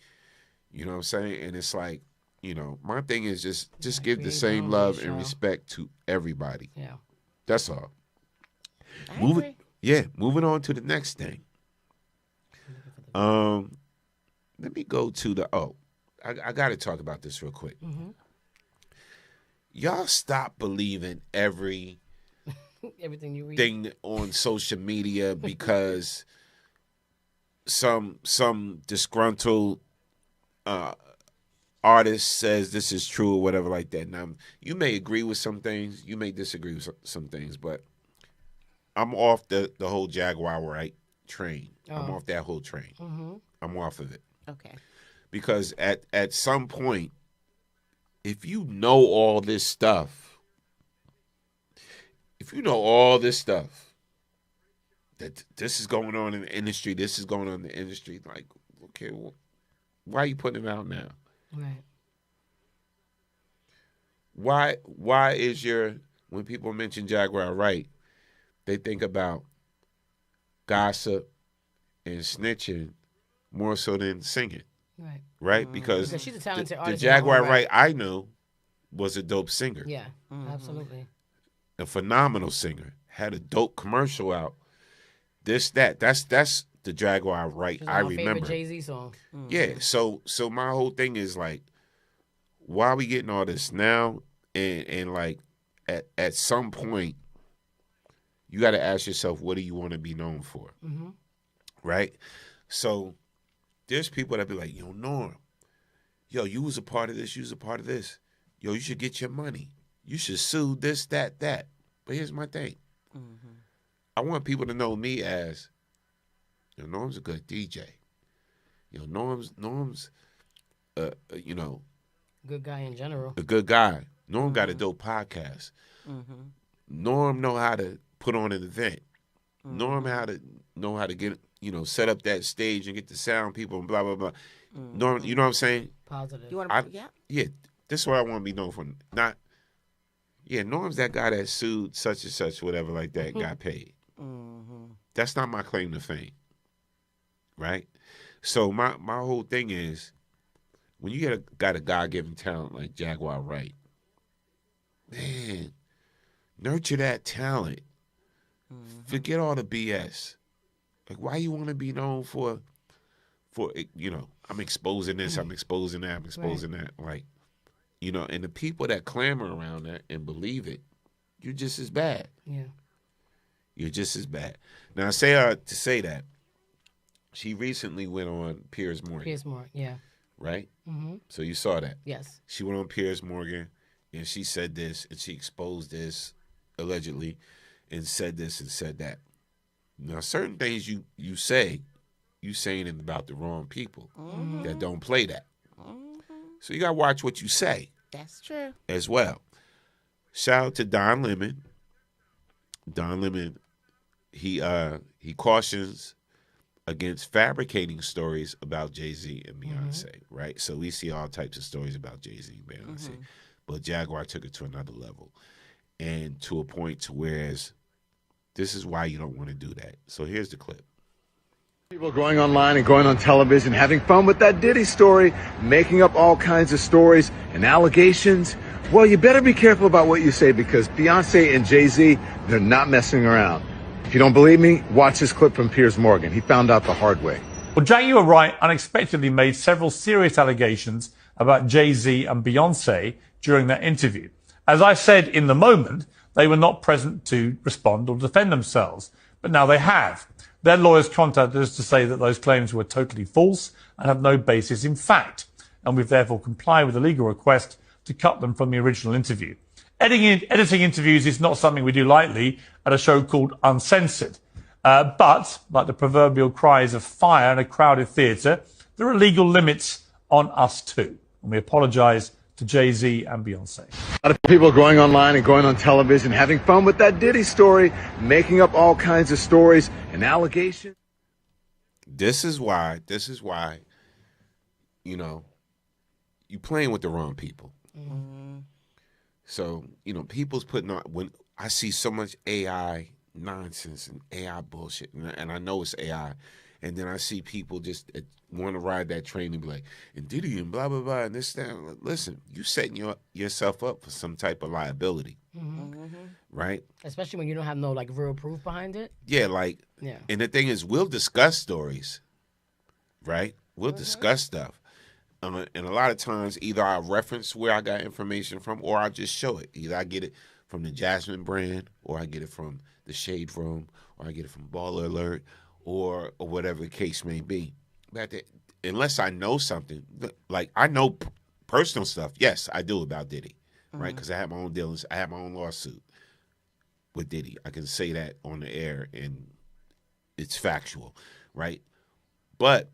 You know what I'm saying? And it's like, you know, my thing is just give the same love and respect to everybody. Yeah. That's all. Moving on to the next thing. Let me go to I got to talk about this real quick. Y'all stop believing everything you read on social media because some disgruntled artist says this is true or whatever like that. Now, you may agree with some things, you may disagree with some things, but I'm off the whole Jaguar right train. I'm off that whole train. I'm off of it. Okay. Because at some point, if you know all this stuff, that this is going on in the industry, this is going on in the industry, like, okay, well, why are you putting it out now? Right. Why is when people mention Jaguar Wright, they think about gossip and snitching more so than singing. Right. Right? Because she's a talented the artist in her Jaguar own right. Wright I knew was a dope singer. Yeah, absolutely. A phenomenal singer. Had a dope commercial out. That's the Jaguar Wright I remember. Favorite Jay-Z song. Yeah, so my whole thing is like, why are we getting all this now? And like at some point, you got to ask yourself, what do you want to be known for? Right? So there's people that be like, yo, Norm, yo, you was a part of this, you was a part of this. Yo, you should get your money. You should sue this, that. But here's my thing. I want people to know me as, Norm's a good DJ. Norm's, Good guy in general. a good guy. Norm got a dope podcast. Norm know how to put on an event. Norm know how to get, set up that stage and get the sound people and blah, blah, blah. Norm, you know what I'm saying? Positive. You want to? Yeah. Yeah, this is what I want to be known for. Not, Norm's that guy that sued such and such, whatever like that, got paid. That's not my claim to fame, right? So my whole thing is, when you got a God-given talent like Jaguar Wright, man, nurture that talent. Forget all the BS. Like, why you want to be known for, I'm exposing this, I'm exposing that, I'm exposing that. Like, and the people that clamor around that and believe it, you're just as bad. Yeah. You're just as bad. Now, I say to say that, she recently went on Piers Morgan. Piers Morgan, yeah. Right? Mm-hmm. So you saw that. Yes. She went on Piers Morgan, and she said this, and she exposed this, allegedly, and said this and said that. Now, certain things you saying it about the wrong people that don't play that. So you got to watch what you say. That's true. As well. Shout out to Don Lemon. Don Lemon, he cautions against fabricating stories about Jay-Z and Beyonce, right? So we see all types of stories about Jay-Z and Beyonce. But Jaguar took it to another level. And to a point to whereas this is why you don't want to do that. So here's the clip. People going online and going on television, having fun with that Diddy story, making up all kinds of stories and allegations. Well, you better be careful about what you say because Beyonce and Jay-Z, they're not messing around. If you don't believe me, watch this clip from Piers Morgan. He found out the hard way. Well, Jaguar Wright unexpectedly made several serious allegations about Jay-Z and Beyonce during that interview. As I said in the moment, they were not present to respond or defend themselves, but now they have. Their lawyers contacted us to say that those claims were totally false and have no basis in fact, and we've therefore complied with the legal request to cut them from the original interview. Editing interviews is not something we do lightly at a show called Uncensored. But, like the proverbial cries of fire in a crowded theatre, there are legal limits on us too. And we apologise to Jay-Z and Beyonce. A lot of people going online and going on television, having fun with that Diddy story, making up all kinds of stories and allegations. This is why, you playing with the wrong people. So, people's putting on, when I see so much AI nonsense and AI bullshit, and I know it's AI, and then I see people just want to ride that train and be like, and Diddy and blah, blah, blah, and this, that. Listen, you setting yourself up for some type of liability, right? Especially when you don't have no, real proof behind it. Yeah, and the thing is, we'll discuss stories, right? We'll discuss stuff. And a lot of times, either I reference where I got information from, or I just show it. Either I get it from the Jasmine brand, or I get it from the Shade Room, or I get it from Baller Alert, or whatever the case may be. But unless I know something, like I know personal stuff, yes, I do about Diddy, right? Because I have my own dealings. I have my own lawsuit with Diddy. I can say that on the air, and it's factual, right? But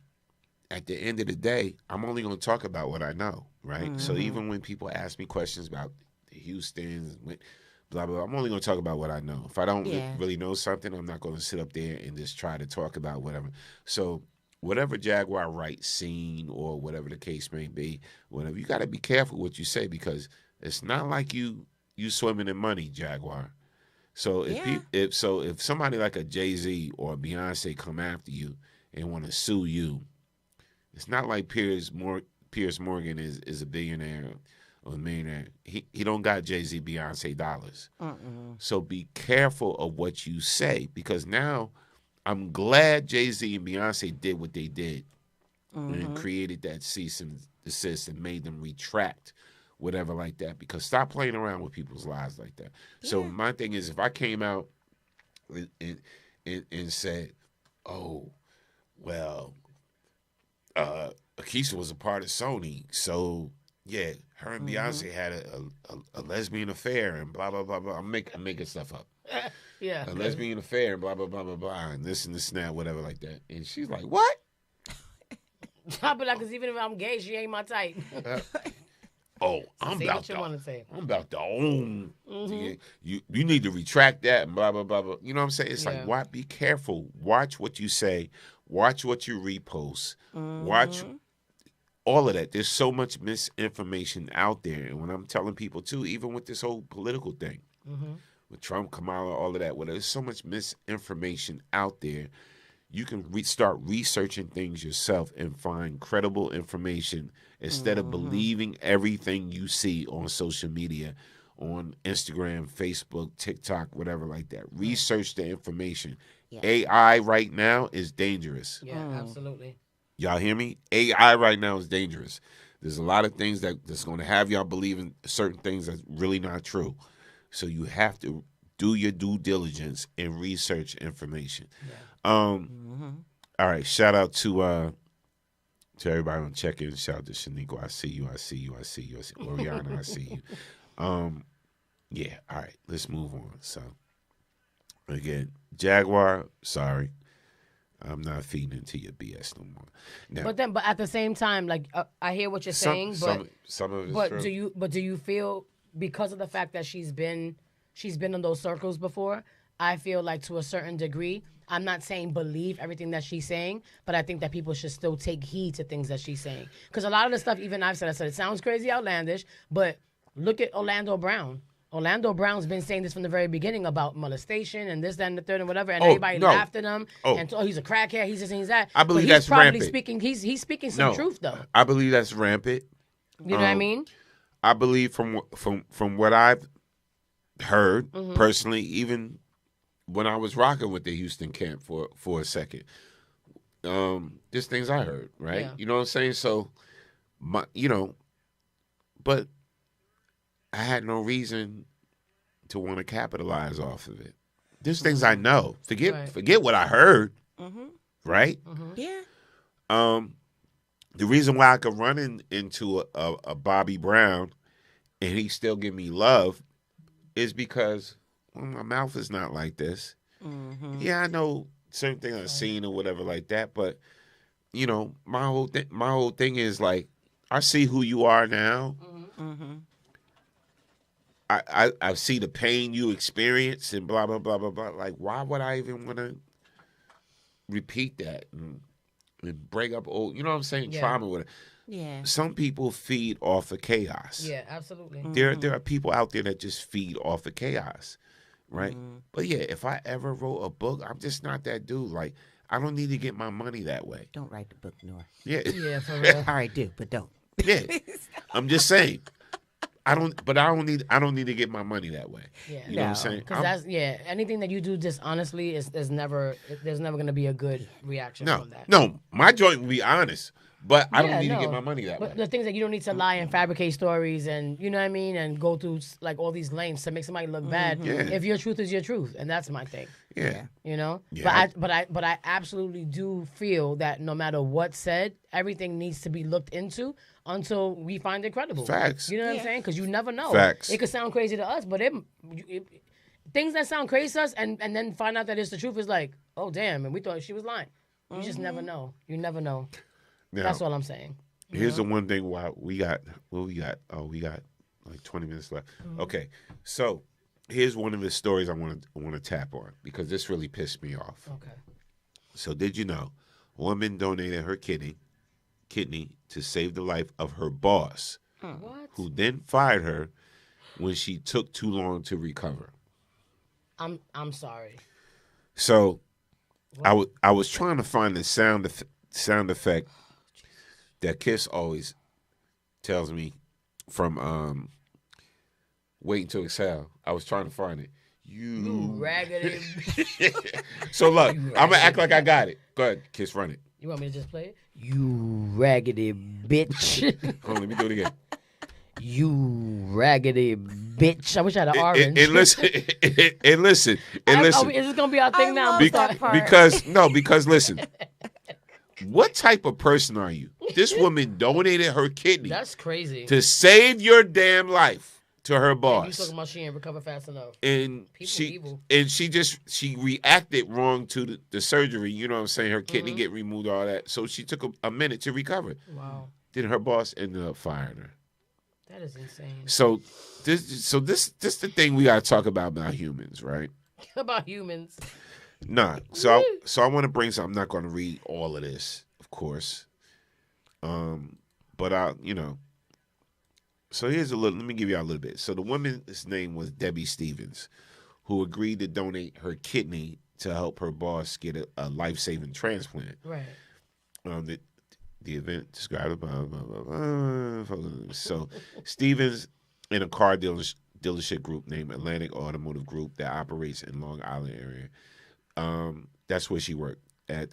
at the end of the day, I'm only going to talk about what I know, right? So even when people ask me questions about the Houstons, blah, blah, blah, I'm only going to talk about what I know. If I don't really know something, I'm not going to sit up there and just try to talk about whatever. So whatever Jaguar Wright seen or whatever the case may be, whatever, you got to be careful what you say because it's not like you swimming in money, Jaguar. So if somebody like a Jay-Z or a Beyonce come after you and want to sue you, it's not like Piers Morgan is a billionaire or a millionaire. He don't got Jay-Z, Beyonce dollars. So be careful of what you say because now I'm glad Jay-Z and Beyonce did what they did and created that cease and desist and made them retract whatever like that because stop playing around with people's lives like that. Yeah. So my thing is if I came out and said, oh, well, Akeisha was a part of Sony, so yeah, her and Beyonce had a lesbian affair and blah blah blah blah. I'm making stuff up. Yeah. A lesbian affair, blah, blah, blah, blah, blah, and this and this and that, whatever like that. And she's like, what? I'll be like, because even if I'm gay, she ain't my type. Oh, So I'm say about what you to, wanna say. I'm about to own. Mhm. You need to retract that and blah, blah, blah, blah. You know what I'm saying? It's Yeah. like, why? Be careful. Watch what you say. Watch what you repost. Watch all of that. There's so much misinformation out there. And when I'm telling people, too, even with this whole political thing, with Trump, Kamala, all of that, well, there's so much misinformation out there. You can start researching things yourself and find credible information instead of believing everything you see on social media, on Instagram, Facebook, TikTok, whatever like that. Research the information. Yeah. AI right now is dangerous. Yeah, absolutely. Y'all hear me? AI right now is dangerous. There's a lot of things that's going to have y'all believing certain things that's really not true. So you have to do your due diligence and research information. All right, shout out to everybody on check-in. Shout out to Shaniqua. I see you. Oriana, I see you. Yeah, all right, let's move on. So, again, Jaguar, sorry. I'm not feeding into your BS no more. Now, But at the same time, like I hear what you're saying, but some of it is but true. do you feel, because of the fact that she's been in those circles before, I feel like to a certain degree, I'm not saying believe everything that she's saying, but I think that people should still take heed to things that she's saying. Because a lot of the stuff, even I said it sounds crazy, outlandish, but look at Orlando Brown. Orlando Brown's been saying this from the very beginning about molestation and this, that, and the third, and whatever, and everybody laughed at him. And he's a crackhead. He's this and he's that. I believe but that's he's probably rampant. speaking. He's speaking some truth though. I believe that's rampant. You know what I mean? I believe from what I've heard Mhm. personally, even when I was rocking with the Houston camp for a second, there's things I heard, right? Yeah. You know what I'm saying? So, but I had no reason to want to capitalize off of it. There's things I know. Forget what I heard, right? Yeah. The reason why I could run into a Bobby Brown and he still give me love is because my mouth is not like this. Yeah, I know certain things I've seen or whatever like that, but my whole thing is like, I see who you are now. I see the pain you experience and blah blah blah blah blah. Like, why would I even want to repeat that and break up old? You know what I'm saying? Yeah. Trauma with it. Yeah. Some people feed off of chaos. Yeah, absolutely. There are people out there that just feed off of chaos, right? But yeah, if I ever wrote a book, I'm just not that dude. Like, I don't need to get my money that way. Don't write the book, Nor. Yeah. Yeah, for real. All right, do, but don't. Yeah. I'm just saying. I don't need to get my money that way. Yeah. You know what I'm saying? Because anything that you do dishonestly there's never going to be a good reaction from that. No, my joint will be honest, but I don't need to get my money that But way. the things that you don't need to lie and fabricate stories and, you know what I mean, and go through like all these lengths to make somebody look bad. Yeah. If your truth is your truth, and that's my thing. Yeah. You know? Yeah. But I absolutely do feel that no matter what's said, everything needs to be looked into until we find it credible. Facts. You know what I'm saying? Because you never know. Facts. It could sound crazy to us, but things that sound crazy to us and then find out that it's the truth is like, oh, damn, and we thought she was lying. You just never know. You never know. Now, That's all I'm saying. Here's the one thing why we got like 20 minutes left. Okay. So here's one of the stories I want to tap on because this really pissed me off. Okay. So did you know a woman donated her kidney to save the life of her boss, who then fired her when she took too long to recover. I'm sorry. So I was trying to find the sound effect that Kiss always tells me from Waiting to Exhale. I was trying to find it. You raggedy. So look, I'm gonna act like I got it. Go ahead, Kiss, run it. You want me to just play it? You raggedy bitch. Hold on, let me do it again. You raggedy bitch. I wish I had an orange. And listen. Is this gonna be our thing now? Because listen. What type of person are you? This woman donated her kidney. That's crazy. To save your damn life. to her And you boss. talking about she ain't recover fast enough. And she reacted wrong to the surgery. You know what I'm saying? Her kidney get removed, all that. So she took a minute to recover. Wow. Then her boss ended up firing her. That is insane. So this the thing we gotta talk about humans, right? About humans. Nah. So I want to bring some. I'm not going to read all of this, of course. But So here's a little. Let me give you a little bit. So the woman's name was Debbie Stevens, who agreed to donate her kidney to help her boss get a life-saving transplant. Right. The event described. Blah, blah, blah, blah. So Stevens in a car dealership group named Atlantic Automotive Group that operates in Long Island area. That's where she worked at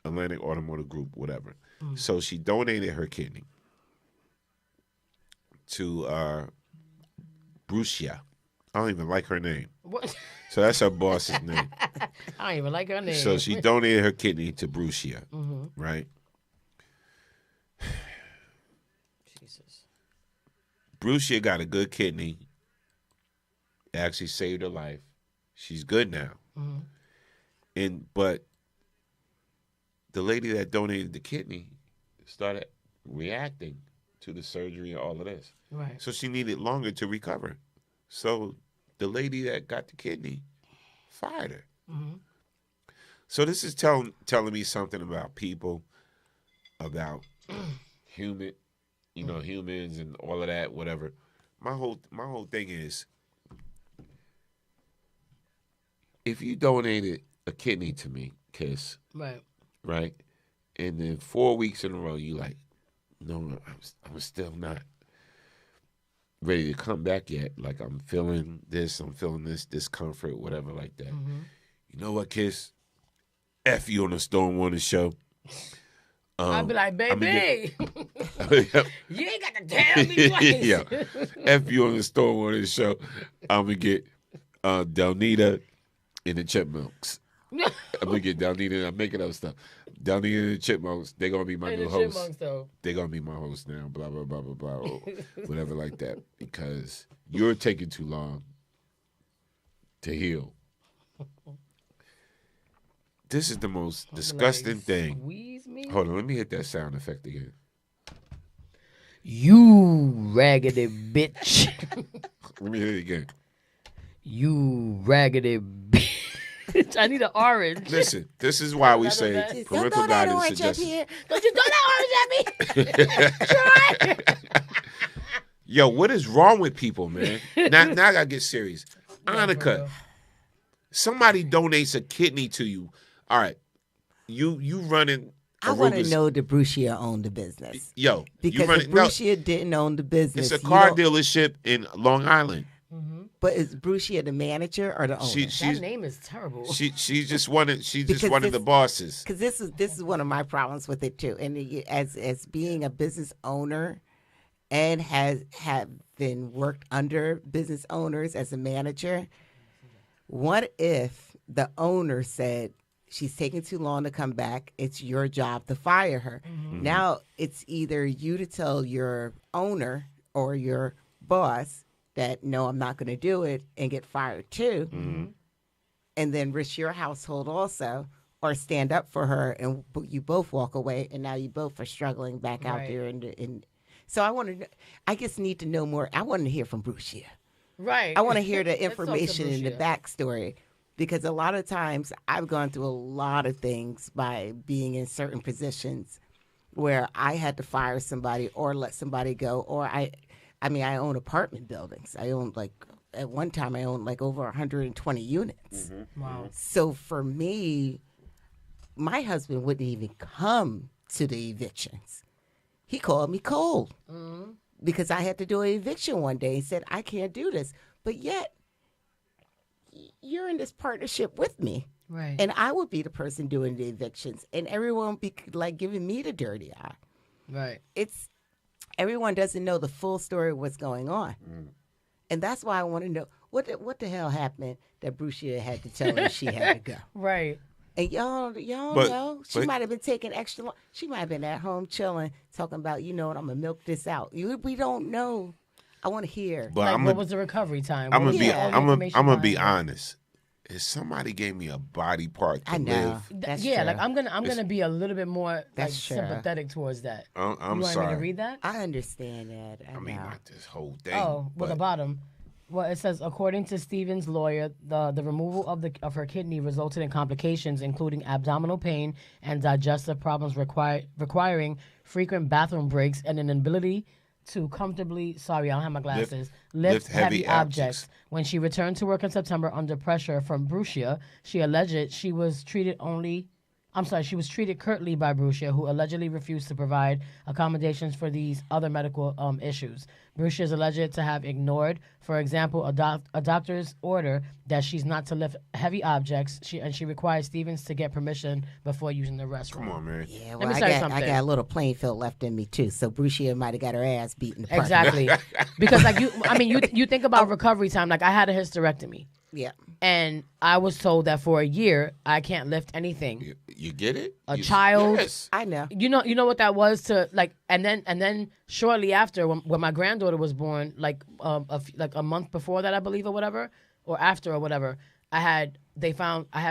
Atlantic Automotive Group, whatever. So she donated her kidney to Brucia. I don't even like her name. What? So that's her boss's name. I don't even like her name. So she donated her kidney to Brucia, right? Jesus. Brucia got a good kidney. It actually saved her life. She's good now. But the lady that donated the kidney started reacting to the surgery and all of this. Right. So she needed longer to recover. So the lady that got the kidney fired her. So this is telling me something about people, about humans and all of that, whatever. My whole thing is, if you donated a kidney to me, Kiss, right, and then 4 weeks in a row you like, no, I'm still not ready to come back yet. Like I'm feeling this discomfort, whatever like that. You know what, Kiss? F you on the Storm Warning Show. I'd be like, baby, you ain't got to tell me twice. Yeah. F you on the Storm Warning Show. I'm going to get Delnita and the Chipmunks. I'm going to get Delnita, I'm making up stuff. Delnita and the Chipmunks, they're going to be my new host. They're going to be my host now, blah, blah, blah, blah, blah, or whatever like that, because you're taking too long to heal. This is the most disgusting thing. Squeeze me? Hold on, let me hit that sound effect again. You raggedy bitch. Let me hit it again. You raggedy bitch. I need an orange. Listen, this is why we say parental guidance suggestions. Don't you throw that orange at me. Try. Yo, what is wrong with people, man? Now I gotta get serious. Annika, somebody donates a kidney to you. All right, you running. I want to know that Brucia owned the business. Yo, because if Brucia didn't own the business, it's a car dealership in Long Island. But is Brucia the manager or the owner? That name is terrible. She's just one of the bosses. Because this is one of my problems with it too. And as being a business owner, and have been worked under business owners as a manager, what if the owner said, she's taking too long to come back, it's your job to fire her? Now it's either you to tell your owner or your boss that, no, I'm not going to do it, and get fired too, and then risk your household also, or stand up for her and you both walk away, and now you both are struggling back out there. And so I just need to know more. I want to hear from Brucia. Right. I want to hear the information and the backstory, because a lot of times I've gone through a lot of things by being in certain positions where I had to fire somebody or let somebody go, or I own apartment buildings. At one time I owned like over 120 units. Wow. So for me, my husband wouldn't even come to the evictions. He called me cold because I had to do an eviction one day. He said, I can't do this. But yet, you're in this partnership with me. Right. And I would be the person doing the evictions. And everyone would be like giving me the dirty eye. Right. Everyone doesn't know the full story of what's going on. And that's why I want to know, what the hell happened that Brucia had to tell her she had to go? Right. And y'all know, she might have been taking extra long. She might have been at home chilling, talking about, you know what, I'm going to milk this out. We don't know. I want to hear. But like, I'm what was the recovery time? I'm What gonna was be all the I'm gonna information I'm gonna be behind it? honest. If somebody gave me a body part to I know. live, That's Yeah, true. like I'm gonna be a little bit more like That's true. sympathetic towards that. I'm You want me sorry. to read that? I understand that. I mean, know. not this whole thing. Oh, well, the but bottom. Well, it says according to Stephen's lawyer, the removal of her kidney resulted in complications, including abdominal pain and digestive problems, requiring frequent bathroom breaks and an inability to comfortably. Sorry, I don't have my glasses. Lift heavy objects. When she returned to work in September under pressure from Brucia, she alleged she was treated curtly by Brucia, who allegedly refused to provide accommodations for these other medical issues. Brucia is alleged to have ignored, for example, a doctor's order that she's not to lift heavy objects, and she requires Stevens to get permission before using the restroom. Come on, man. Yeah, Let well, me I tell you got something. a little playing field left in me too. So Brucia might have got her ass beaten. Exactly. Because like you think about recovery time. Like I had a hysterectomy. Yeah. And I was told that for a year I can't lift anything. You get it? A child. Yes. I know. You know what that was to like, and then shortly after when my granddaughter was born, like a month before that, I believe, or whatever, or after or whatever, I had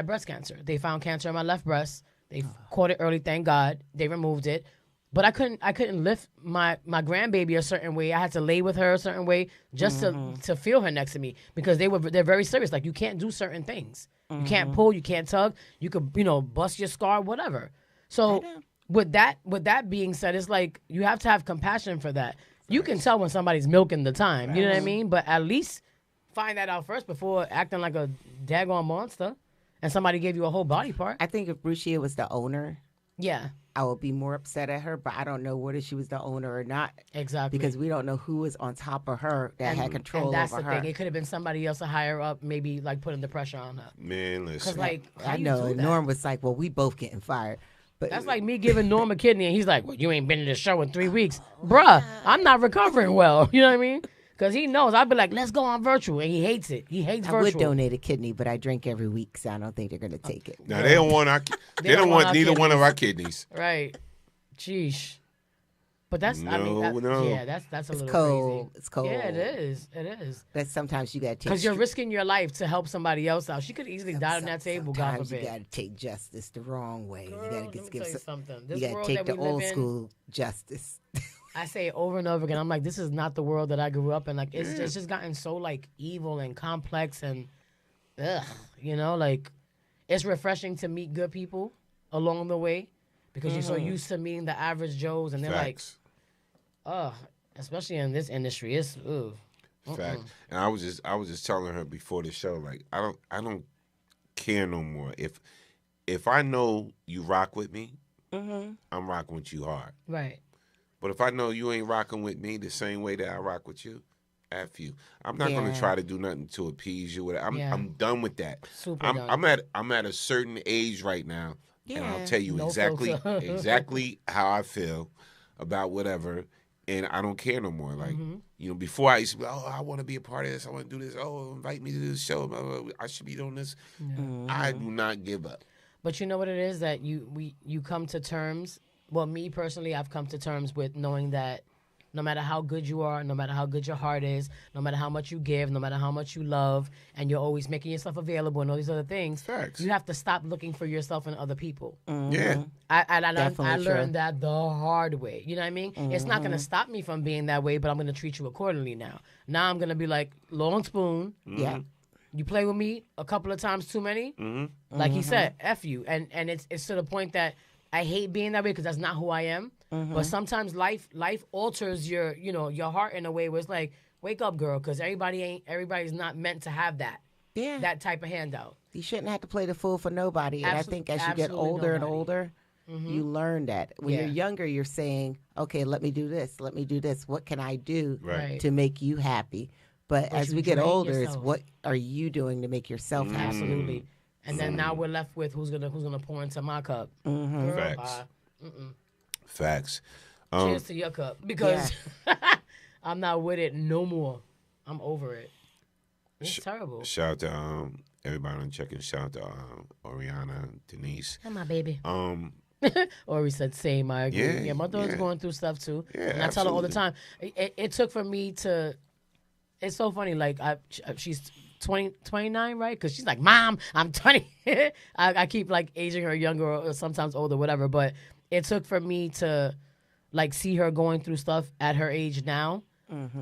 breast cancer. They found cancer in my left breast. They caught it early, thank God. They removed it. But I couldn't lift my grandbaby a certain way. I had to lay with her a certain way just to feel her next to me because they're very serious. Like you can't do certain things. You can't pull, you can't tug. You could bust your scar, whatever. So with that being said, it's like you have to have compassion for that. You can tell when somebody's milking the time. You know what I mean? But at least find that out first before acting like a daggone monster and somebody gave you a whole body part. I think if Brucia was the owner, yeah, I would be more upset at her, but I don't know whether she was the owner or not. Exactly. Because we don't know who was on top of her that had control and that's over the her. thing. It could have been somebody else, a higher up, maybe like putting the pressure on her. Man, listen. Because like, how I you know. do And that? Norm was like, well, we both getting fired. But That's like me giving Norm a kidney, and he's like, well, you ain't been to the show in 3 weeks. Bruh, I'm not recovering well. You know what I mean? Because he knows. I'd be like, let's go on virtual, and he hates it. He hates I virtual. would donate a kidney, but I drink every week, so I don't think they're going to take it. Now they don't want they don't want our neither one of kidneys. our kidneys. Right. Sheesh. But that's, No. yeah, that's a It's little cold. crazy. It's cold. Yeah, it is. It is. But sometimes you got to take Because you're risking your life to help somebody else out. She could easily die on that table, God Sometimes you forbid. got to take justice the wrong way. Girl, you got let to me just tell give you some, something. This you got to world take that the we live old in- school justice. I say it over and over again. I'm like, this is not the world that I grew up in. Like, it's just gotten so like evil and complex and, like, it's refreshing to meet good people along the way because you're so used to meeting the average Joes and they're Facts. like, especially in this industry, it's Fact. And I was just telling her before the show, like I don't care no more. If I know you rock with me, I'm rocking with you hard. right. But if I know you ain't rocking with me the same way that I rock with you, F you. I'm not gonna Yeah. try to do nothing to appease you. I'm done with that. Super I'm done. I'm at a certain age right now, and I'll Yeah. tell you No exactly filter. how I feel about whatever, and I don't care no more. Like before I used to be, I want to be a part of this. I want to do this. Oh, invite me to this show. Blah, blah, blah. I should be doing this. I do not give up. But you know what it is that you come to terms. Well, me personally, I've come to terms with knowing that no matter how good you are, no matter how good your heart is, no matter how much you give, no matter how much you love, and you're always making yourself available and all these other things, Facts. you have to stop looking for yourself in other people. Yeah. I Definitely learned true. that the hard way. You know what I mean? It's not going to stop me from being that way, but I'm going to treat you accordingly now. Now I'm going to be like, long spoon. Yeah. You play with me a couple of times too many, like he said, F you. And it's to the point that I hate being that way because that's not who I am. But sometimes life alters your heart in a way where it's like, wake up, girl, because everybody's not meant to have that. Yeah. That type of handout. You shouldn't have to play the fool for nobody. And I think as you get absolutely older and nobody. older, you learn that. When Yeah. you're younger, you're saying, okay, let me do this. Let me do this. What can I do Right. to make you happy? But as you we get drain older, it's yourself. what are you doing to make yourself happy? Absolutely. And then now we're left with who's gonna pour into my cup. Girl, Facts. bye. Facts. Cheers to your cup because I'm not with it no more. I'm over it. It's terrible. Shout out to everybody on checking. Shout out to Oriana, Denise. And my baby. Um, Ori said, same, I agree. Yeah, Yeah, my daughter's yeah. going through stuff too. Yeah, and I tell her all the absolutely. time. It took for me to it's so funny. Like she's 29, right? Because she's like, Mom, I'm 20. I keep like aging her younger or sometimes older, whatever. But it took for me to like see her going through stuff at her age now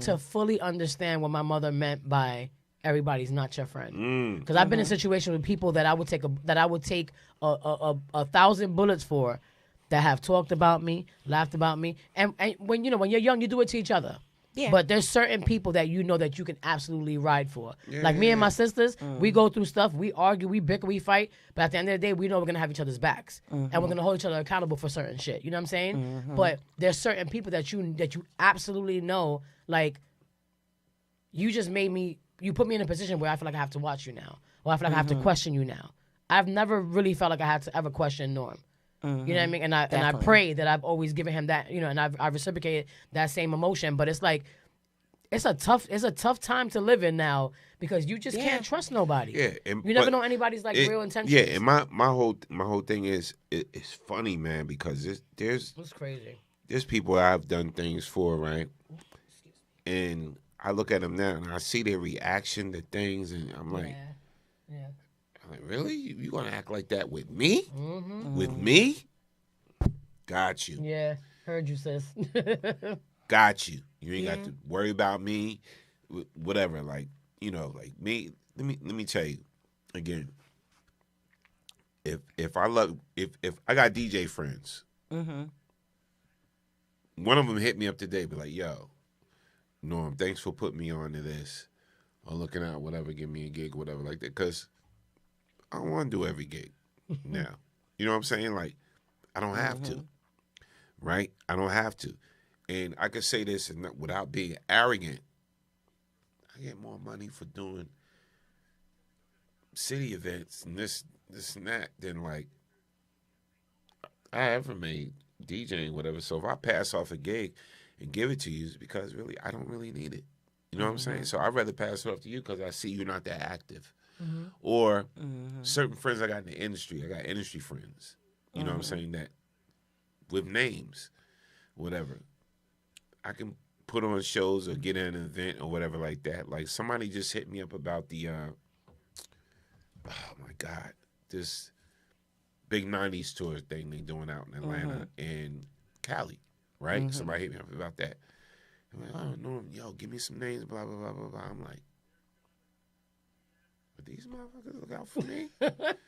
to fully understand what my mother meant by everybody's not your friend. Because I've been in situations with people that I would take a 1,000 bullets for, that have talked about me, laughed about me, and when you're young, you do it to each other. Yeah. But there's certain people that you know that you can absolutely ride for. Like me and my sisters, we go through stuff, we argue, we bicker, we fight, but at the end of the day, we know we're gonna have each other's backs, and we're gonna hold each other accountable for certain shit. You know what I'm saying? But there's certain people that you absolutely know, like, you just made me, you put me in a position where I feel like I have to watch you now, or I feel like I have to question you now. I've never really felt like I had to ever question Norm. You know what I mean? And I pray that I've always given him that, and I've reciprocated that same emotion. But it's like, it's a tough time to live in now, because you just can't trust nobody. Yeah, you never know anybody's like real intentions. Yeah, and my whole thing is it's funny, man, because there's it's crazy. There's people I've done things for, right? And I look at them now and I see their reaction to things, and I'm like, really? You gonna act like that with me? With me? Got you. Yeah, heard you, sis. Got you. You ain't got to worry about me. Whatever. Like, like me. Let me tell you again. If I got DJ friends, one of them hit me up today, be like, yo, Norm, thanks for putting me on to this, or looking out, whatever, give me a gig, whatever, like that, because I don't want to do every gig now. You know what I'm saying? Like, I don't have to, right? I don't have to. And I could say this and without being arrogant. I get more money for doing city events and this and that than, like, I ever made DJing, whatever. So if I pass off a gig and give it to you, it's because really I don't really need it. You know what I'm saying? So I'd rather pass it off to you because I see you're not that active. Or certain friends I got in the industry. I got industry friends. You know what I'm saying? That with names, whatever. I can put on shows or get in an event or whatever like that. Like, somebody just hit me up about the, oh my God, this big 90s tour thing they doing out in Atlanta and Cali, right? Somebody hit me up about that. I'm like, oh, no, yo, give me some names, blah, blah, blah, blah, blah. I'm like, would these motherfuckers look out for me?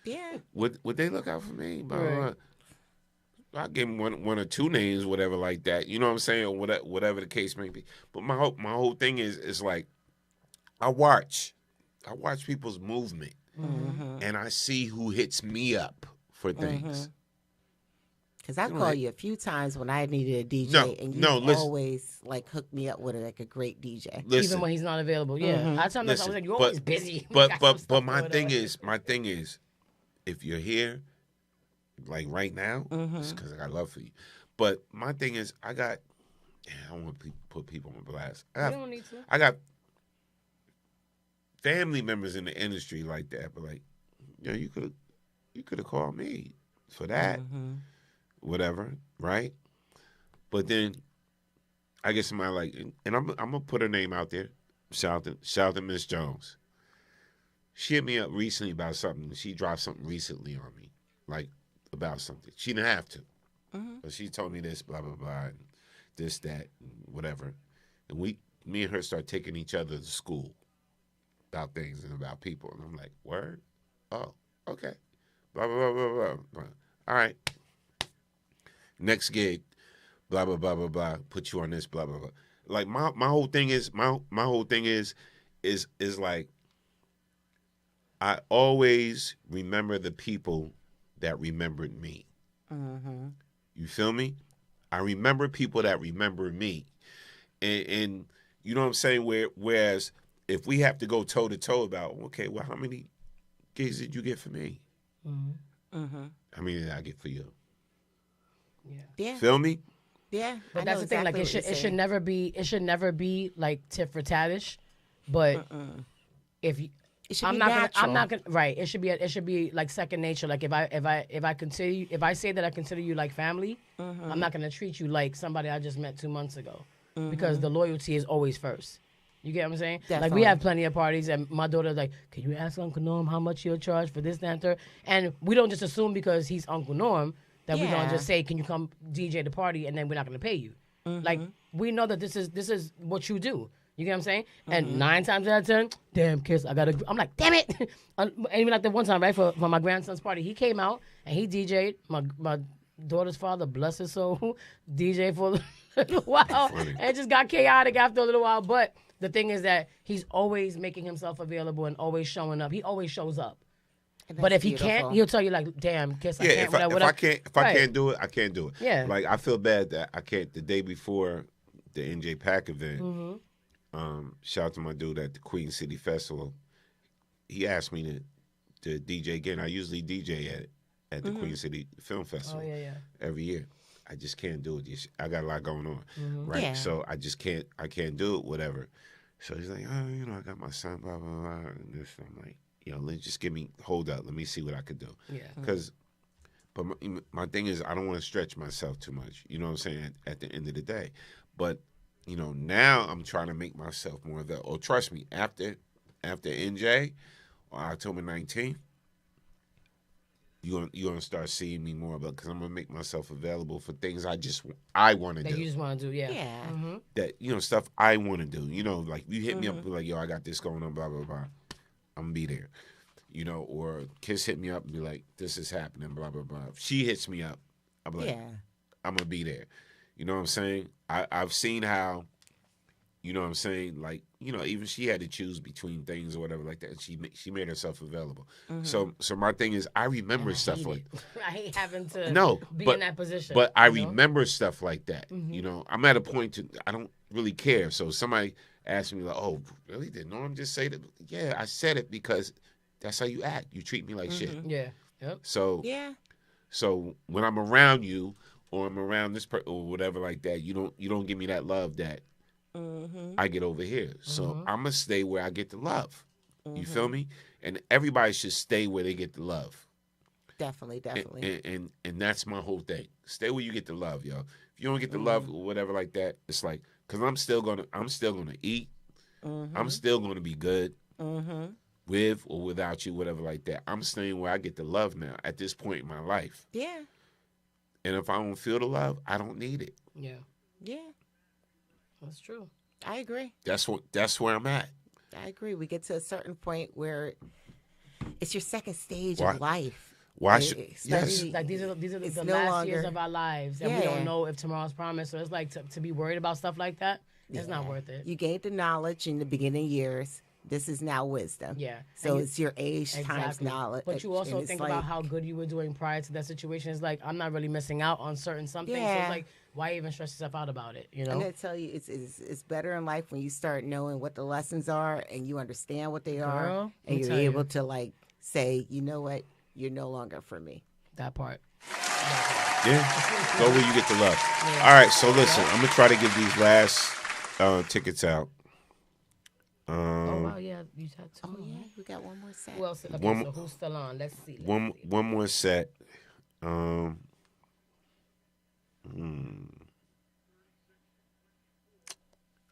Yeah. Would they look out for me? Blah, blah, blah. I give them one or two names, whatever like that. You know what I'm saying? Or whatever the case may be. But my whole thing is like, I watch people's movement, and I see who hits me up for things. Because I called you a few times when I needed a DJ, and you always like hook me up with like a great DJ, even when he's not available. Yeah, I tell him that I was like, you're always busy. But my thing is, if you're here, like right now, it's because I got love for you. But my thing is, I don't want to put people on blast. You don't need to. I got family members in the industry like that, but like, you could have called me for that, whatever, right? But then I get somebody like, and I'm gonna put her name out there, shout out to Miss Jones. She hit me up recently about something. She dropped something recently on me, like, about something. She didn't have to. But she told me this, blah, blah, blah, and this, that, and whatever. And me and her start taking each other to school about things and about people. And I'm like, word? Oh, okay. Blah, blah, blah, blah, blah, blah. All right. Next gig, blah, blah, blah, blah, blah. Put you on this, blah, blah, blah. Like, my whole thing is, my whole thing is like, I always remember the people that remembered me. You feel me? I remember people that remember me. And you know what I'm saying? Whereas if we have to go toe to toe about, okay, well, how many gigs did you get for me? How many did I get for you? Yeah. Feel me? Yeah. But that's the thing. Like, it should never be like tit for tatish. But if you, it should be natural. I'm not gonna. Right. It should be like second nature. Like, if I say that I consider you like family, I'm not gonna treat you like somebody I just met 2 months ago, because the loyalty is always first. You get what I'm saying? Like, Definitely. we have plenty of parties, and my daughter's like, can you ask Uncle Norm how much he'll charge for this, that, and third? And we don't just assume because he's Uncle Norm that we're going to just say, can you come DJ the party, and then we're not going to pay you. Like, we know that this is what you do. You get what I'm saying? And 9 times out of 10, damn, Kiss, I'm like, damn it. And even like that one time, right, for my grandson's party, he came out and he DJ'd. My daughter's father, bless his soul, DJ for a little while. And it just got chaotic after a little while. But the thing is that he's always making himself available and always showing up. He always shows up. But if he can't, he'll tell you like, "Damn, Kiss, I can't." If I can't do it, I can't do it. Yeah. Like, I feel bad that I can't. The day before the NJ Pack event, shout out to my dude at the Queen City Festival. He asked me to DJ again. I usually DJ at the Queen City Film Festival. Every year. I just can't do it. I got a lot going on, right? Yeah. So I just can't. I can't do it. Whatever. So he's like, I got my son, blah blah blah, and this. I'm like, let's just hold up. Let me see what I could do. Yeah. But my thing is, I don't want to stretch myself too much. You know what I'm saying? At the end of the day, but now I'm trying to make myself more of that. Oh, trust me, after NJ on October 19th, you're gonna start seeing me more about, because I'm gonna make myself available for things I want to do. That you just want to do, yeah. That stuff I want to do. Like, you hit me up, be like, yo, I got this going on, blah blah blah. I'm gonna be there, or Kiss hit me up and be like, this is happening, blah, blah, blah. If she hits me up, I'm like, I'm gonna be there. You know what I'm saying? I've seen how, you know what I'm saying? Like, even she had to choose between things or whatever like that. And she made herself available. So my thing is, I remember stuff like I hate having to be but, in that position. But I remember stuff like that. I'm at a point I don't really care. So somebody asked me like, oh, really? Did Norm just say that? Yeah, I said it because that's how you act. You treat me like shit. Yeah. Yep. So when I'm around you, or I'm around this person or whatever like that, you don't give me that love that I get over here. So I'm gonna stay where I get the love. You feel me? And everybody should stay where they get the love. Definitely. And that's my whole thing. Stay where you get the love, yo. If you don't get the love or whatever like that, it's like, because I'm still gonna eat. I'm still gonna be good with or without you, whatever like that. I'm staying where I get the love now at this point in my life. Yeah. And if I don't feel the love, I don't need it. Yeah. Yeah. That's true. I agree. That's where I'm at. I agree. We get to a certain point where it's your second stage of life. Why should like these are the last years of our lives, and we don't know if tomorrow's promised. So it's like to be worried about stuff like that. It's not worth it. You gained the knowledge in the beginning years. This is now wisdom. Yeah. So it's your age times knowledge. But you also think about how good you were doing prior to that situation. It's like, I'm not really missing out on certain something. Yeah. So it's like, why even stress yourself out about it? I'm going to tell you, it's better in life when you start knowing what the lessons are and you understand what they are. And you're able to like say, you know what? You're no longer for me. That part. Yeah. Go where you get the love. Yeah. All right. So listen, I'm going to try to get these last tickets out. Oh wow, yeah, you had two. Oh yeah, we got one more set. Who else? Okay, so who's still on? Let's see. One more set. All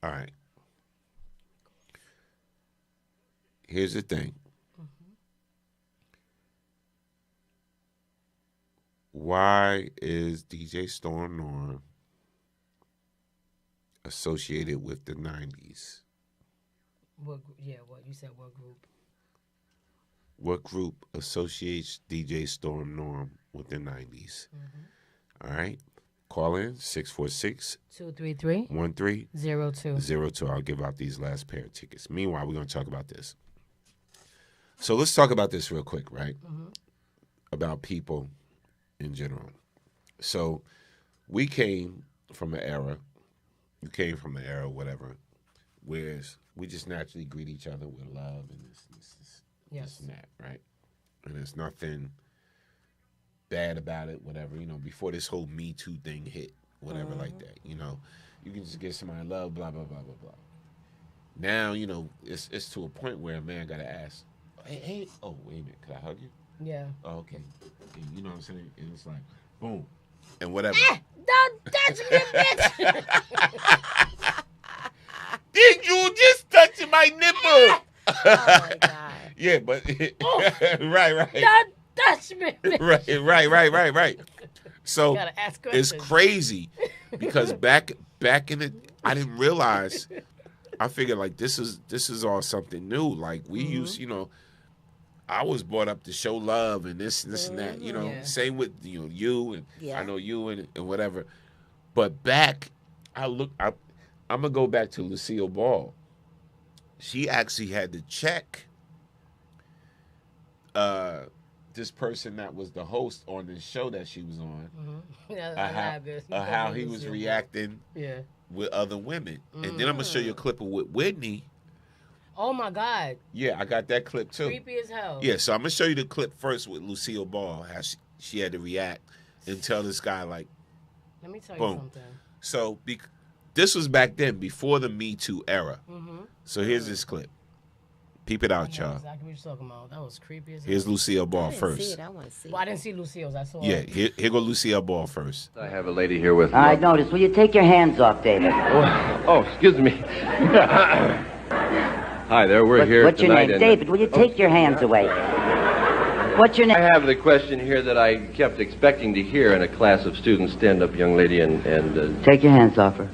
right. Here's the thing. Why is DJ Storm Norm associated with the 90s? What you said? What group? What group associates DJ Storm Norm with the 90s? All right. Call in 646-233-1302. I'll give out these last pair of tickets. Meanwhile, we're going to talk about this. So let's talk about this real quick, right? About people in general. So we came from an era, whatever, whereas we just naturally greet each other with love and this and that, right? And there's nothing bad about it, whatever. Before this whole Me Too thing hit, whatever like that, you can just give somebody love, blah, blah, blah, blah, blah. Now, it's to a point where a man got to ask, hey, oh, wait a minute, could I hug you? Yeah. Oh, okay. And you know what I'm saying? And it's like, boom, and whatever. Don't touch me, bitch! Did you just touch my God. Yeah, but right. That's me. Right. So Gotta ask it's questions. crazy because back in the, I didn't realize. I figured like this is all something new. Like we used, I was brought up to show love and this and that. Yeah. Same with you and Yeah. I know you and whatever. But back, I'm gonna go back to Lucille Ball. She actually had to check this person that was the host on this show that she was on, how he was reacting with other women. And then I'm gonna show you a clip of with Whitney. Oh my God. Yeah, I got that clip too. Creepy as hell. Yeah, so I'm gonna show you the clip first with Lucille Ball, how she had to react and tell this guy like, let me tell boom. you something. So this was back then, before the Me Too era. So here's this clip. Peep it out, y'all. Exactly what you're talking about. That was creepy as hell. Here's Lucille Ball I didn't first. see it. I want to see Well, I didn't see Lucille's. I saw. Yeah, here go Lucille Ball first. I have a lady here with me. I noticed. Will you take your hands off, David? Oh, excuse me. Hi there, we're here What's your tonight. name? David, will you take your hands away? What's your name? I have the question here that I kept expecting to hear in a class of students. Stand up, young lady, and Take your hands off her.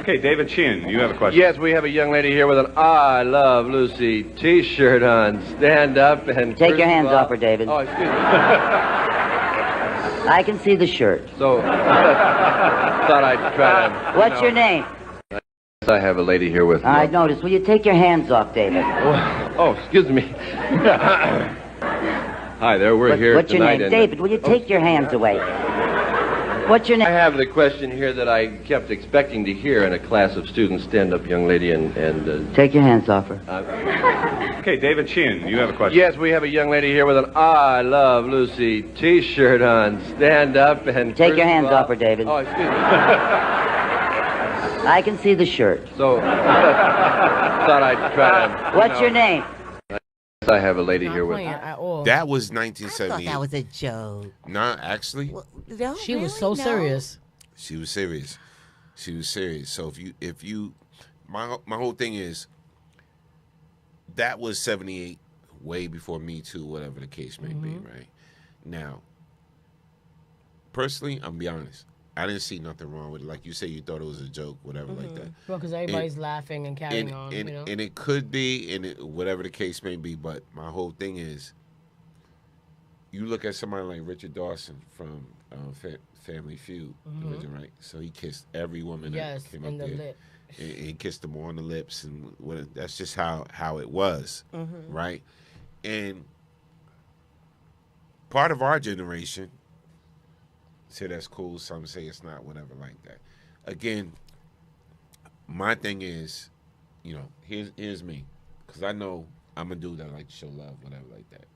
Okay, David Chin, you have a question. Yes, we have a young lady here with an I Love Lucy t-shirt on. Stand up and... Take your hands off her, David. Oh, excuse me. I can see the shirt. So, thought I'd try to... What's your name? I have a lady here with me. I noticed. Will you take your hands off, David? Oh, excuse me. Hi there, we're here What's your tonight. name? David, will you take your hands away? What's your name? I have the question here that I kept expecting to hear in a class of students. Stand up, young lady, and Take your hands off her. Okay, David Chin, you have a question. Yes, we have a young lady here with an I Love Lucy t-shirt on. Stand up and... Take your hands off her, David. Oh, excuse me. I can see the shirt. So, thought I'd try to... What's your name? I have a lady here with me. That was I 1978. thought that was a joke. Nah, actually. No, She was really? so No. serious. She was serious. So if you my whole thing is that was 78, way before Me Too, whatever the case may be, right? Now, personally, I'm gonna be honest. I didn't see nothing wrong with it. Like you say, you thought it was a joke, whatever like that. Well, because everybody's laughing and carrying on, and, you know. and it could be, whatever the case may be. But my whole thing is, you look at somebody like Richard Dawson from Family Feud, division, right? So he kissed every woman that came up there. Lip. And he kissed them on the lips, and that's just how it was, right? And part of our generation say that's cool, some say it's not, whatever like that. Again, my thing is, here's me, because I know I'm a dude that like to show love, whatever like that,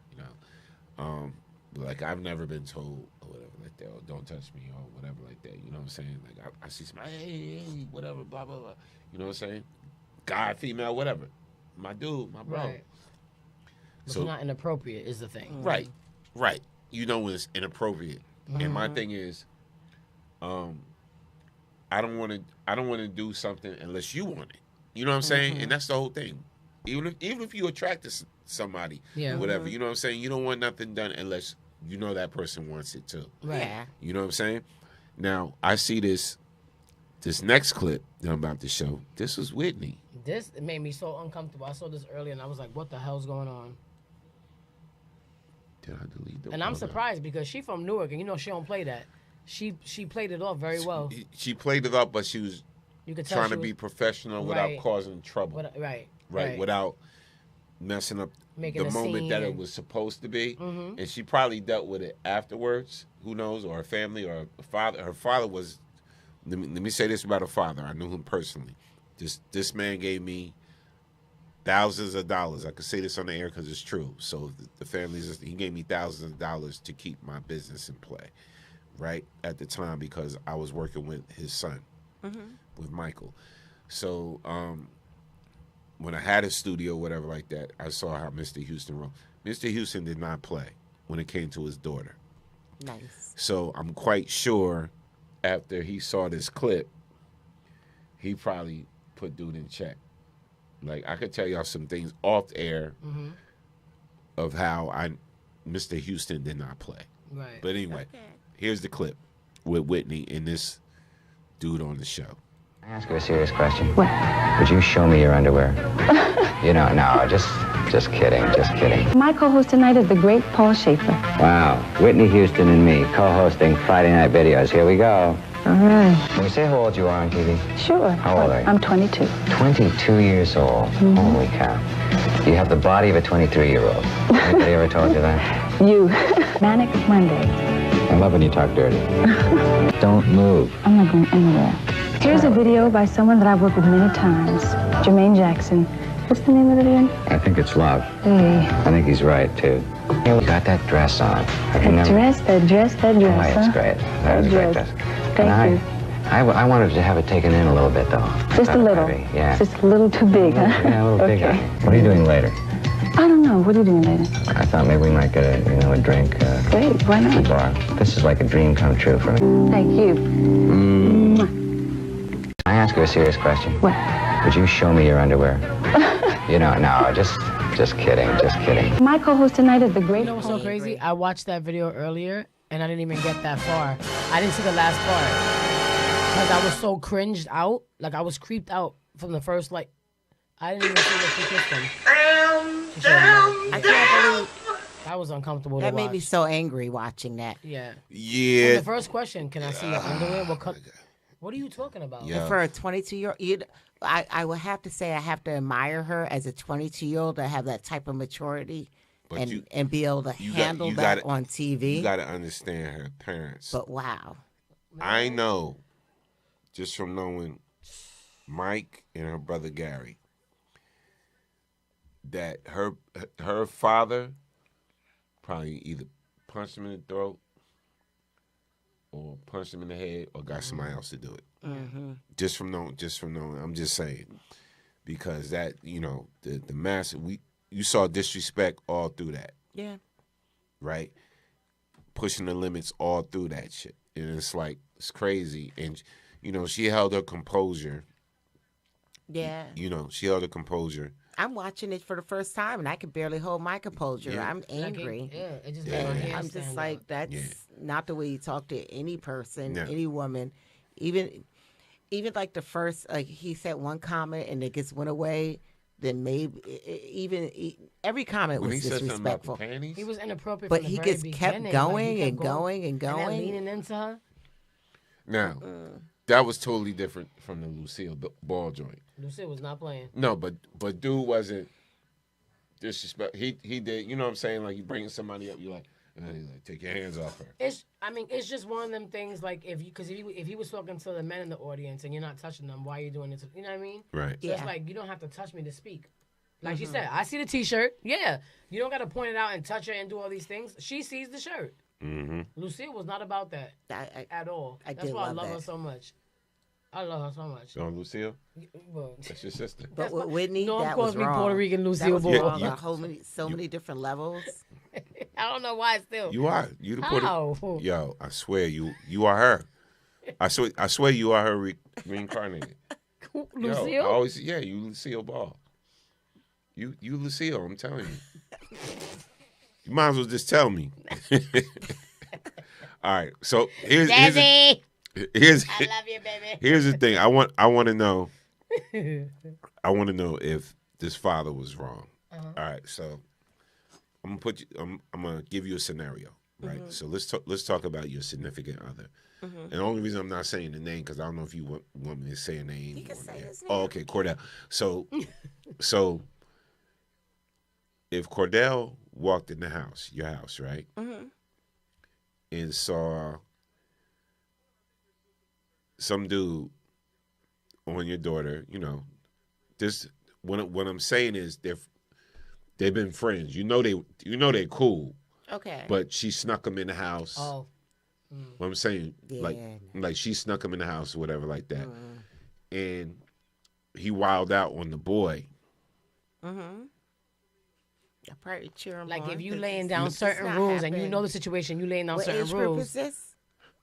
like I've never been told or whatever like that, or don't touch me or whatever like that, you know what I'm saying? Like I see somebody, hey, whatever, blah, blah, blah, you know what I'm saying? Guy, female, whatever. My dude, my bro. Right. But it's not inappropriate is the thing. Right. You know when it's inappropriate. And my thing is, I don't want to do something unless you want it. You know what I'm saying? And that's the whole thing. Even if you attract to somebody, whatever, you know what I'm saying? You don't want nothing done unless you know that person wants it too. Right. Yeah. You know what I'm saying? Now, I see this next clip that I'm about to show. This was Whitney. This made me so uncomfortable. I saw this earlier and I was like, what the hell's going on? Did I delete the And I'm surprised because she from Newark and she don't play that. She played it off very well. She played it up, but she was You could tell trying she to be was- professional without causing trouble. Right. Without messing up Making the a moment scene that it and- was supposed to be. Mhm. And she probably dealt with it afterwards. Who knows? Or her family or her father. Her father was. Let me say this about her father. I knew him personally. This man gave me thousands of dollars. I could say this on the air because it's true. So the family's. He gave me thousands of dollars to keep my business in play, right at the time because I was working with his son, with Michael. So when I had a studio, whatever like that, I saw how Mr. Houston wrote. Mr. Houston did not play when it came to his daughter. Nice. So I'm quite sure after he saw this clip, he probably put dude in check. Like I could tell y'all some things off air of how Mr. Houston did not play. Right. But anyway, here's the clip with Whitney and this dude on the show. I ask you a serious question. What? Would you show me your underwear? No, just kidding. My co-host tonight is the great Paul Schaefer. Wow, Whitney Houston and me co-hosting Friday Night Videos. Here we go. All right. Can we say how old you are on TV? Sure. How old are you? I'm 22. 22 years old. Holy cow. You have the body of a 23-year-old. Anybody ever told you that? You. Manic Monday. I love when you talk dirty. Don't move. I'm not going anywhere. Here's a video by someone that I've worked with many times. Jermaine Jackson. What's the name of it again? I think it's love. Hey. I think he's right, too. You got that dress on. That dress, Oh, yeah, huh? it's great. That was a great dress. Thank you. I wanted to have it taken in a little bit, though. Just a little. Maybe, yeah. Just a little too big, huh? Yeah, a little big. Okay. What are you doing later? I don't know. What are you doing later? I thought maybe we might get a drink. Great. Why not? At the bar. This is like a dream come true for me. Thank you. I ask you a serious question. What? Would you show me your underwear? No, just kidding. My co-host tonight is the great. You know what's so crazy? I watched that video earlier and I didn't even get that far. I didn't see the last part because I was so cringed out. Like I was creeped out from the first I didn't even see what she kissed him. I can't believe that was uncomfortable. that to made watch. me so angry watching that. Yeah. Yeah. And the first question: can I see your underwear? What are you talking about? And for a 22-year-old, I would have to say I have to admire her as a 22-year-old to have that type of maturity and be able to handle that on TV. You got to understand her parents. But wow. I know, just from knowing Mike and her brother Gary, that her father probably either punched him in the throat or punched him in the head or got somebody else to do it. Mm-hmm. Just from knowing, I'm just saying, because that, the massive, you saw disrespect all through that. Yeah. Right? Pushing the limits all through that shit. And it's like, it's crazy. And, she held her composure. Yeah. She held her composure. I'm watching it for the first time, and I can barely hold my composure. Yeah. I'm angry. It just made my hair I'm just stand like, up. that's not the way you talk to any person, No. any woman. Even like the first, he said one comment and it just went away. Then maybe every comment When was he said something about the disrespectful. panties? He was inappropriate. But from he the very just kept beginning. going He kept and going and and then going. leaning into her. Now, that was totally different from the Lucille ball joint. Lucille was not playing. No, but dude wasn't disrespect. He did. You know what I'm saying? Like you bringing somebody up, you like take your hands off her. It's just one of them things. Like if he was talking to the men in the audience and you're not touching them, why are you doing it? You know what I mean? Right. So it's like you don't have to touch me to speak. Like she said, I see the T-shirt. Yeah, you don't got to point it out and touch her and do all these things. She sees the shirt. Mm-hmm. Lucille was not about that at all. That's why I love her so much. I love her so much. On Lucille? Well, That's your sister. But with Whitney, Norm that calls was me wrong. Puerto Rican Lucille That was Ball. wrong on so many different levels. I don't know why still. You are. You the Puerto. How? Yo, I swear you are her. I swear you are her reincarnated. Lucille? Yo, you Lucille Ball. You Lucille, I'm telling you. You might as well just tell me. All right, so here's I love you, baby. Here's the thing. I want to know. I want to know if this father was wrong. All right, so I'm gonna give you a scenario. Right. So let's talk about your significant other. And the only reason I'm not saying the name because I don't know if you want me to say a name. You can say his name. Oh, okay, Cordell. So if Cordell walked in the house, your house, right, and saw some dude on your daughter, this what I'm saying is they've been friends. They're cool. Okay. But she snuck him in the house. Oh. What I'm saying, Yeah. like she snuck him in the house or whatever like that, and he wilded out on the boy. Mm-hmm. I probably cheer him Like on if you 'cause laying it's down not certain rules and you happening. know the situation, you laying down What certain age group rules. is this?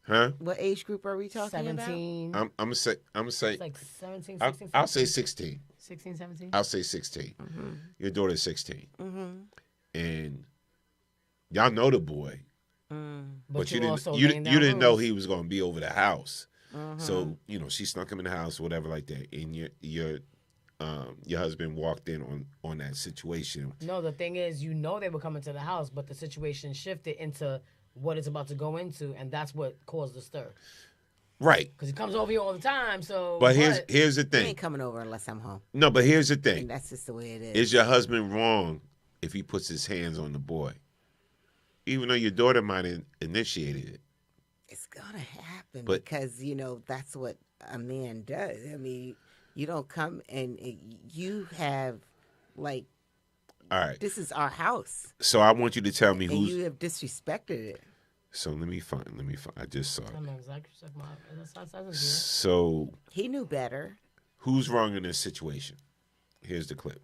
Huh? What age group are we talking 17. about? I'm gonna say. It's like 17, 16, I'll say 16. 16, 17. I'll say 16. Mm-hmm. Your daughter's 16, Mm-hmm. and y'all know the boy, but you didn't know he was gonna be over the house. So she snuck him in the house, or whatever like that, and your husband walked in on that situation. No, the thing is, they were coming to the house, but the situation shifted into what it's about to go into, and that's what caused the stir. Right. Because he comes over here all the time, so... But here's the thing. He ain't coming over unless I'm home. No, but here's the thing. And that's just the way it is. Is your husband wrong if he puts his hands on the boy? Even though your daughter might have initiated it. It's going to happen because, that's what a man does. I mean, you don't come and you have, like... All right. This is our house. So I want you to tell me you have disrespected it. So let me find. I just saw it. Exactly. So he knew better. Who's wrong in this situation? Here's the clip.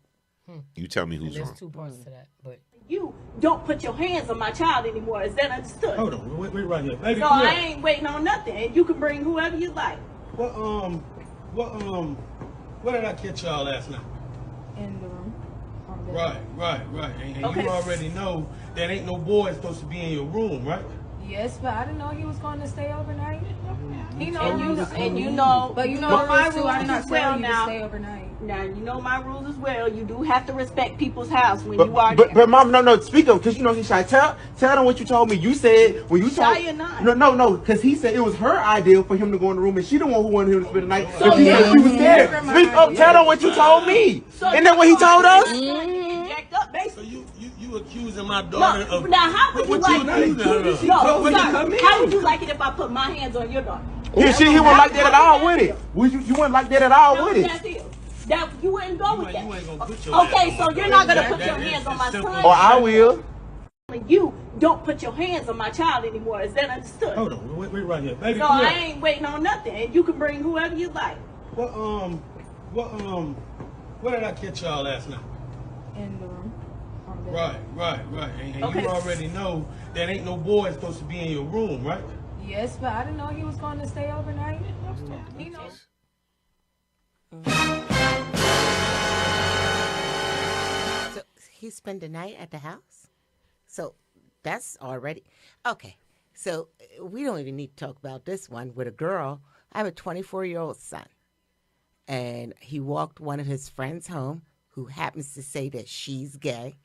You tell me who's wrong. There's 2 parts to that, but you don't put your hands on my child anymore. Is that understood? Hold on, wait right here, baby. So I ain't waiting on nothing, and you can bring whoever you like. What did I catch y'all last night? In the room. Right. And Okay. you already know that ain't no boy supposed to be in your room, right? Yes, but I didn't know he was going to stay overnight. He knows, and you know, but you know my the rules too. rules I'm not as well telling you to now. stay overnight. Now you know my rules as well. You do have to respect people's house when But, you are but, there. but mom, no, speak up, because he's shy. Tell them what you told me. You said when you told Shy or not? No, because he said it was her idea for him to go in the room, and she the one who wanted him to spend the night. So She said she was scared. Speak up. Tell them what you told me. Isn't that what he told us? Jacked up, basically. You accusing my daughter of... Now how would you like it? No, Sir, how would you like it if I put my hands on your daughter? He wouldn't like that at all with it. You wouldn't like that at all with it. That you wouldn't go with that. You ain't gonna put your Okay, so you're not gonna put your hands on my son. Or I will. You don't put your hands on my child anymore. Is that understood? Hold on, wait right here, baby. So I ain't waiting on nothing, and you can bring whoever you like. What did I catch y'all last night? In the room. Right. And Okay. you already know that ain't no boy supposed to be in your room, right? Yes, but I didn't know he was going to stay overnight. He knows. So he spent the night at the house? So that's already... Okay, so we don't even need to talk about this one with a girl. I have a 24-year-old son, and he walked one of his friends home who happens to say that she's gay,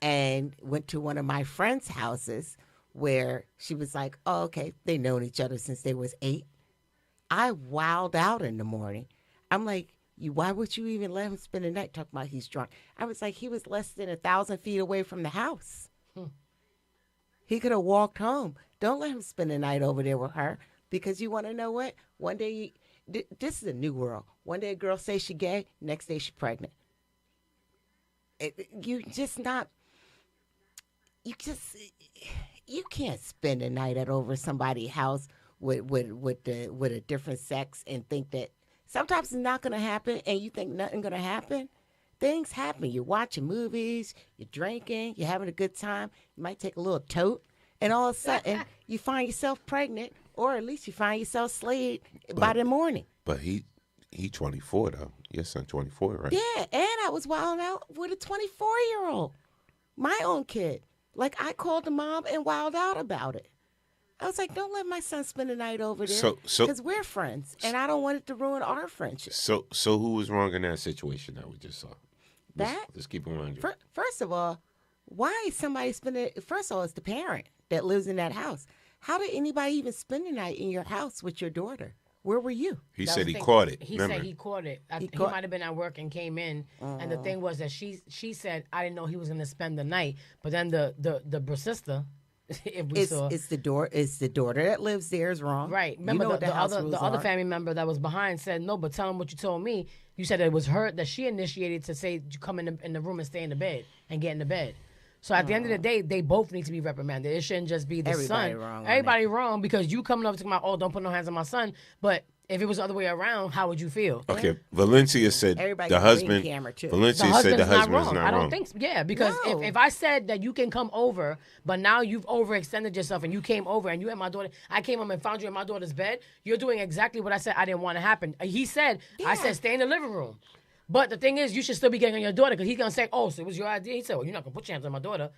and went to one of my friends' houses where she was like, oh, okay, they've known each other since they was 8. I wowed out in the morning. I'm like, why would you even let him spend the night? Talking about he's drunk. I was like, he was less than 1,000 feet away from the house. He could have walked home. Don't let him spend the night over there with her, because you want to know what? One day, this is a new world. One day a girl says she gay, next day she pregnant. You can't spend a night at over somebody's house with a different sex and think that sometimes it's not going to happen, and you think nothing going to happen. Things happen. You're watching movies, you're drinking, you're having a good time. You might take a little tote, and all of a sudden you find yourself pregnant, or at least you find yourself slayed by the morning. But he 24 though. Your son 24, right? Yeah, and I was wilding out with a 24-year-old, my own kid. Like, I called the mom and wilded out about it. I was like, don't let my son spend the night over there, because we're friends, and I don't want it to ruin our friendship. So who was wrong in that situation that we just saw? Let's keep it 100. First of all, why is somebody spending? First of all, it's the parent that lives in that house. How did anybody even spend the night in your house with your daughter? Where were you? He said he caught it. He said he caught it. He might have been at work and came in. And the thing was that she said, I didn't know he was going to spend the night. But then the sister, it's the daughter that lives there is wrong. Right. Remember, you know the other family member that was behind said, no, but tell him what you told me. You said it was her that she initiated to say, you come in the room and stay in the bed and get in the bed. So at the end of the day, they both need to be reprimanded. It shouldn't just be the son. Wrong. Everybody wrong, because you coming up to my, oh, don't put no hands on my son. But If it was the other way around, how would you feel? Okay, Valencia said Everybody the got a ring husband. camera, too. Valencia The said the husband's husband is wrong. not I don't wrong. think so. Yeah, because No. if I said that you can come over, but now you've overextended yourself and you came over and you and my daughter, I came home and found you in my daughter's bed, you're doing exactly what I said I didn't want to happen. He said, I said, stay in the living room. But the thing is, you should still be getting on your daughter because he's going to say, oh, so it was your idea? He said, well, you're not going to put your hands on my daughter.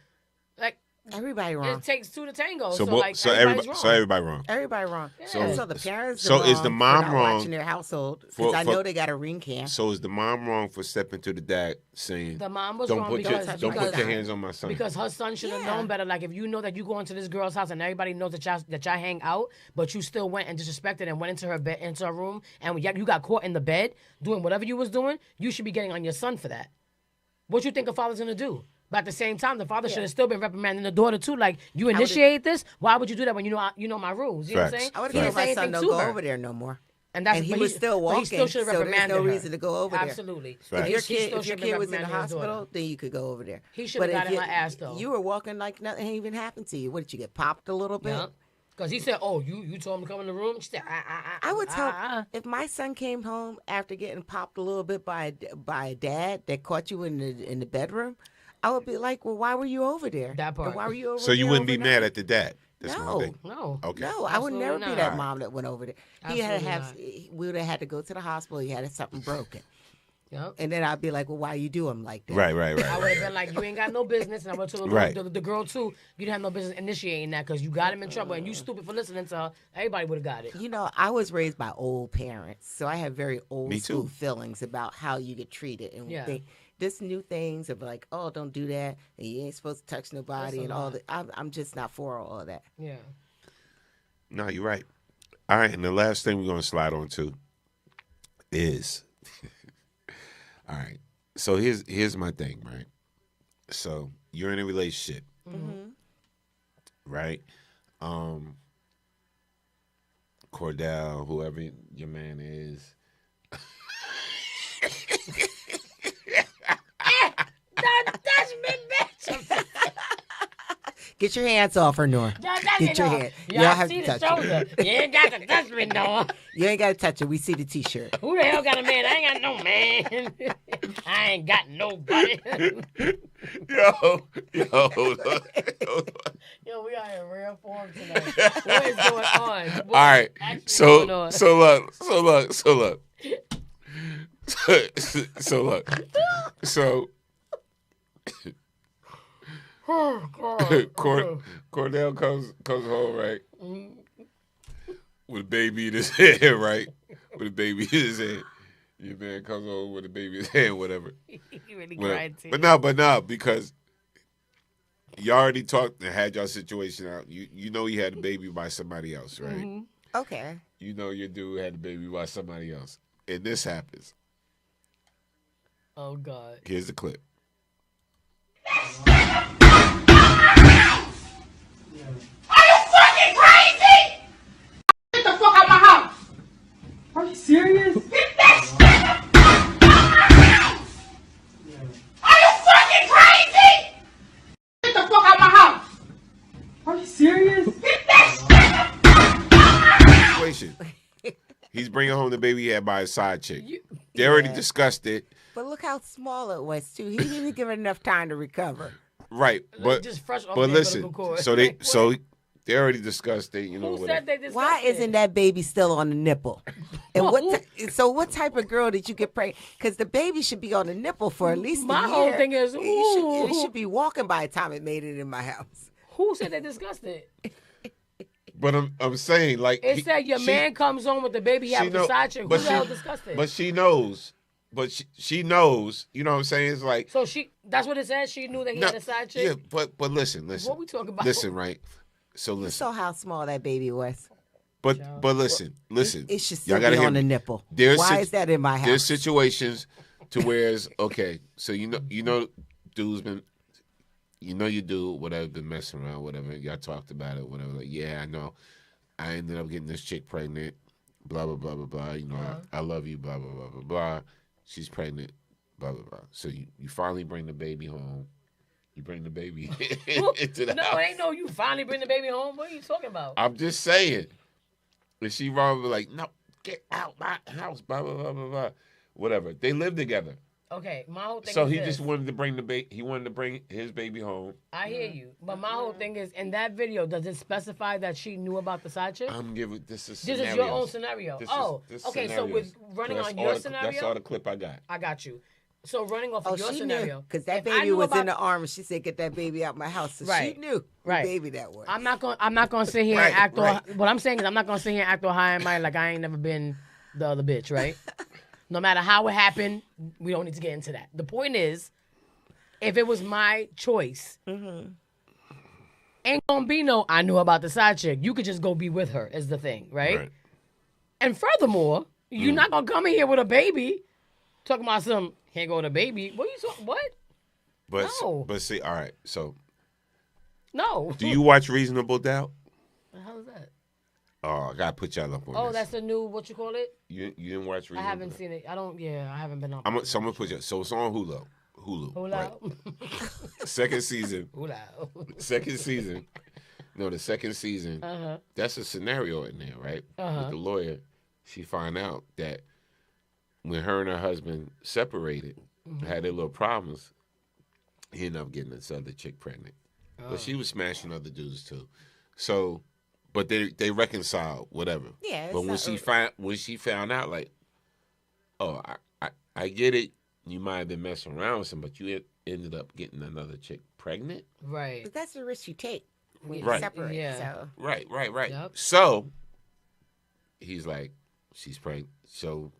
Like, everybody wrong. It takes two to tango. So, everybody's wrong. so everybody wrong. Everybody wrong. So- So the parents. so are is the wrong mom for not wrong watching their household? for- Because I for- know they got a ring cam. So is the mom wrong for stepping to the dad saying, The mom was "Don't wrong put because don't put your hands on my son." Because her son should have known better. Like if you know that you go into this girl's house and everybody knows that y'all hang out, but you still went and disrespected and went into her bed, into her room, and you got caught in the bed doing whatever you was doing, you should be getting on your son for that. What you think a father's gonna do? But at the same time, the father should have still been reprimanding the daughter too. Like you initiate this, why would you do that when you know my rules? You know what I'm saying? I would He have didn't say my son anything don't to go her. over there no more. And he was still but walking, he still should have so there's reprimanded no her. reason to go over there. Absolutely. If He still your should have kid was in the reprimanded his daughter. hospital, then you could go over there. He should But have if got in her ass though. You were walking like nothing even happened to you. What did you get popped a little bit? Yeah. Because he said, "Oh, you told him to come in the room." She said, I would tell if my son came home after getting popped a little bit by a dad that caught you in the bedroom. I would be like, well, why were you over there? That part. And why were you over So you there wouldn't be overnight? mad at the dad. That's No, one thing. No. Okay. No, I would never be Absolutely that not. mom that went over there. We would have had to go to the hospital. He had something broken. Yep. And then I'd be like, well, why you do him like that? Right. I would have been like, you ain't got no business. And I would have told Right. the girl, too, you didn't have no business initiating that because you got him in trouble and you stupid for listening to her. Everybody would have got it. You know, I was raised by old parents, so I have very old Me school too. feelings about how you get treated. And Yeah. this new things of like, oh, don't do that, and you ain't supposed to touch nobody, That's a and all lot. that. I'm just not for all of that. Yeah. No, you're right. All right, and the last thing we're going to slide on to is, all right. So here's my thing, right? So you're in a relationship, right? Cordell, whoever your man is. That's been bitch. Get your hands off her, Nora. Get your hands. You don't Y'all have see to the touch shoulder. her. You ain't got to touch me, Noah. You ain't got to touch her. We see the T-shirt. Who the hell got a man? I ain't got no man. I ain't got nobody. Yo. Yo, we are in real form tonight. What is going on? What All right. is actually So going on? look. So Oh, God. Cordell comes home, right? With a baby in his head, right? With a baby in his head. Your man comes home with a baby in his head, whatever. He really Whatever. cried too. But no, because you already talked and had your situation out. You know he had a baby by somebody else, right? Mm-hmm. Okay. You know your dude had a baby by somebody else. And this happens. Oh, God. Here's the clip. Are you fucking crazy? Get the fuck out my house. Are you serious? Get that Are you fucking crazy? Get the fuck out my house. Are you serious? Get that Situation. He's bringing home the baby he had by his side chick. They already discussed it. But look how small it was too. He didn't give it enough time to recover. Right, but just fresh off but the listen, umbilical cord. so they already discussed it. You know, Who whatever. said they discussed Why it? isn't that baby still on the nipple? And what type of girl did you get pregnant? Because the baby should be on the nipple for at least My a year. whole thing is, it should be walking by the time it made it in my house. Who said they discussed it? But I'm saying like It said your man comes home with the baby he she had with the know- side chick. Who but the she- hell discussed it? But she knows. But she knows. You know what I'm saying? It's like So that's what it said. She knew that he had a side chick. yeah. But listen. What we talking about? Listen, right? So You listen. saw how small that baby was. But listen. It should still Y'all gotta be hear on the me. nipple. There's Why is that in my house? There's situations to where it's okay. So you know, dude's been. You know you do whatever, been messing around, whatever. Y'all talked about it, whatever. Like, yeah, I know. I ended up getting this chick pregnant. Blah blah blah blah blah. You know, I love you. Blah blah blah blah blah. She's pregnant. Blah blah blah. So you finally bring the baby home. You bring the baby into the No, house. it ain't no. You finally bring the baby home. What are you talking about? I'm just saying. Is she wrong? Like, no, get out my house, blah, blah, blah, blah, blah. Whatever. They live together. Okay, my whole thing So is he this. just wanted to bring the baby. He wanted to bring his baby home. I hear you, but my whole thing is, in that video, does it specify that she knew about the side chick? I'm giving this is This is your own scenario. Okay. So with running on your scenario, that's all the clip I got. I got you. So running off of your she scenario, because that if I baby knew was about- in the arms. She said, "Get that baby out my house." So Right. she knew Right. who baby that was. I'm not gonna sit here and act all. What I'm saying is, I'm not gonna sit here and act all high and mighty like I ain't never been the other bitch, right? No matter how it happened, we don't need to get into that. The point is, if it was my choice, ain't gonna be no. I knew about the side chick. You could just go be with her. Is the thing, right? And furthermore, you're not gonna come in here with a baby, talking about some can't go with a baby. What you talking? What? But No. but see, all right. So No. do you watch Reasonable Doubt? The hell is that? Oh, I gotta put y'all up on Oh, this. that's the new what you call it? You didn't watch Reasonable I haven't Doubt? seen it. I don't. Yeah, I haven't been on. So I'm gonna put you. So it's on Hulu. Hula. Right? Second season. Hula. Second season. No, the second season. Uh-huh. That's a scenario in there, right? Uh-huh. With the lawyer, she find out that when her and her husband separated, had their little problems, he ended up getting this other chick pregnant. But she was smashing other dudes too. So, but they reconciled, whatever. Yeah, it's But when she found out, like, oh, I get it. You might have been messing around with him, but you ended up getting another chick pregnant. Right. But that's the risk you take when you Right. separate. Yeah. So. Right. Yep. So he's like, she's pregnant. So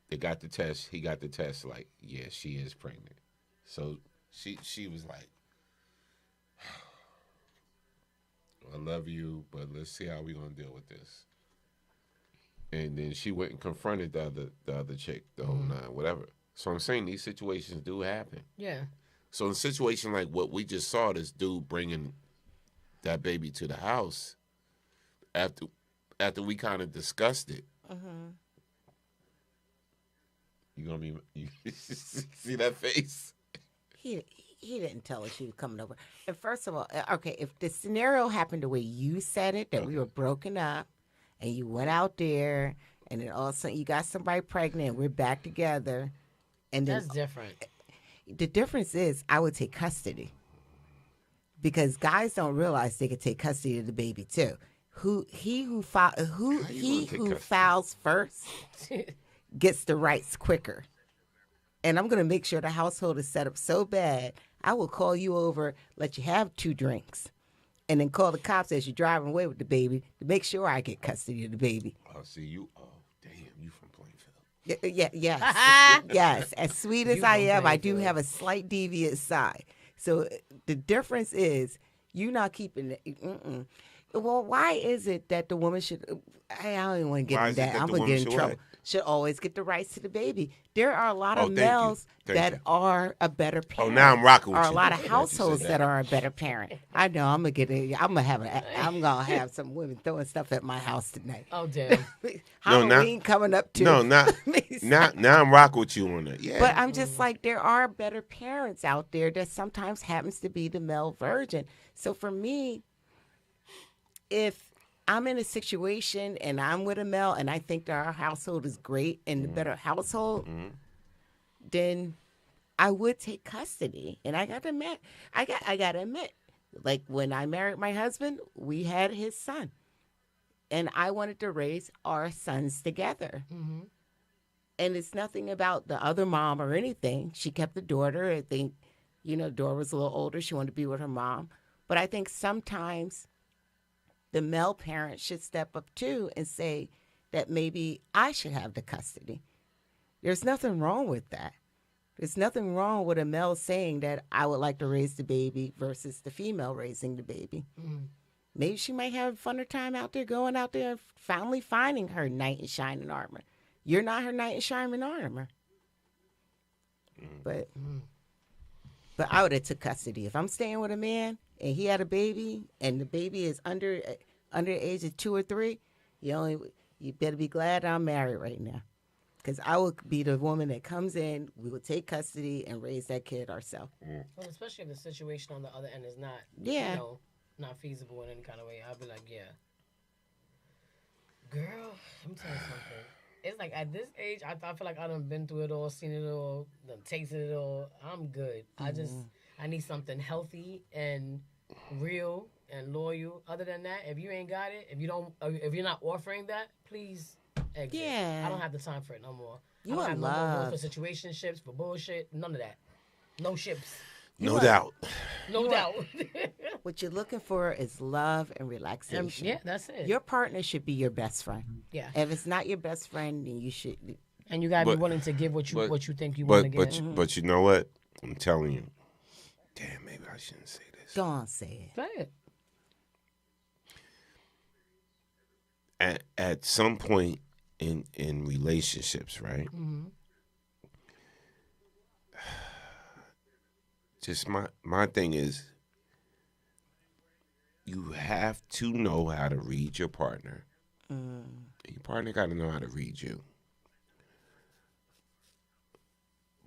they got the test. He got the test. Like, yeah, she is pregnant. So she was like, I love you, but let's see how we gonna deal with this. And then she went and confronted the other chick, the whole nine, whatever. So I'm saying these situations do happen. Yeah. So in a situation like what we just saw, this dude bringing that baby to the house, after we kind of discussed it, you gonna be you see that face? He didn't tell her she was coming over. And first of all, okay, if the scenario happened the way you said it, that we were broken up, and you went out there, and then all of a sudden you got somebody pregnant, and we're back together, and then That's different. the difference is I would take custody because guys don't realize they could take custody of the baby too. Who fouls first gets the rights quicker. And I'm going to make sure the household is set up so bad, I will call you over, let you have 2 drinks, and then call the cops as you're driving away with the baby to make sure I get custody of the baby. Oh, see you. Oh, damn, you from Plainfield. Yes. As sweet as I am, I do have a slight devious side. So the difference is you're not keeping it. Well, why is it that the woman should? I don't even want to get into that. I'm going to get in trouble. Should always get the rights to the baby. There are a lot of males that are a better parent. Oh, now I'm rocking with you. Or a lot of households that are a better parent. I know. I'm gonna have some women throwing stuff at my house tonight. Oh damn! Halloween coming up too. No, now I'm rocking with you on that. Yeah. But I'm just like, there are better parents out there that sometimes happens to be the male virgin. So for me, if I'm in a situation and I'm with a male and I think that our household is great and the better household, then I would take custody. And I got to admit, like when I married my husband, we had his son. And I wanted to raise our sons together. And it's nothing about the other mom or anything. She kept the daughter. I think, Dora was a little older. She wanted to be with her mom. But I think sometimes the male parent should step up too and say that maybe I should have the custody. There's nothing wrong with that. There's nothing wrong with a male saying that I would like to raise the baby versus the female raising the baby. Maybe she might have a funner time out there going out there and finally finding her knight in shining armor. You're not her knight in shining armor. But I would have took custody. If I'm staying with a man and he had a baby and the baby is under the age of 2 or 3, you better be glad I'm married right now. Because I will be the woman that comes in, we will take custody and raise that kid ourselves. Well, especially if the situation on the other end is not, not feasible in any kind of way. I'll be like, yeah. Girl, let me tell you something. it's like at this age, I feel like I done been through it all, seen it all, done tasted it all. I'm good. I need something healthy and real and loyal. Other than that, if you ain't got it, if you're not offering that, please exit. Yeah. I don't have the time for it no more. You I don't in have no more love. room for situationships, for bullshit, none of that. No ships. No doubt. No doubt. What you're looking for is love and relaxation. Yeah, that's it. Your partner should be your best friend. Yeah. If it's not your best friend, then you should. And you gotta be willing to give what you think you want to give. But you know what? I'm telling you. Damn, maybe I shouldn't say this. Go on, say it. Say it. At some point in relationships, right? Mm-hmm. Just my thing is, you have to know how to read your partner. Your partner got to know how to read you.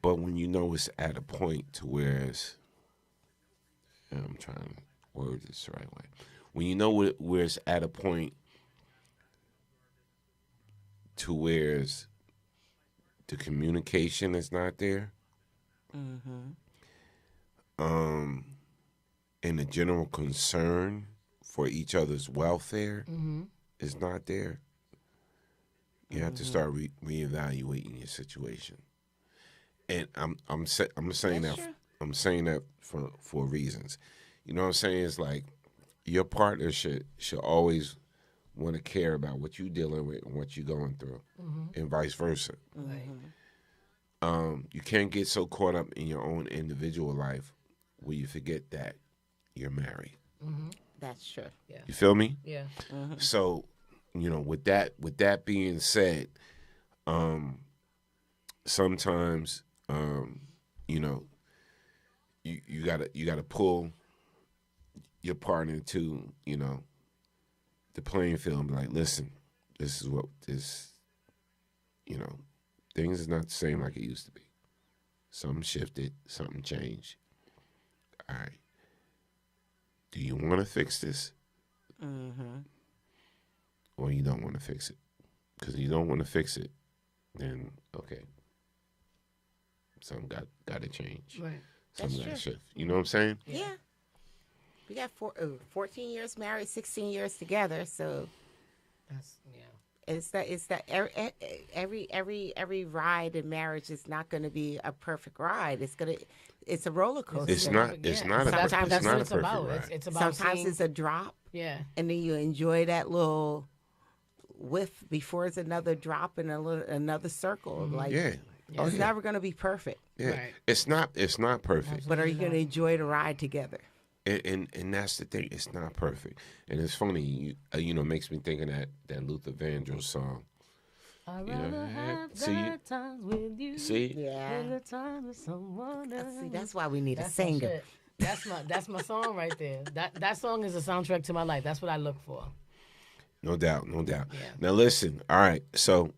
But when you know it's at a point to where it's, I'm trying to word this the right way. When you know where it's at a point to where the communication is not there, and the general concern for each other's welfare is not there, you have to start reevaluating your situation. And I'm saying that true. I'm saying that for reasons. You know what I'm saying? It's like your partner should always want to care about what you're dealing with and what you're going through, and vice versa. You can't get so caught up in your own individual life where you forget that you're married. That's true. Yeah. You feel me? Yeah. So, with that being said, sometimes you gotta pull your partner to the playing field and be like, listen, this is what this, things is not the same like it used to be. Something shifted, something changed. All right. Do you want to fix this? Or you don't want to fix it? Because if you don't want to fix it, then okay. Something got to change. Right. Something got to shift. You know what I'm saying? Yeah. We got 14 years married, 16 years together, so That's it's that every ride in marriage is not going to be a perfect ride. It's a roller coaster. It's not a perfect ride. It's about sometimes it's a drop. Yeah. And then you enjoy that little whiff before it's another drop and another circle. Like it's never going to be perfect. Yeah. Right. It's not perfect. But are you going to enjoy the ride together? And that's the thing. It's not perfect. And it's funny, makes me think of that Luther Vandross song. I'd rather have bad times with you than the time with someone else. See, that's why we need a singer. That's my song right there. That song is a soundtrack to my life. That's what I look for. No doubt. Yeah. Now listen, all right, so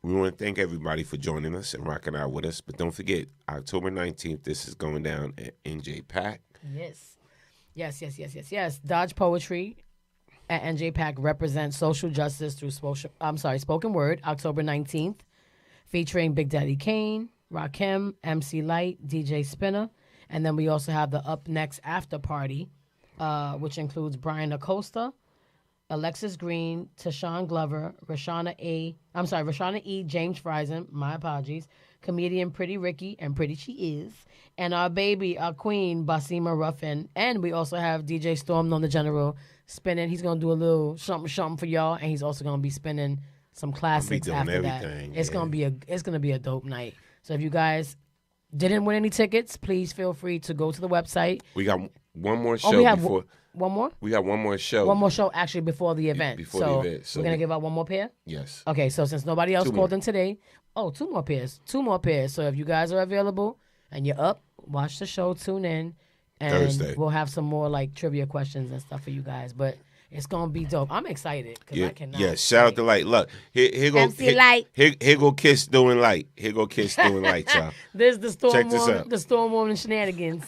we want to thank everybody for joining us and rocking out with us. But don't forget, October 19th, this is going down at NJ Pack. Yes. Dodge Poetry at NJ Pack represents social justice through spoken word, October 19th, featuring Big Daddy Kane, Rakim, MC Light, DJ Spinner. And then we also have the Up Next After Party, which includes Brian Acosta, Alexis Green, Tashawn Glover, Rashana E., James Friesen, my apologies, comedian Pretty Ricky, and Pretty She Is, and our queen, Basima Ruffin. And we also have DJ Storm on the General spinning. He's going to do a little something for y'all, and he's also going to be spinning some classics after everything, that. It's going to be a dope night. So if you guys didn't win any tickets, please feel free to go to the website. We got one more show before. One more? We got one more show. One more show actually before the event. So we're going to give out one more pair? Yes. Okay, so since nobody else called in today, two more pairs. So if you guys are available and you're up, watch the show, tune in, and Thursday. We'll have some more like trivia questions and stuff for you guys. But it's going to be dope. I'm excited because I cannot. Yeah, shout out to Light. Look, here go MC Light. Here go Kiss doing Light. Here go Kiss doing Light, y'all. There's the storm. Check this out. The storm warning shenanigans.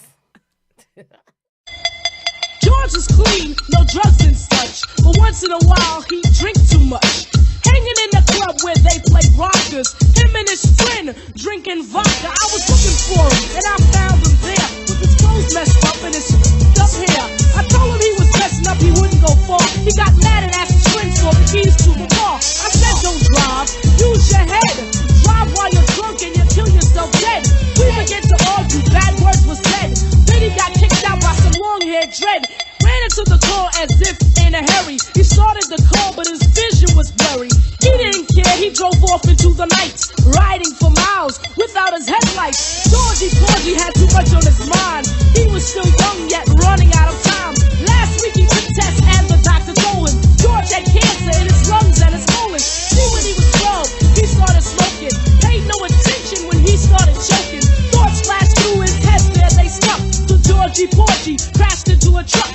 George is clean, no drugs and such. But once in a while, he drink too much. hanging in the club where they play rockers. Him and his friend drinking vodka. I was looking for him and I found him there with his clothes messed up and his up hair. I told him he was messing up, he wouldn't go far. He got mad and asked his friends for the keys to the car. I said, don't drive, use your head. Drive while you're drunk and you kill yourself dead. We began to argue, bad words were said. Then he got kicked out by some long-haired dread. Ran into the car as if in a hurry. He started the car, but his vision was blurry. He didn't care, he drove off into the night, riding for miles without his headlights. Georgie Porgy had too much on his mind. He was still young, yet running out of time. Last week he took tests and the doctor told him George had cancer in his lungs and his colon. See, when he was 12, he started smoking. Paid no attention when he started choking. Thoughts flashed through his head, there they stuck. So Georgie Porgy crashed into a truck.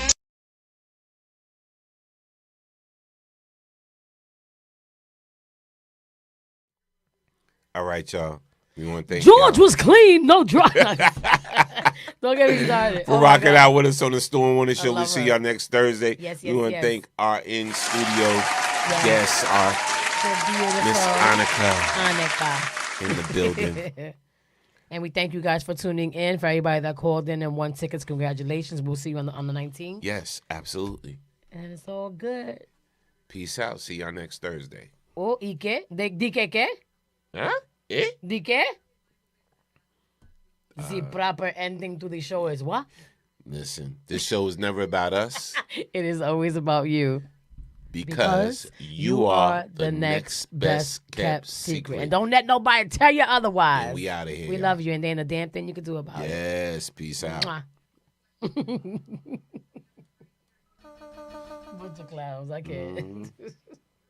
All right, y'all. We want to thank George y'all was clean, no drugs. Don't get me started. for rocking out with us on the Storm Warning Show. We'll see her. y'all next Thursday. Yes, we yes, want to yes. thank our in-studio guests, our Miss Annika in the building. And we thank you guys for tuning in. For everybody that called in and won tickets, congratulations. We'll see you on the 19th. Yes, absolutely. And it's all good. Peace out. See y'all next Thursday. Oh, ¿y qué? ¿Di qué? Huh? Eh? ¿Di qué? The proper ending to the show is what? Listen, this show is never about us. It is always about you. Because you are the next best kept secret. And don't let nobody tell you otherwise. And we out of here. We love you, and there ain't a damn thing you can do about it. Yes, peace out. Bunch of clowns. I can't.